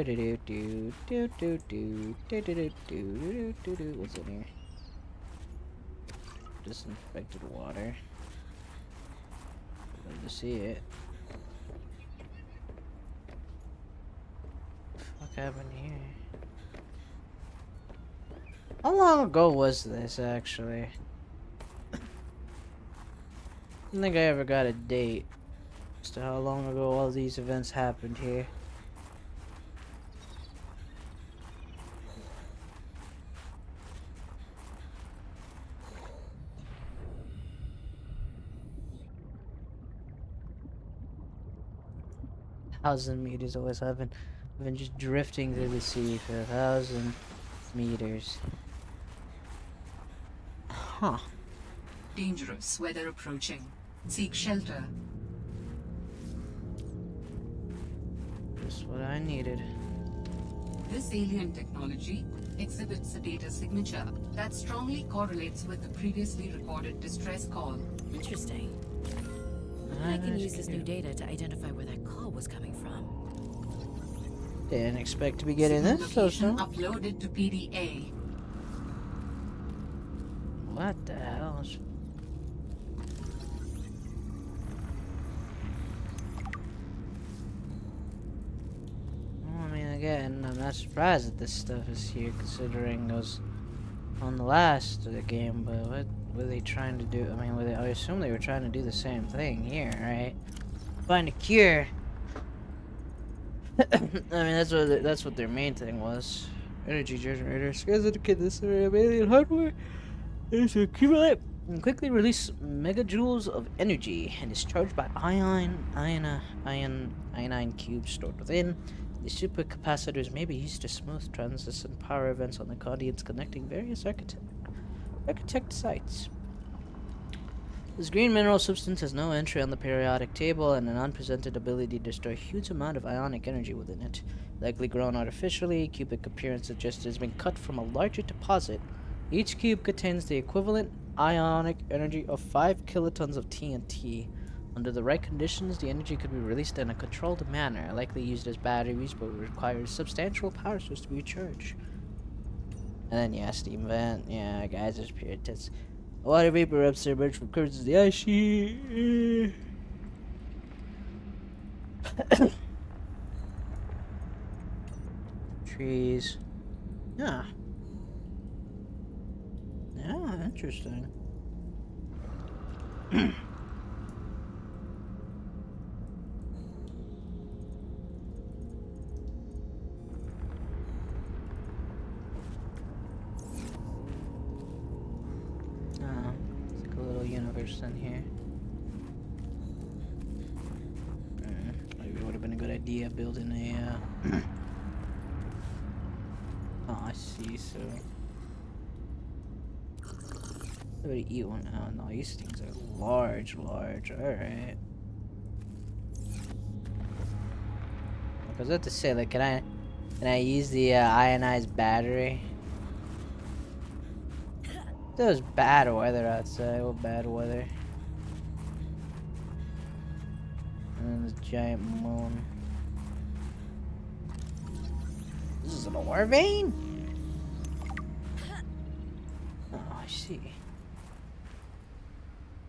here? Disinfected water. Love to see it. What the fuck happened here? How long ago was this actually? I don't think I ever got a date as to how long ago all these events happened here. Thousand meters always have been just drifting through the sea for 1,000 meters. Huh. Dangerous weather approaching. Seek shelter. Just what I needed. This alien technology exhibits a data signature that strongly correlates with the previously recorded distress call. Interesting. I can use this new data to identify where that call was coming from. Didn't expect to be getting this so soon. Uploaded to PDA. What the hell is... Well, I mean, again, I'm not surprised that this stuff is here, considering it was on the last game, but what were they trying to do? I mean, I assume they were trying to do the same thing here, right? Find a cure. I mean, that's what their main thing was. Energy generators. Guys, indicate this area of alien hardware is to accumulate and quickly release megajoules of energy and is charged by ionine cubes stored within. The supercapacitors may be used to smooth transition power events on the conduits connecting various architect sites. This green mineral substance has no entry on the periodic table and an unprecedented ability to store a huge amount of ionic energy within it. Likely grown artificially, cubic appearance suggests it has been cut from a larger deposit. Each cube contains the equivalent ionic energy of 5 kilotons of TNT. Under the right conditions, the energy could be released in a controlled manner, likely used as batteries, but requires substantial power source to be charged. And then, yeah, steam vent, yeah, geysers, period test. Water vapor upstairs emerged from currents of the ice sheet. Trees. Yeah. Yeah, interesting. It's like a little universe in here. Maybe it would have been a good idea building a. Oh, I see. So. Somebody eat one. Oh no, these things are large. Alright. I was about to say, like, can I use the ionized battery? There was bad weather outside. What bad weather? And then the giant moon. This is an ore vein? Oh, I see.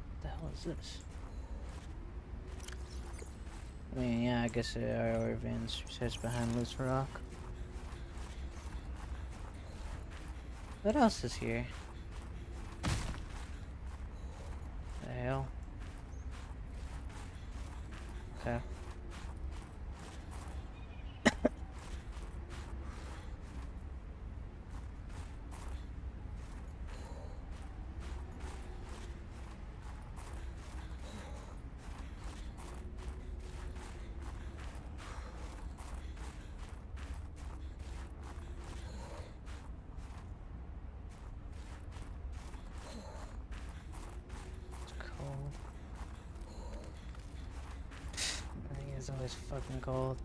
What the hell is this? I mean, yeah, I guess there are ore veins just behind this rock. What else is here? The hell? Okay. It's always fucking cold.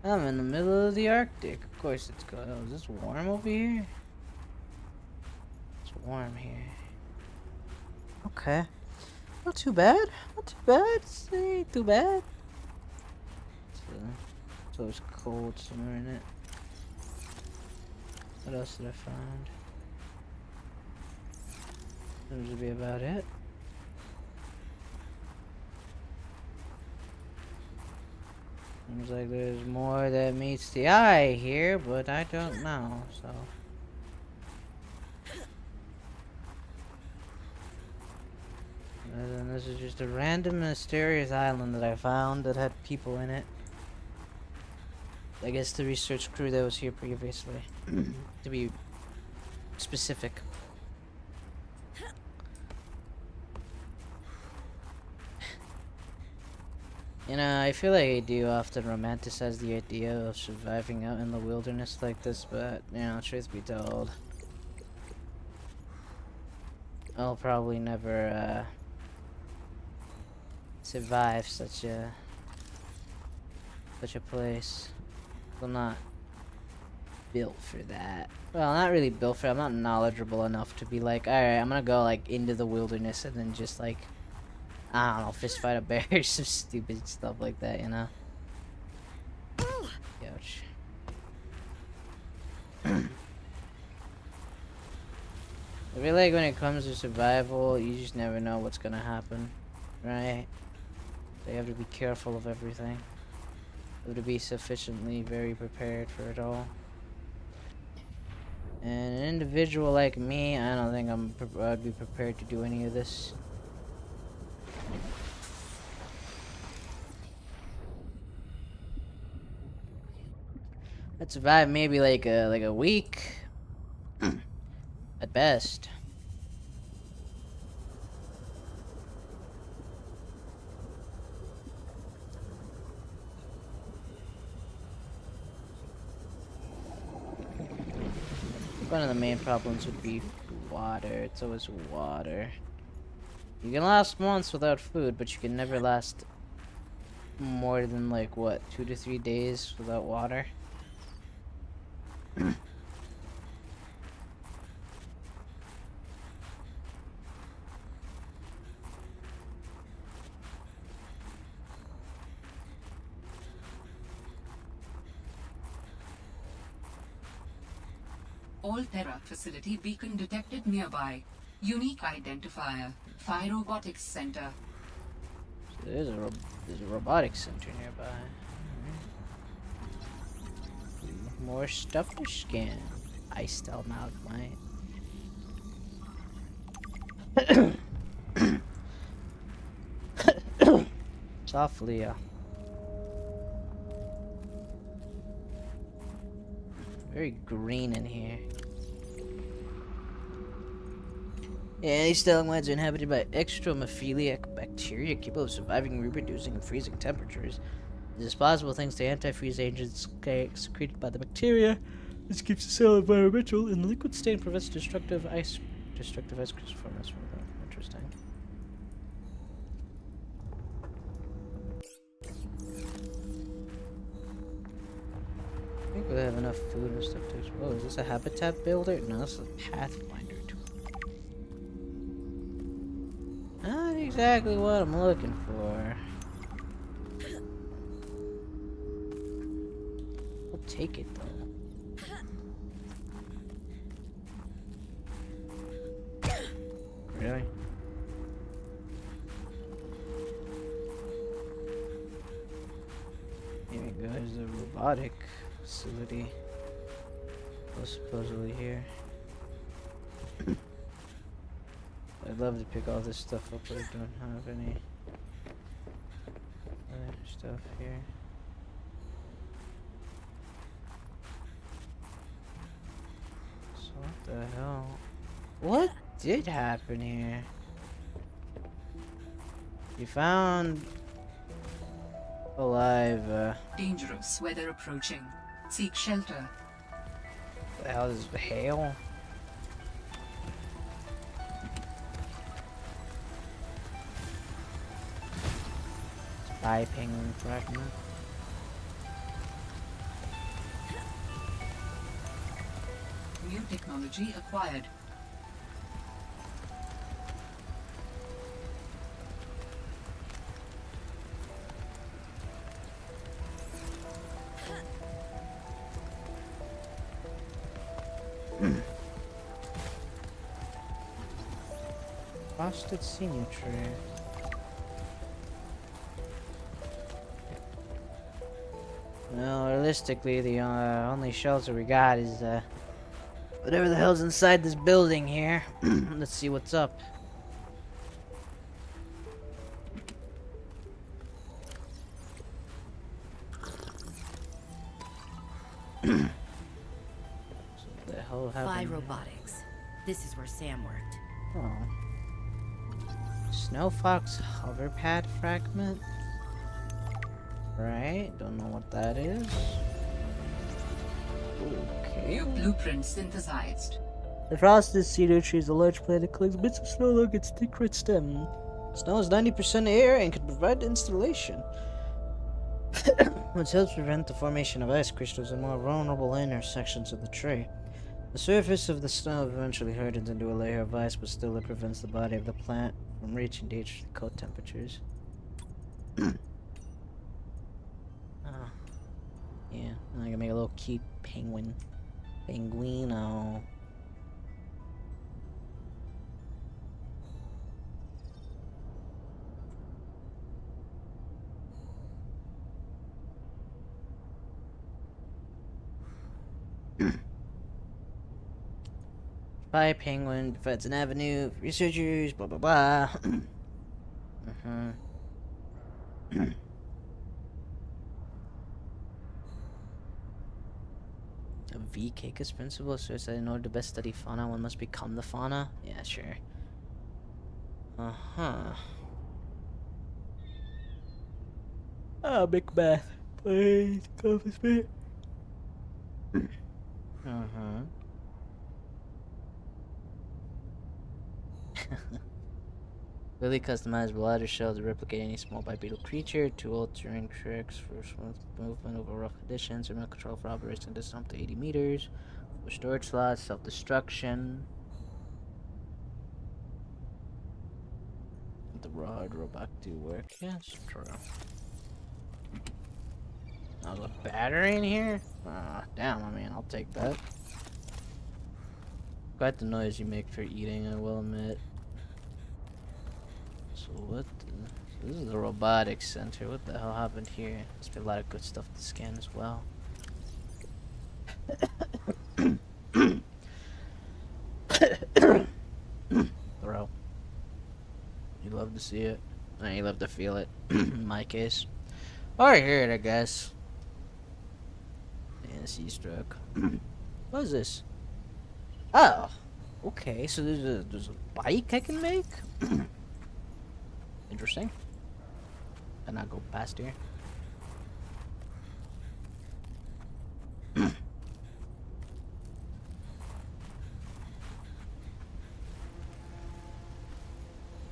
I'm in the middle of the Arctic. Of course it's cold. Oh, is this warm over here? It's warm here. Okay. Not too bad. Not too bad. It ain't too bad. It's always cold somewhere in it. What else did I find? Seems to be about it. Seems like there's more that meets the eye here, but I don't know, so. And then this is just a random mysterious island that I found that had people in it. I guess the research crew that was here previously, to be specific. You know, I feel like I do often romanticize the idea of surviving out in the wilderness like this, but, you know, truth be told, I'll probably never, survive such a place. I'm not built for that. Well, not really built for it. I'm not knowledgeable enough to be like, alright, I'm gonna go, like, into the wilderness and then just, like, I don't know, fist fight a bear or some stupid stuff like that, you know? Ouch. I feel like when it comes to survival, you just never know what's gonna happen, right? So you have to be careful of everything. You have to be sufficiently very prepared for it all. And an individual like me, I don't think I'd be prepared to do any of this. I'd survive maybe like a week at best. One of the main problems would be water. It's always water. You can last months without food, but you can never last more than like what, 2 to 3 days without water. All-Terra facility beacon detected nearby. Unique identifier. Phi Robotics Center. So there's a robotics center nearby. More stuff to scan. Iced out mine. Softly, very green in here. Yeah, these stalagmites are inhabited by extramophiliac bacteria capable of surviving, reproducing, and freezing temperatures. It is possible thanks to antifreeze agents secreted by the bacteria. This keeps the cell environmental in the liquid state and prevents destructive ice crystal formation. Interesting. Luckily, I have enough food and stuff to. Oh, is this a habitat builder? No, this is a pathfinder tool. Not exactly what I'm looking for. I'll take it though. Really? Here we go, there's a robotic facility. Well, supposedly here. I'd love to pick all this stuff up, but I don't have any other stuff here. So what the hell? What did happen here? You found alive, Dangerous weather approaching. Seek shelter. the hell is hail? Spy penguin fragment. New technology acquired. Frosted senior tree. Well, realistically, the only shelter we got is whatever the hell's inside this building here. Let's see what's up. So what the hell happened? Robotics. This is where Sam worked. Oh. Snow Fox hover pad fragment? Right, don't know what that is. Okay. New blueprint synthesized. The frosted cedar tree is a large plant that collects bits of snow along its thick red stem. Snow is 90% air and can provide insulation, which helps prevent the formation of ice crystals in more vulnerable inner sections of the tree. The surface of the snow eventually hardens into a layer of ice, but still it prevents the body of the plant from reaching dangerous cold temperatures. Yeah, I can make a little cute penguin. Penguino. Spy penguin provides an avenue for researchers, blah blah blah. A V-Caicus principle, so it's that in order to best study fauna, one must become the fauna? Yeah, sure. Oh, Macbeth, please come with me. Really customizable outer shell to replicate any small bipedal creature, two altering tricks for smooth movement over rough conditions, remote control for operation distance up to 80 meters, for storage slots, self-destruction. The rod robot do work? Yes, true. Oh, the battery in here? Damn, I mean, I'll take that. Quite the noise you make for eating, I will admit. So what so this is the robotics center. What the hell happened here? There's been a lot of good stuff to scan as well. Throw. You love to see it. You love to feel it. In my case. Or hear it, I guess. Yeah, C-stroke. What is this? Oh. Okay, so there's a bike I can make? Interesting. And I go past here.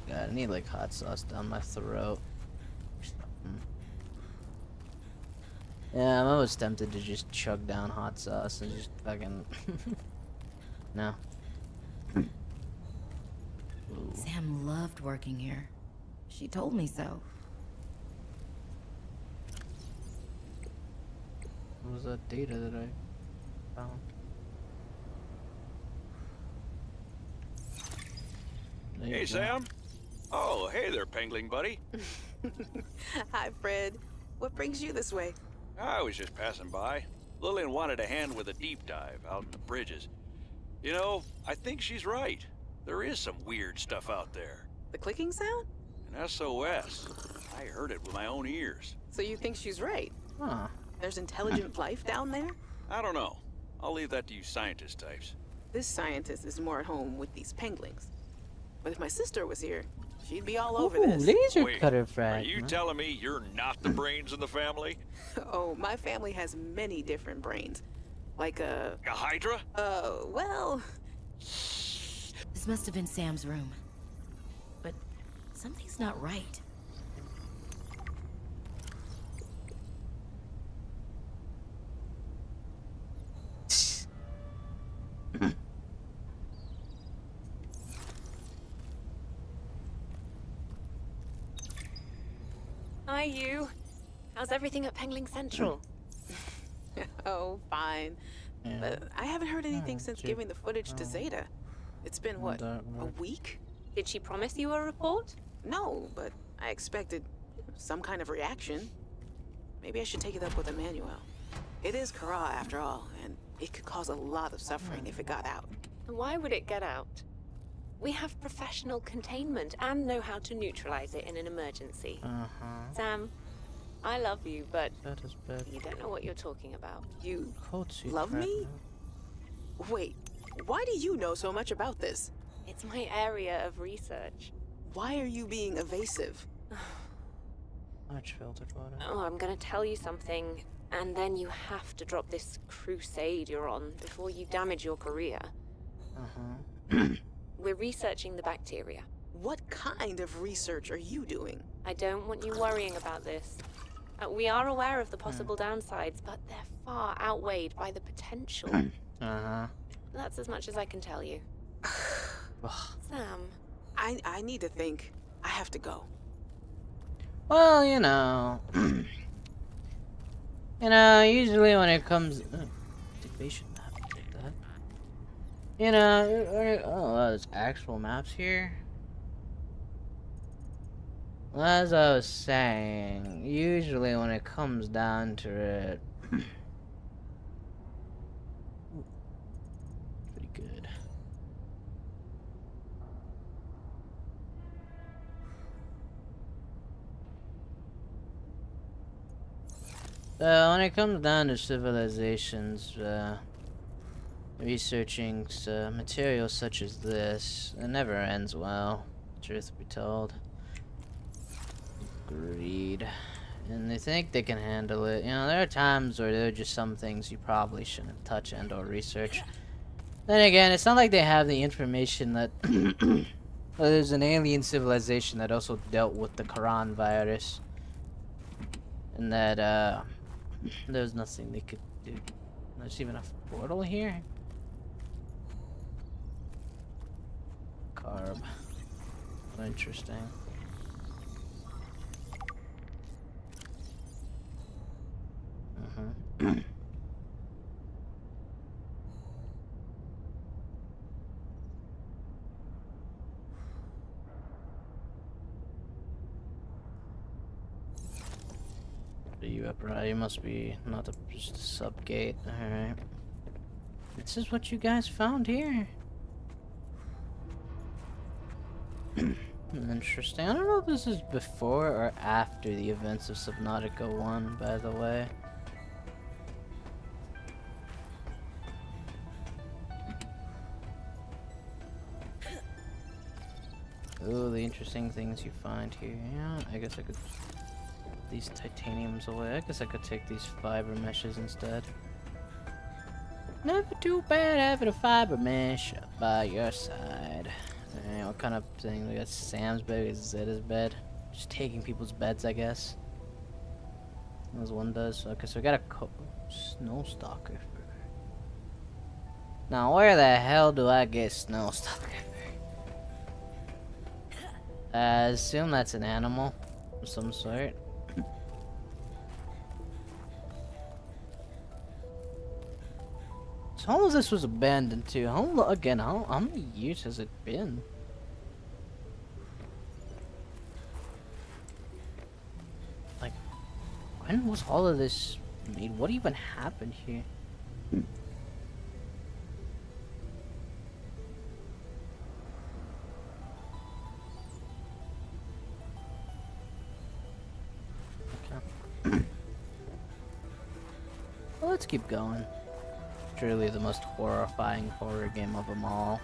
God, I need like hot sauce down my throat. Yeah, I'm almost tempted to just chug down hot sauce and just fucking... No. Ooh. Sam loved working here. She told me so. What was that data that I found? There you Hey, go. Sam. Oh, hey there, Pengling buddy. Hi, Fred. What brings you this way? I was just passing by. Lillian wanted a hand with a deep dive out in the bridges. You know, I think she's right. There is some weird stuff out there. The clicking sound? An SOS. I heard it with my own ears. So you think she's right? Huh. There's intelligent life down there? I don't know. I'll leave that to you scientist types. This scientist is more at home with these penglings. But if my sister was here, she'd be all over Ooh, this. laser Wait, cutter Are fragment. you telling me you're not the brains in the family? Oh, my family has many different brains. Like A Hydra? well... This must have been Sam's room. But something's not right. Hi, you. How's everything at Pengling Central? Oh, fine. Yeah. But I haven't heard anything Oh, since gee. giving the footage to Oh. Zeta. It's been, what, That a works. week? Did she promise you a report? No, but I expected some kind of reaction. Maybe I should take it up with Emmanuel. It is Kara, after all, and it could cause a lot of suffering if it got out. And why would it get out? We have professional containment and know how to neutralize it in an emergency. Uh-huh. Sam, I love you, but That is bad. you don't know what you're talking about. You Cold suit love me? fragment. Wait, why do you know so much about this? It's my area of research. Why are you being evasive? Much filtered water. Oh, I'm gonna tell you something, and then you have to drop this crusade you're on before you damage your career. Uh-huh. We're researching the bacteria. What kind of research are you doing? I don't want you worrying about this. We are aware of the possible downsides, but they're far outweighed by the potential. Uh-huh. That's as much as I can tell you. Sam. I need to think. I have to go. Well, you know. Usually when it comes... activation map, take that. Oh, there's actual maps here. Well, as I was saying, usually when it comes down to it... pretty good. When it comes down to civilizations, researching materials such as this, it never ends well, truth be told. Greed. And they think they can handle it. There are times where there are just some things you probably shouldn't touch and or research. Then again, it's not like they have the information that there's an alien civilization that also dealt with the Quran virus. And that, there's nothing they could do. There's even a portal here? Carb. Interesting. You up, right? You must be not just a sub gate. Alright. This is what you guys found here. Interesting. I don't know if this is before or after the events of Subnautica 1, by the way. Oh, the interesting things you find here. Yeah, I guess I could put these titaniums away. I guess I could take these fiber meshes instead. Never too bad having a fiber mesh by your side. Alright, what kind of thing? We got Sam's bed, we got Zeta's bed. Just taking people's beds, I guess. as one does. Okay, so we got a snow stalker. Now, where the hell do I get snow stalker? I assume that's an animal of some sort. So how long this was abandoned too? How many years has it been? Like, when was all of this made? What even happened here? Okay. Well, let's keep going. Truly the most horrifying horror game of them all.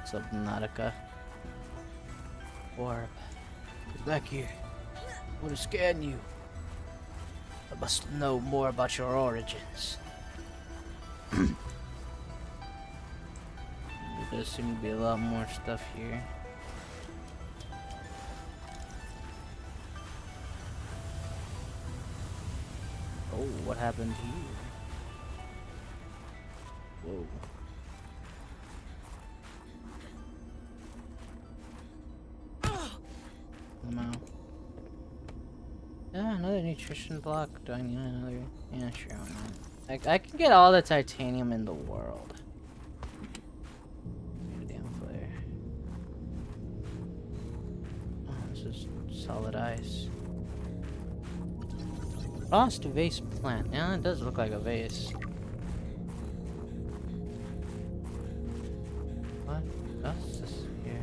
Subnautica. Orb. He's back here. I want to scan you. I must know more about your origins. There does seem to be a lot more stuff here. Oh, what happened here? Whoa. No. Yeah, another nutrition block. Do I need another? Yeah, sure, why not? I can get all the titanium in the world. Damn flare. Oh, this is solid ice. Frost vase plant. Yeah, it does look like a vase. What else is this here?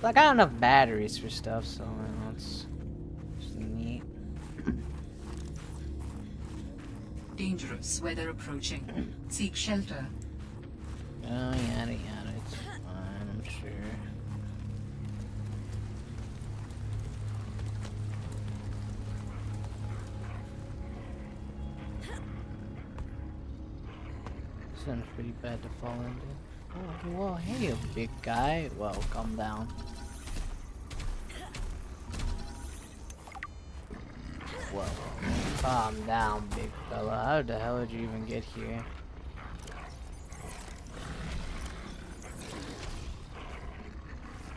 Like, I got enough batteries for stuff, so it's neat. Dangerous weather approaching. Seek shelter. Oh, yada yada. It's fine, I'm sure. Sounds pretty bad to fall into. Oh, whoa, hey, you big guy. Well, calm down. Whoa, calm down, big fella. How the hell did you even get here?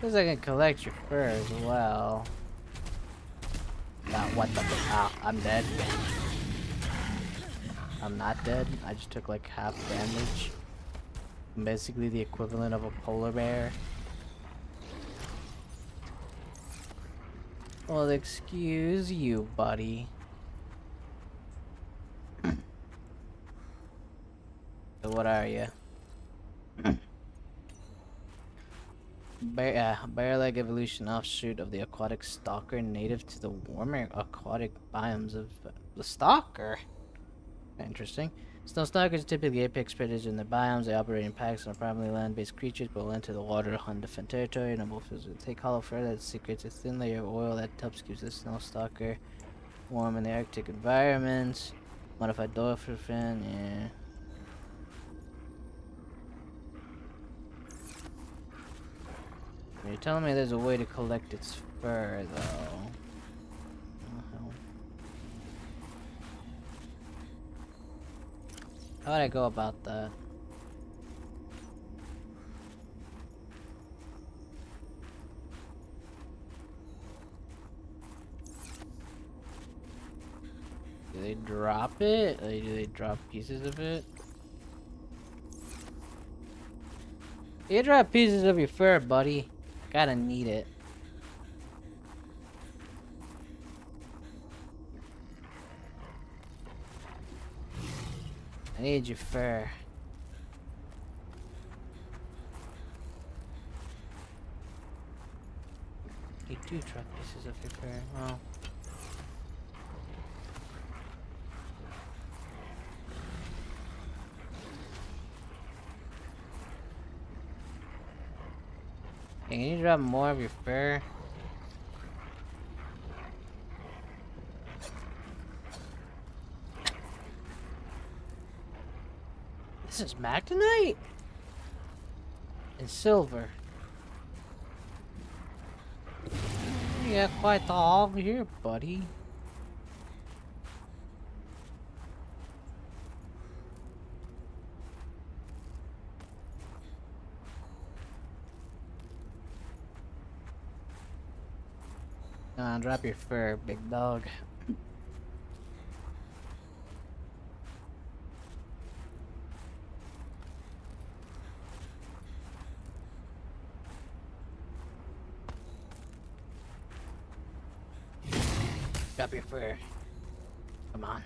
Guess I can collect your fur as well. What the? Ah, I'm dead. I'm not dead. I just took like half damage. I'm basically the equivalent of a polar bear. Well, excuse you, buddy. So what are you? Bear-like evolution offshoot of the aquatic stalker, native to the warmer aquatic biomes of the stalker. Interesting. Snow stalkers are typically apex predators in their biomes. They operate in packs and are primarily land-based creatures, but will enter the water to hunt defend territory. Noble fields will take hollow fur that secretes a thin layer of oil that helps keep the snow stalker warm in the Arctic environments. Modified dolphin, yeah. You're telling me there's a way to collect its fur, though. How would I go about that? Do they drop it? Or do they drop pieces of it? You drop pieces of your fur, buddy. Gotta need it. I need your fur. You do drop pieces of your fur. Well. Hey, can you drop more of your fur? This is Magdanite? And silver. Yeah, quite all here, buddy. Drop your fur, big dog. Drop your fur. Come on.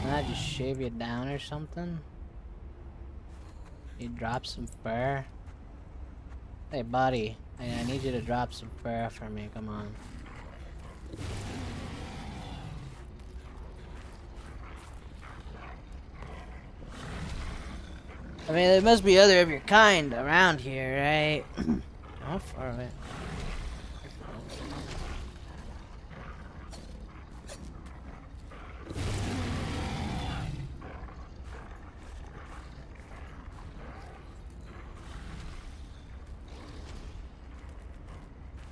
Can I just shave you down or something? You drop some fur? Hey buddy, I need you to drop some fur for me, come on. I mean, there must be other of your kind around here, right? How far away?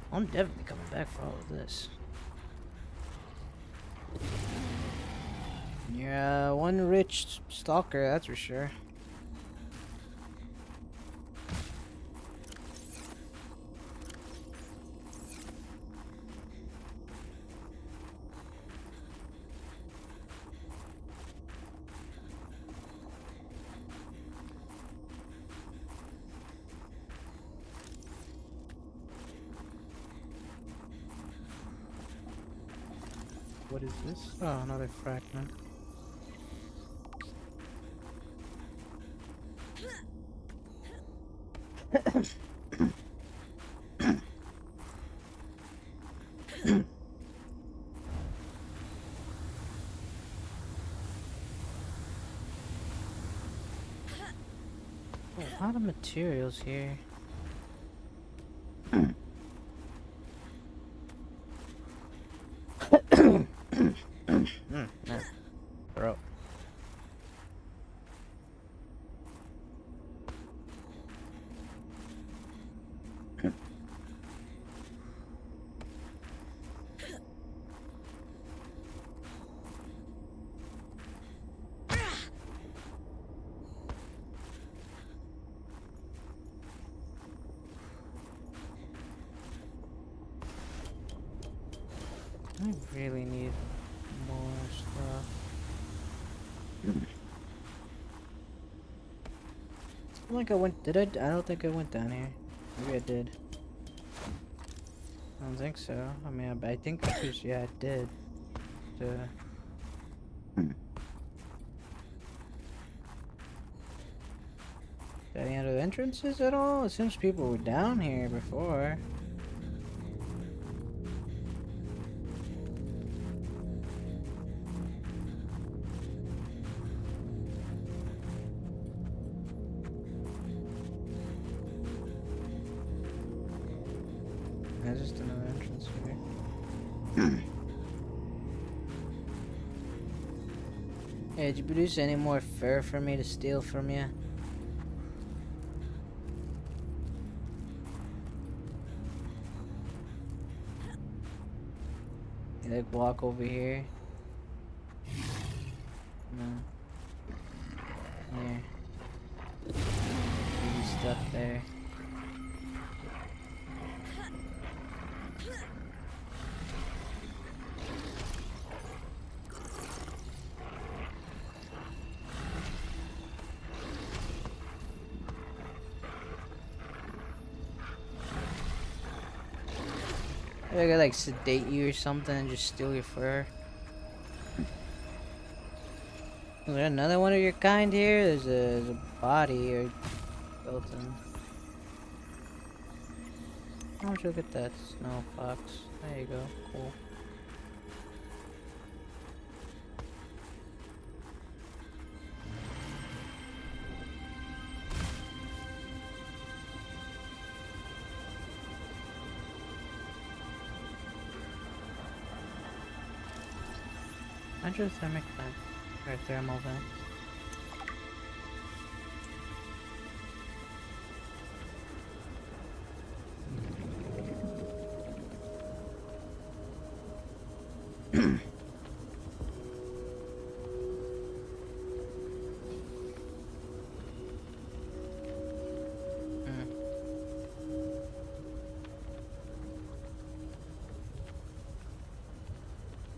I'm definitely coming back for all of this. You're one rich stalker, that's for sure. What is this? Oh, another fragment. A lot of materials here. Bro. I really need more stuff. I don't think I went. Did I? I don't think I went down here. Maybe I did. I don't think so. I mean, I think because yeah, I did. Any other entrances at all? It seems people were down here before. There's just another entrance here. Hey, did you produce any more fur for me to steal from you? You like walk over here? No. Here. Maybe stuff there. I could like sedate you or something and just steal your fur. Is there another one of your kind here? There's a body or skeleton. Oh, look at that snow fox. There you go. Cool. Hydrothermic vent. Or thermal vent.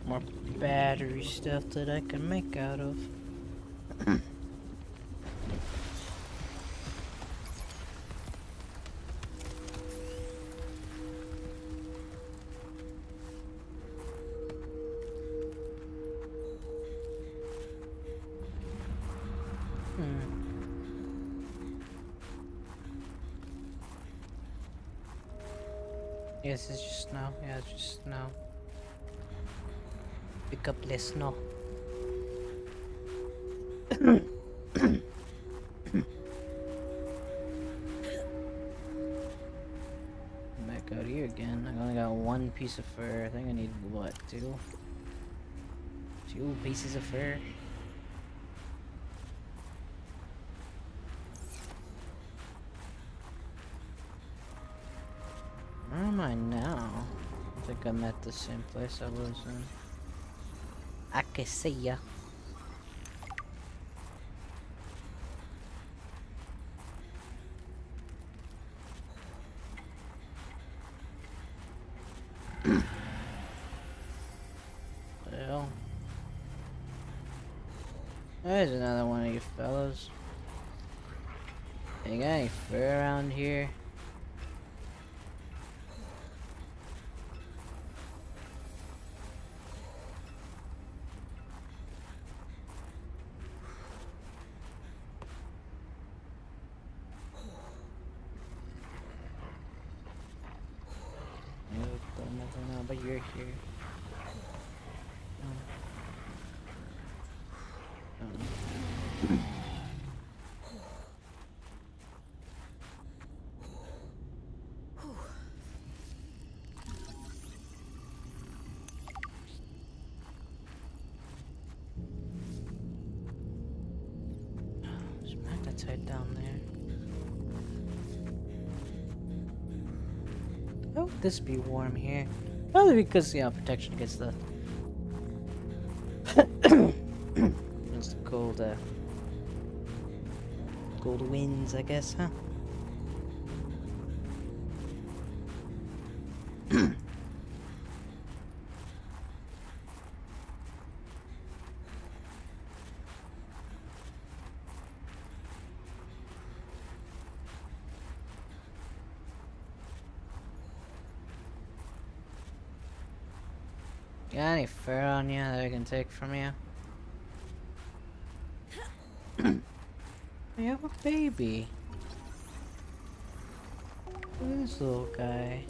More battery stuff that I can make out of. Yes, it's just snow. Yeah, it's just snow. Pick up less snow. Back out here again. I only got one piece of fur. I think I need what, two? Two pieces of fur. Where am I now? I think I'm at the same place I was in. I can see ya. Well, there's another one of you fellas. You got any fur around here? No, but you're here. There's magnetite down there. Why would this be warm here? Probably because, yeah, protection against the against the cold, cold winds, I guess, huh? Got any fur on you that I can take from you? You have a baby. Look at this little guy.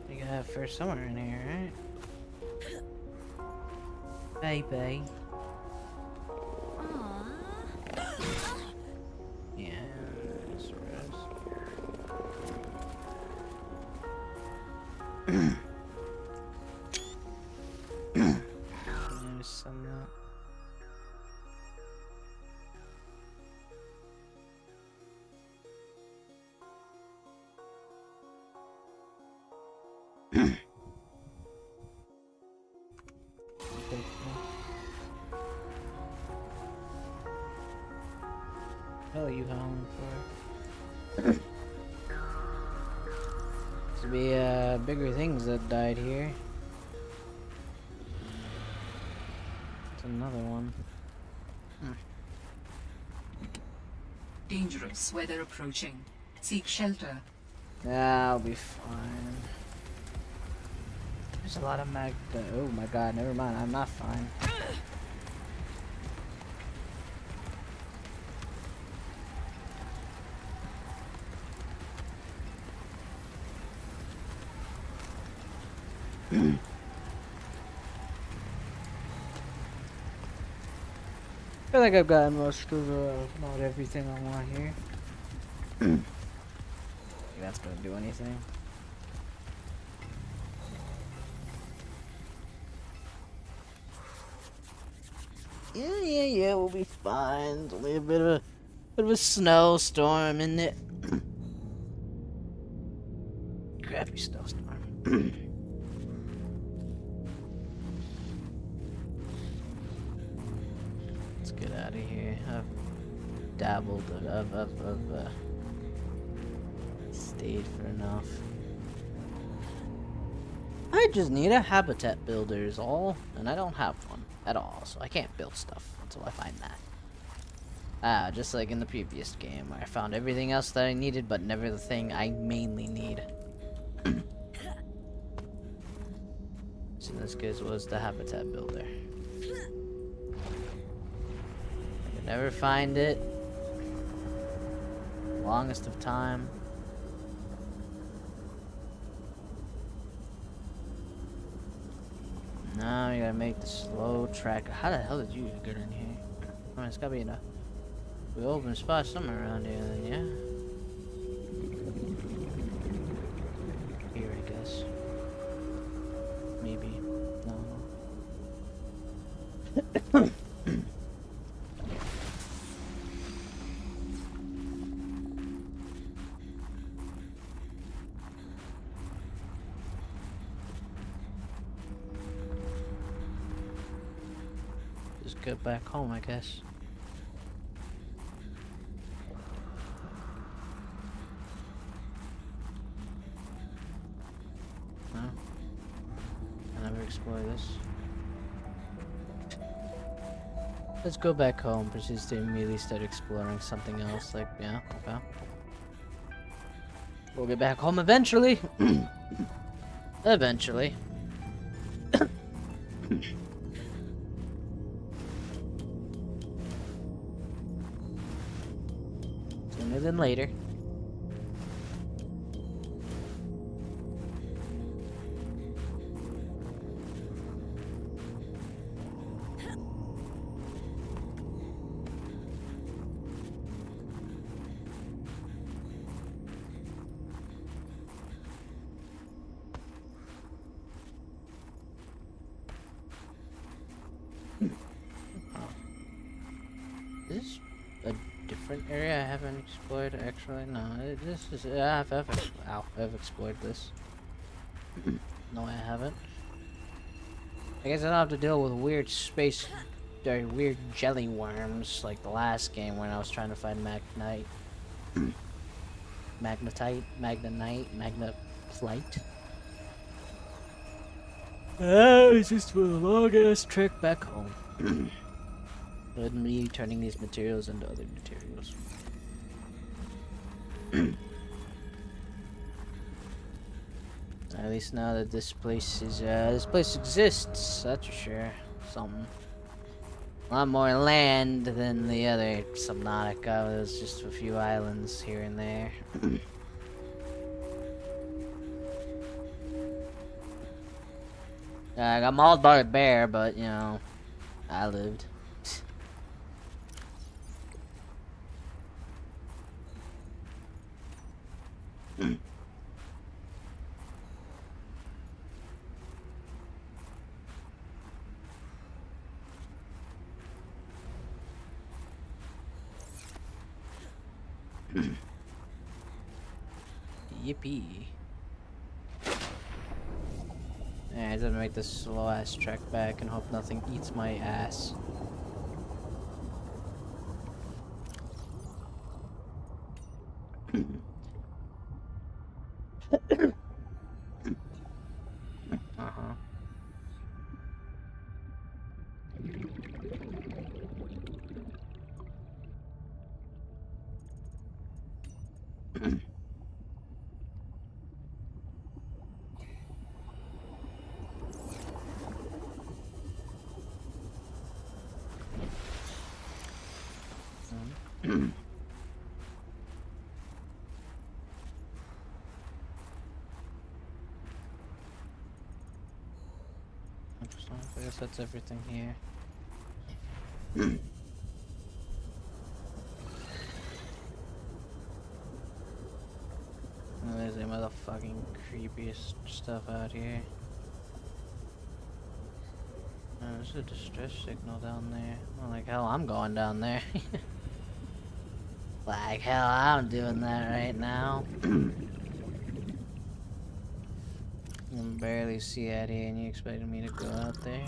You gotta have fur somewhere in here, right? Baby. Yeah, that's Rose. There's some What are you howling for? To be bigger things that died here. It's another one. Dangerous weather approaching. Seek shelter. Yeah, I'll be fine. There's a lot of mag. Oh my god, never mind. I'm not fine. I feel like I've gotten most of not everything I want here. Think that's gonna do anything. Yeah, we'll be fine. It's only a bit of a snowstorm, isn't it? Crappy snowstorm. Let's get out of here. I've dabbled, I've stayed for enough. I just need a habitat builder is all, and I don't have one at all, so I can't build stuff until I find that. Just like in the previous game, where I found everything else that I needed, but never the thing I mainly need. So this case was the habitat builder. I could never find it. Longest of time. Now you gotta make the slow track. How the hell did you get in here? I mean, it's gotta be in a open spot somewhere around here, then, yeah? Here, I guess. Maybe. No. Just go back home, I guess. No? I never explore this. Let's go back home, proceeds to immediately start exploring something else, like, yeah, okay. We'll get back home eventually. Eventually. Sooner than later. Is this a different area I haven't explored? Actually, no. This is I've explored this. No, I haven't. I guess I don't have to deal with weird space, or weird jelly worms like the last game when I was trying to find magnetite, magnetite. It's just for the longest trek back home. With me turning these materials into other materials. At least now that this place exists, that's for sure. Something. A lot more land than the other Subnautica. There's just a few islands here and there. I got mauled by a bear, but you know, I lived. Yippee. Yeah, I didn't make this slow ass trek back and hope nothing eats my ass. Uh-huh. I guess that's everything here. Oh, there's the motherfucking creepiest stuff out here. there's a distress signal down there. Well, like hell, I'm going down there. Like hell, I'm doing that right now. I can barely see out here, and you expecting me to go out there?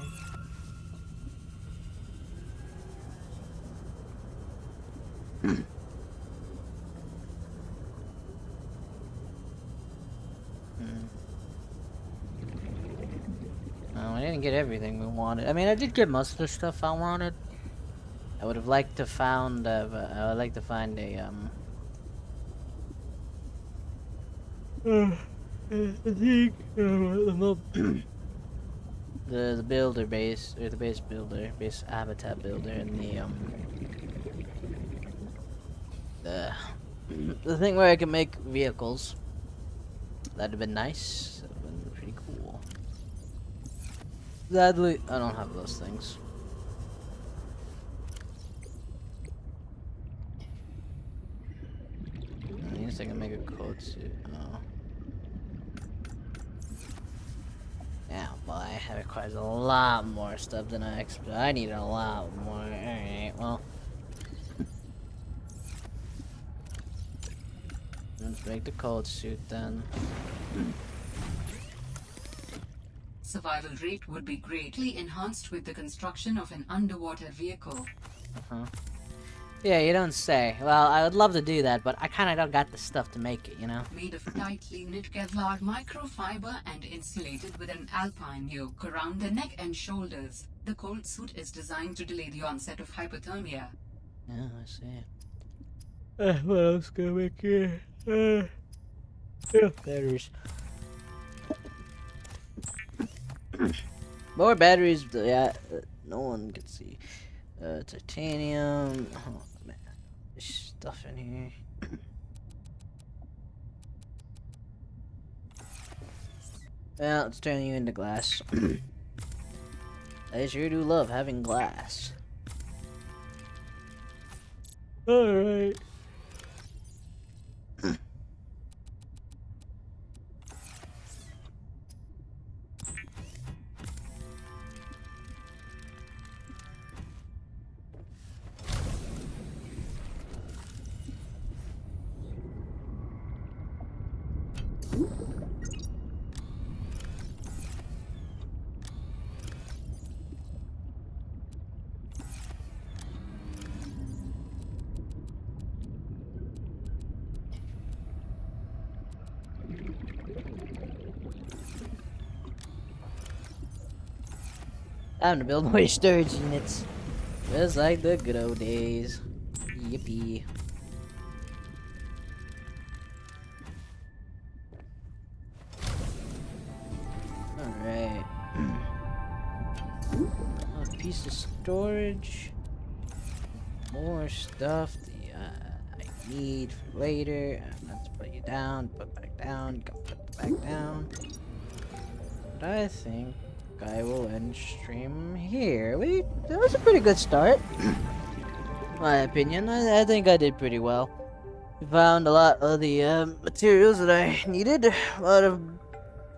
No, I didn't get everything we wanted. I mean, I did get most of the stuff I wanted. I would have liked to found. I would like to find a I think the builder base, or the base builder, base habitat builder, and the thing where I can make vehicles. That'd have been nice. That'd have been pretty cool. Sadly, I don't have those things. I guess I can make a coat suit. Oh. Yeah, boy, that requires a lot more stuff than I expected. I need a lot more. Alright, well. Let's make the coat suit then. Survival rate would be greatly enhanced with the construction of an underwater vehicle. Uh-huh. Yeah, you don't say. Well, I would love to do that, but I kinda don't got the stuff to make it, you know? Made of tightly knit Kevlar microfiber and insulated with an alpine yoke around the neck and shoulders, the cold suit is designed to delay the onset of hypothermia. Yeah, I see. What else can I make here? Batteries. More batteries, yeah, no one can see. Titanium. Oh man, there's stuff in here. Well, let's turn you into glass. I sure do love having glass. Alright. Time to build more storage units. Just like the good old days. Yippee. Alright. A piece of storage. More stuff that I need for later. Let's put you down, put back down, put back down. But I think I will end stream here. That was a pretty good start. My opinion. I think I did pretty well. We found a lot of the materials that I needed. A lot of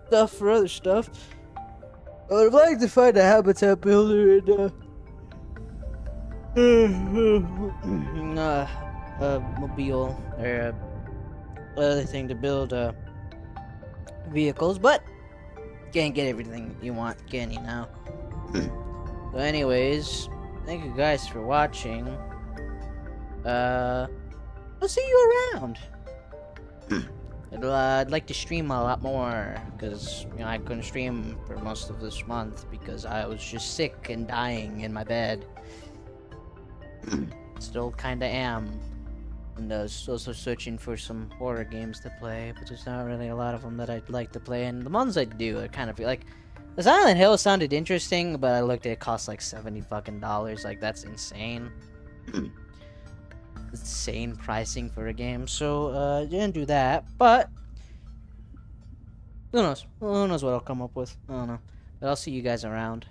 stuff for other stuff. I would have liked to find a habitat builder and mobile or other thing to build vehicles, but can't get everything you want, can you now? So anyways, thank you guys for watching. I'll see you around. I'd like to stream a lot more, because, you know, I couldn't stream for most of this month because I was just sick and dying in my bed. Still kinda am. And I was also searching for some horror games to play, but there's not really a lot of them that I'd like to play, and the ones I do are kind of like... The Silent Hill sounded interesting, but I looked at it, cost like $70 fucking dollars. Like, that's insane. Insane pricing for a game, so didn't do that, but who knows what I'll come up with. I don't know, but I'll see you guys around.